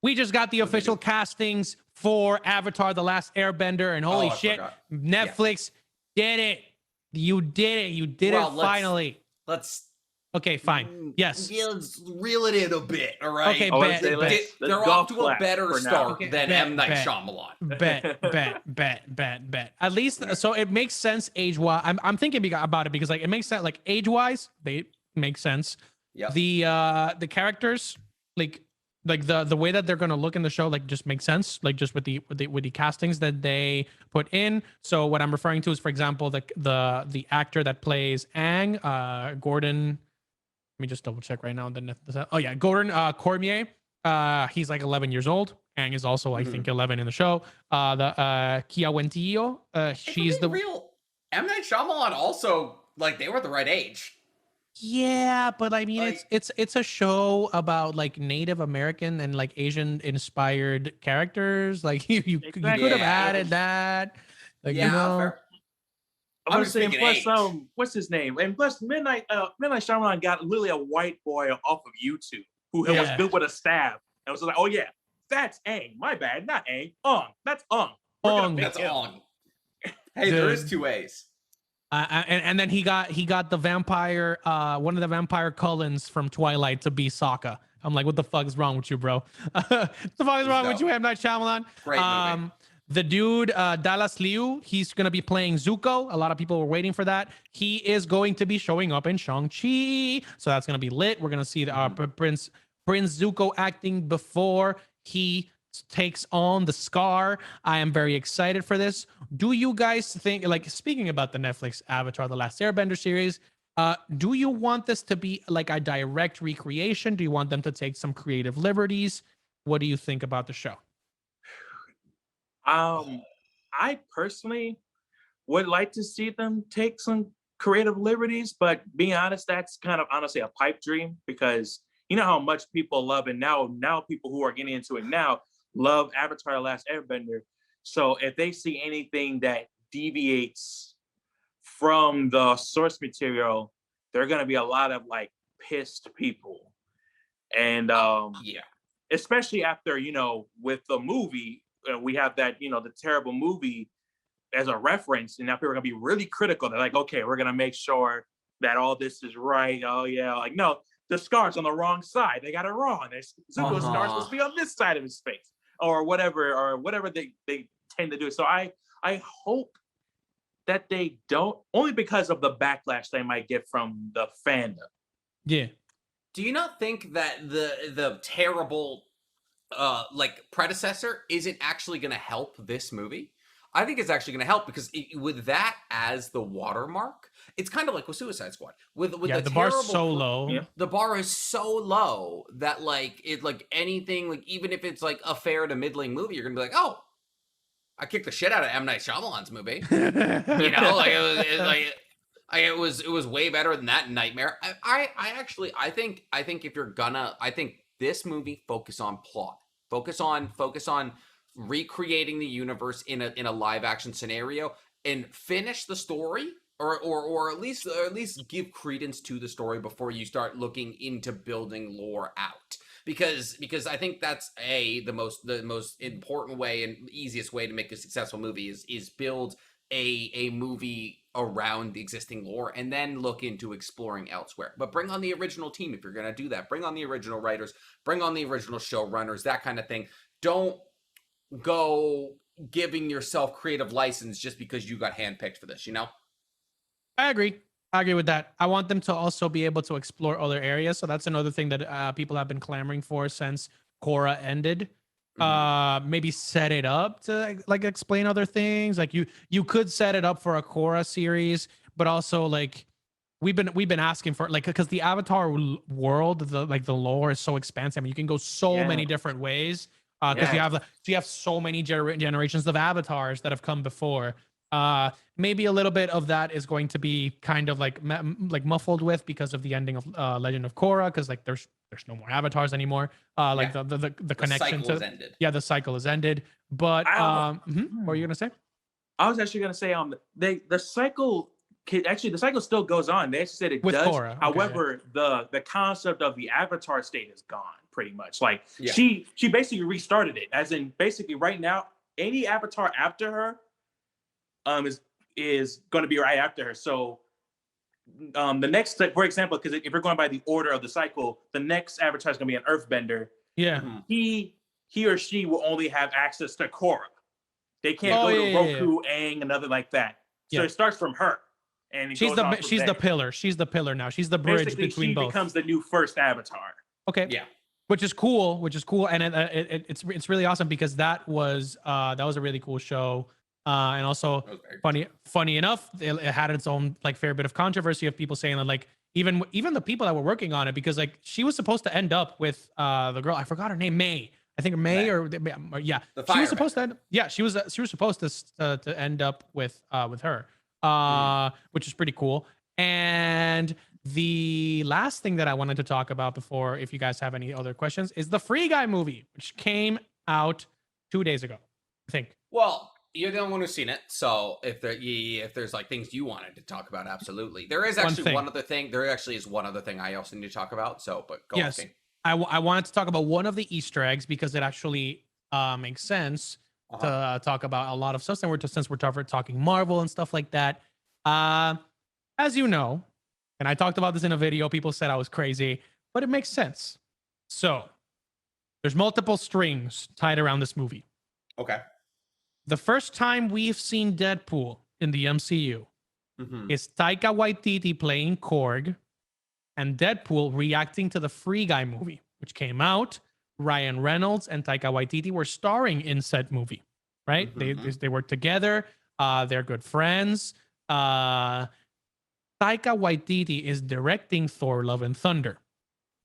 We just got the official castings for Avatar: The Last Airbender, and holy shit, Netflix did it. You did it. You did it finally. Okay, fine. Yes. Let's reel it in a bit, all right? Okay, they're off to a better start than M. Night Shyamalan. Bet. At least, so it makes sense age-wise. I'm thinking about it because like it makes sense. Like age-wise, they make sense. Yeah. The characters, like the way that they're gonna look in the show, like just makes sense. Like just with the castings that they put in. So what I'm referring to is, for example, the actor that plays Aang, Gordon. Let me just double check right now. Gordon Cormier. He's like 11 years old. Aang is also, I think, 11 in the show. Kia Wentillo. She's the real. M. Night Shyamalan also, like, they were the right age. Yeah, but I mean, Like, it's a show about like Native American and like Asian inspired characters. Like you could have Exactly. yeah, added that, like you yeah, know. fair. I'm I'm gonna just say, and thinking plus, age. what's his name? And plus, Midnight Shyamalan got literally a white boy off of YouTube who was Yeah, built with a stab, and was like, "Oh yeah, that's Aang. My bad, not Aang. That's Ung. We're gonna Ong, make That's him." on. Hey, there is dude. two ways. And then he got the vampire, one of the vampire Cullens from Twilight to be Sokka. I'm like, what the fuck is wrong with you, bro? What the fuck is It's wrong with you, dope. M. Night Shyamalan? Great movie. The dude, Dallas Liu, he's gonna be playing Zuko. A lot of people were waiting for that. He is going to be showing up in Shang-Chi, so that's gonna be lit. We're gonna see the Prince Zuko acting before he takes on the Scar. I am very excited for this. Do you guys think, like, speaking about the Netflix Avatar: The Last Airbender series, do you want this to be like a direct recreation? Do you want them to take some creative liberties? What do you think about the show? I personally would like to see them take some creative liberties, but being honest, that's kind of honestly a pipe dream because you know how much people love, and now people who are getting into it now love Avatar: The Last Airbender. So if they see anything that deviates from the source material, there are going to be a lot of like pissed people, and Yeah. especially after with the movie, we have that the terrible movie as a reference, and now people are gonna be really critical. They're like, okay, we're gonna make sure that all this is right. Oh yeah, like no, the scar's on the wrong side. They got it wrong. Zuko's scar's supposed to be on this side of his face, or whatever they tend to do. So I hope that they don't, only because of the backlash they might get from the fandom. Yeah. Do you not think that the terrible like predecessor isn't actually going to help this movie? I think it's actually going to help because with that as the watermark, it's kind of like with Suicide Squad. With Yeah, the the bar's terrible so low. Yeah. the bar is so low that like anything, like even if it's like a fair to middling movie, you're gonna be like, oh, I kicked the shit out of M. Night Shyamalan's movie. You know, like it was way better than that Nightmare. I think if you're gonna, I think this movie focus on plot, focus on recreating the universe in a live action scenario, and finish the story, or at least give credence to the story before you start looking into building lore out. Because I think that's the most important way and easiest way to make a successful movie is build a movie around the existing lore and then look into exploring elsewhere. But bring on the original team if you're going to do that. Bring on the original writers, bring on the original showrunners, that kind of thing. Don't go giving yourself creative license just because you got handpicked for this, you know? I agree. I agree with that. I want them to also be able to explore other areas. So that's another thing that people have been clamoring for since Korra ended. Maybe set it up to like explain other things. Like you could set it up for a Korra series, but also like we've been asking for, like, because the Avatar world, the lore is so expansive. I mean, you can go so many different ways. Because you have so many generations of avatars that have come before. Maybe a little bit of that is going to be kind of like muffled with because of the ending of Legend of Korra, because like there's no more avatars anymore. Like the connection cycle to has ended. Yeah, the cycle has ended. But what were you gonna say? I was actually gonna say the cycle still goes on. They actually said it With does. Korra, okay, However, the concept of the avatar state is gone pretty much. Like Yeah. she basically restarted it, as in basically right now any avatar after her is going to be right after her. So the next, for example, because if we're going by the order of the cycle, the next avatar is going to be an earthbender. Yeah. He or she will only have access to Korra. They can't go to Roku, Aang, and nothing like that. So it starts from her, and she's the pillar. She's the pillar now. She's the bridge basically between she both. becomes the new first avatar. Okay. Yeah. Which is cool, and it's really awesome because that was a really cool show. And also funny enough, it had its own like fair bit of controversy of people saying that like even the people that were working on it, because like she was supposed to end up with the girl, I forgot her name, May. I think May or yeah. She was supposed to she was supposed to end up with her. Which is pretty cool. And The last thing that I wanted to talk about before, if you guys have any other questions, is the Free Guy movie, which came out 2 days ago, I think. Well, you're the only one who's seen it, so if there's like things you wanted to talk about, absolutely. There is actually one other thing. There actually is one other thing I also need to talk about. So, but go. Yes, I wanted to talk about one of the Easter eggs because it actually makes sense to talk about a lot of stuff. And since we're talking Marvel and stuff like that, as you know, and I talked about this in a video, people said I was crazy, but it makes sense. So there's multiple strings tied around this movie. Okay. The first time we've seen Deadpool in the MCU is Taika Waititi playing Korg and Deadpool reacting to the Free Guy movie, which came out. Ryan Reynolds and Taika Waititi were starring in said movie, right? They work together. They're good friends. Taika Waititi is directing Thor: Love and Thunder,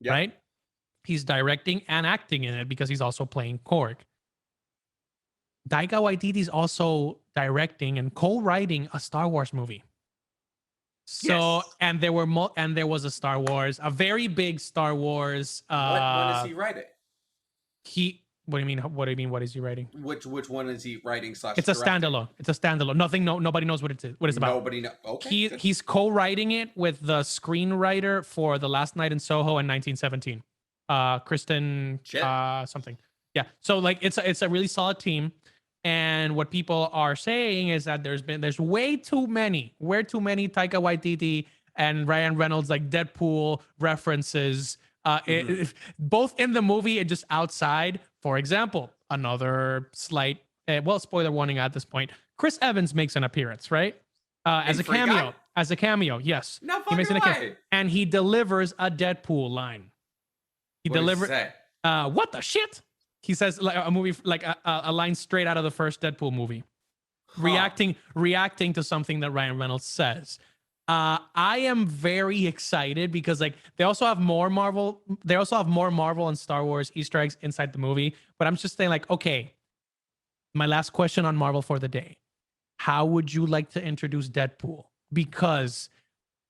right? He's directing and acting in it because he's also playing Korg. Taika Waititi is also directing and co-writing a Star Wars movie. So, and there was a very big Star Wars. When does he write it? What do you mean? What do you mean? What is he writing? Which one is he writing? It's a standalone. It's a standalone. Nobody knows what it's about. Nobody knows. Okay. He's co-writing it with the screenwriter for The Last Night in Soho in 1917. Kristen something. Yeah. So like it's a really solid team. And what people are saying is that there's way too many Taika Waititi and Ryan Reynolds like Deadpool references, both in the movie and just outside. For example, another slight, spoiler warning at this point. Chris Evans makes an appearance, right? As a cameo. As a cameo, yes. No fucking way. And he delivers a Deadpool line. What does he say? What the shit? He says like a movie, like a line straight out of the first Deadpool movie, reacting to something that Ryan Reynolds says. I am very excited because like they also have more Marvel and Star Wars Easter eggs inside the movie. But I'm just saying like, okay, my last question on Marvel for the day: how would you like to introduce Deadpool? Because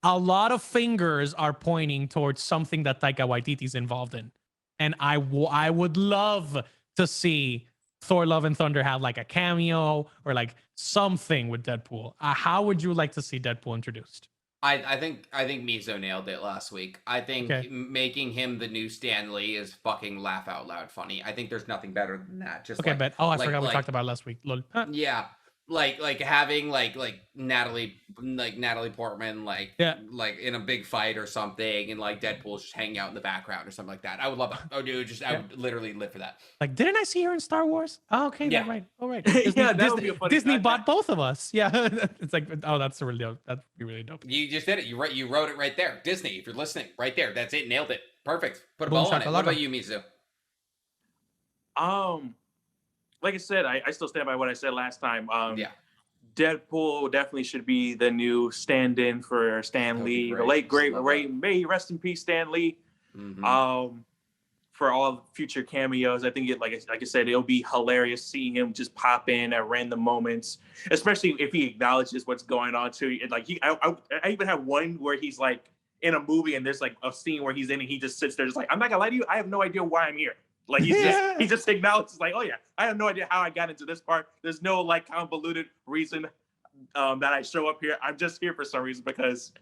a lot of fingers are pointing towards something that Taika Waititi is involved in. And I would love to see Thor: Love and Thunder have like a cameo or like something with Deadpool. How would you like to see Deadpool introduced? I think Mizo nailed it last week. I think making him the new Stan Lee is fucking laugh out loud funny. I think there's nothing better than that. Just I forgot we talked about it last week. Lol. Yeah. Like having like Natalie Portman like in a big fight or something, and like Deadpool just hanging out in the background or something like that. I would love that. Oh, dude, I would literally live for that. Like, didn't I see her in Star Wars? Oh, okay, yeah, right. All right. Disney bought both of us. Yeah, it's like, oh, that's really dope. That'd be really dope. You just did it. You wrote it right there. Disney, if you're listening, right there. That's it. Nailed it. Perfect. Put a bow on it. What about you, Mizu? Like I said, I still stand by what I said last time. Deadpool definitely should be the new stand-in for Stan Lee, the late great may he rest in peace, Stan Lee. For all future cameos, I think like I said, it'll be hilarious seeing him just pop in at random moments, especially if he acknowledges what's going on too. Like I even have one where he's like in a movie and there's like a scene where he's in and he just sits there just like, I'm not gonna lie to you, I have no idea why I'm here. Like he just acknowledges like, oh yeah, I have no idea how I got into this part. There's no like convoluted reason that I show up here. I'm just here for some reason because,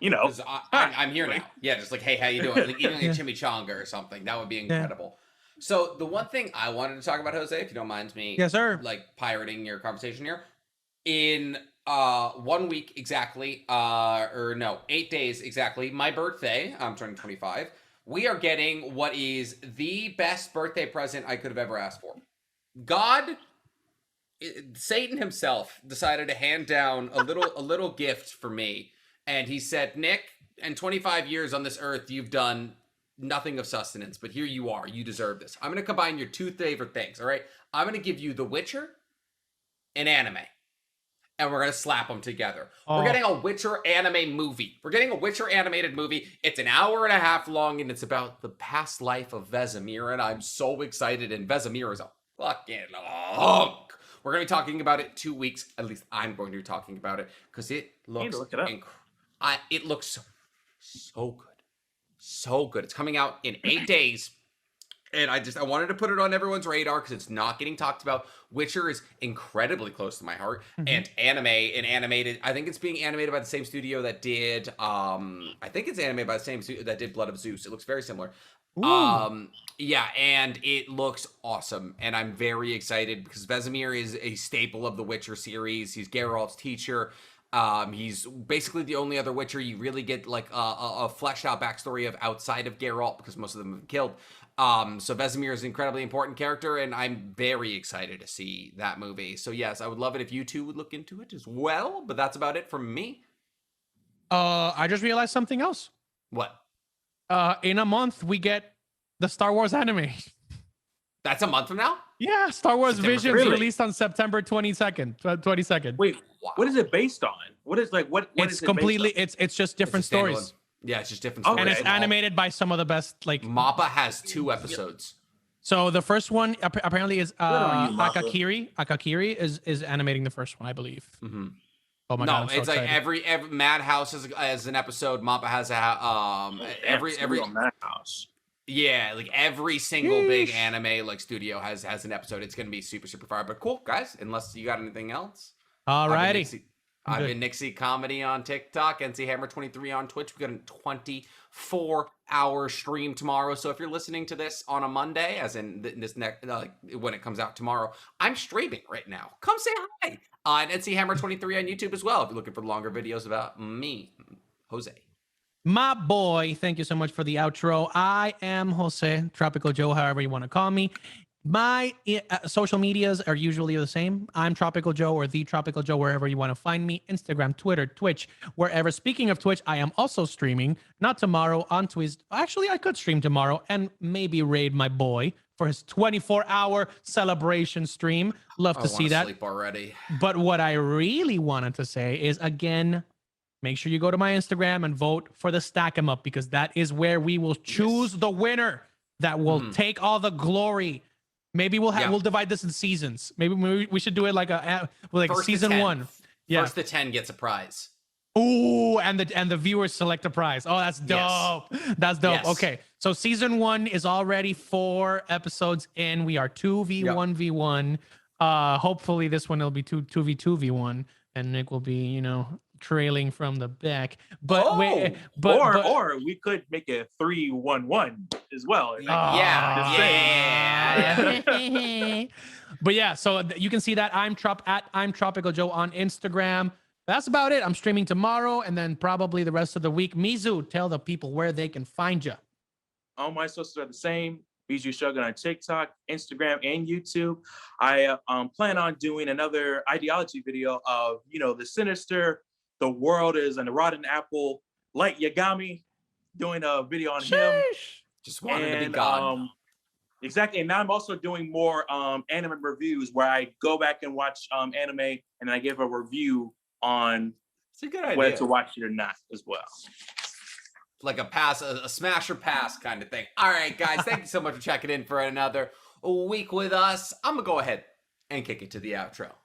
you know, I'm here now. Yeah, just like, hey, how you doing? Like eating a chimichanga or something. That would be incredible. So the one thing I wanted to talk about, Jose, if you don't mind me, yes, sir, like pirating your conversation here, in 1 week exactly, 8 days exactly, my birthday. I'm turning 25. We are getting what is the best birthday present I could have ever asked for. Satan himself decided to hand down a little gift for me. And he said, Nick, in 25 years on this earth, you've done nothing of sustenance, but here you are. You deserve this. I'm going to combine your two favorite things, all right? I'm going to give you The Witcher and anime. And we're going to slap them together. We're getting a Witcher anime movie. We're getting a Witcher animated movie. It's an hour and a half long, and it's about the past life of Vesemir, and I'm so excited, and Vesemir is a fucking hunk. We're going to be talking about it 2 weeks. At least I'm going to be talking about it, because it looks incredible. It looks so good. So good. It's coming out in 8 days. And I wanted to put it on everyone's radar because it's not getting talked about. Witcher is incredibly close to my heart. And animated, I think it's being animated by the same studio that did, I think it's animated by the same studio that did Blood of Zeus. It looks very similar. Yeah, and it looks awesome. And I'm very excited because Vesemir is a staple of the Witcher series. He's Geralt's teacher. He's basically the only other Witcher you really get like a fleshed out backstory of outside of Geralt because most of them have been killed. So Vesemir is an incredibly important character, and I'm very excited to see that movie. So yes, I would love it if you two would look into it as well. But that's about it from me. I just realized something else. What? In a month we get the Star Wars anime. That's a month from now? Yeah, Star Wars September Visions really? released on September 22nd. Wait, Wow. what is it based on? What is like what? What It's is it completely Based it's just different It's a standalone. stories. Yeah, it's just different Okay. stories. And it's from all- animated by some of the best like Mappa has 2 episodes. so the first one apparently is on you, Mappa. Akakiri is animating the first one, I believe. Mm-hmm. Oh my No, god, I'm so it's like excited. every Madhouse has an episode. Mappa has a every Madhouse. yeah, like every single big anime like studio has an episode. It's gonna be super fire. But cool, guys. Unless you got anything else. Alrighty. I've good. been Nixie Comedy on TikTok, NC Hammer 23 on Twitch. We got a 24-hour stream tomorrow. So if you're listening to this on a Monday, as in this next when it comes out tomorrow, I'm streaming right now. Come say hi. And NC Hammer 23 on YouTube as well. If you're looking for longer videos about me, Jose. My boy, thank you so much for the outro. I am Jose, Tropical Joe, however you want to call me. My social medias are usually the same. I'm Tropical Joe or The Tropical Joe, wherever you want to find me. Instagram, Twitter, Twitch, wherever. Speaking of Twitch, I am also streaming, not tomorrow, on Twitch. Actually, I could stream tomorrow and maybe raid my boy for his 24-hour celebration stream. Love to see that. Sleep already. But what I really wanted to say is, again, make sure you go to my Instagram and vote for the Stack 'em Up, because that is where we will choose the winner that will take all the glory. Maybe we'll divide this in seasons. Maybe we should do it like First season 1. Yeah. First to 10 gets a prize. Ooh, and the viewers select a prize. Oh, that's dope. Yes. That's dope. Yes. Okay. So season 1 is already 4 episodes in. We are 2v1v1. Hopefully this one will be 2v2v1 and Nick will be, trailing from the back. But or we could make it 3-1-1 as well. But yeah, so you can see that I'm Tropical Joe on Instagram. That's about it. I'm streaming tomorrow and then probably the rest of the week. Mizu, tell the people where they can find you. All my socials are the same. Bijou Shogun on TikTok, Instagram, and YouTube. I plan on doing another ideology video of, the sinister, the world is an rotten apple, Light Yagami, doing a video on him. Just wanted to be God. Exactly. And now I'm also doing more anime reviews where I go back and watch anime and then I give a review on It's a good idea. whether to watch it or not as well. Like a smash or pass kind of thing. All right, guys, thank you so much for checking in for another week with us. I'm going to go ahead and kick it to the outro.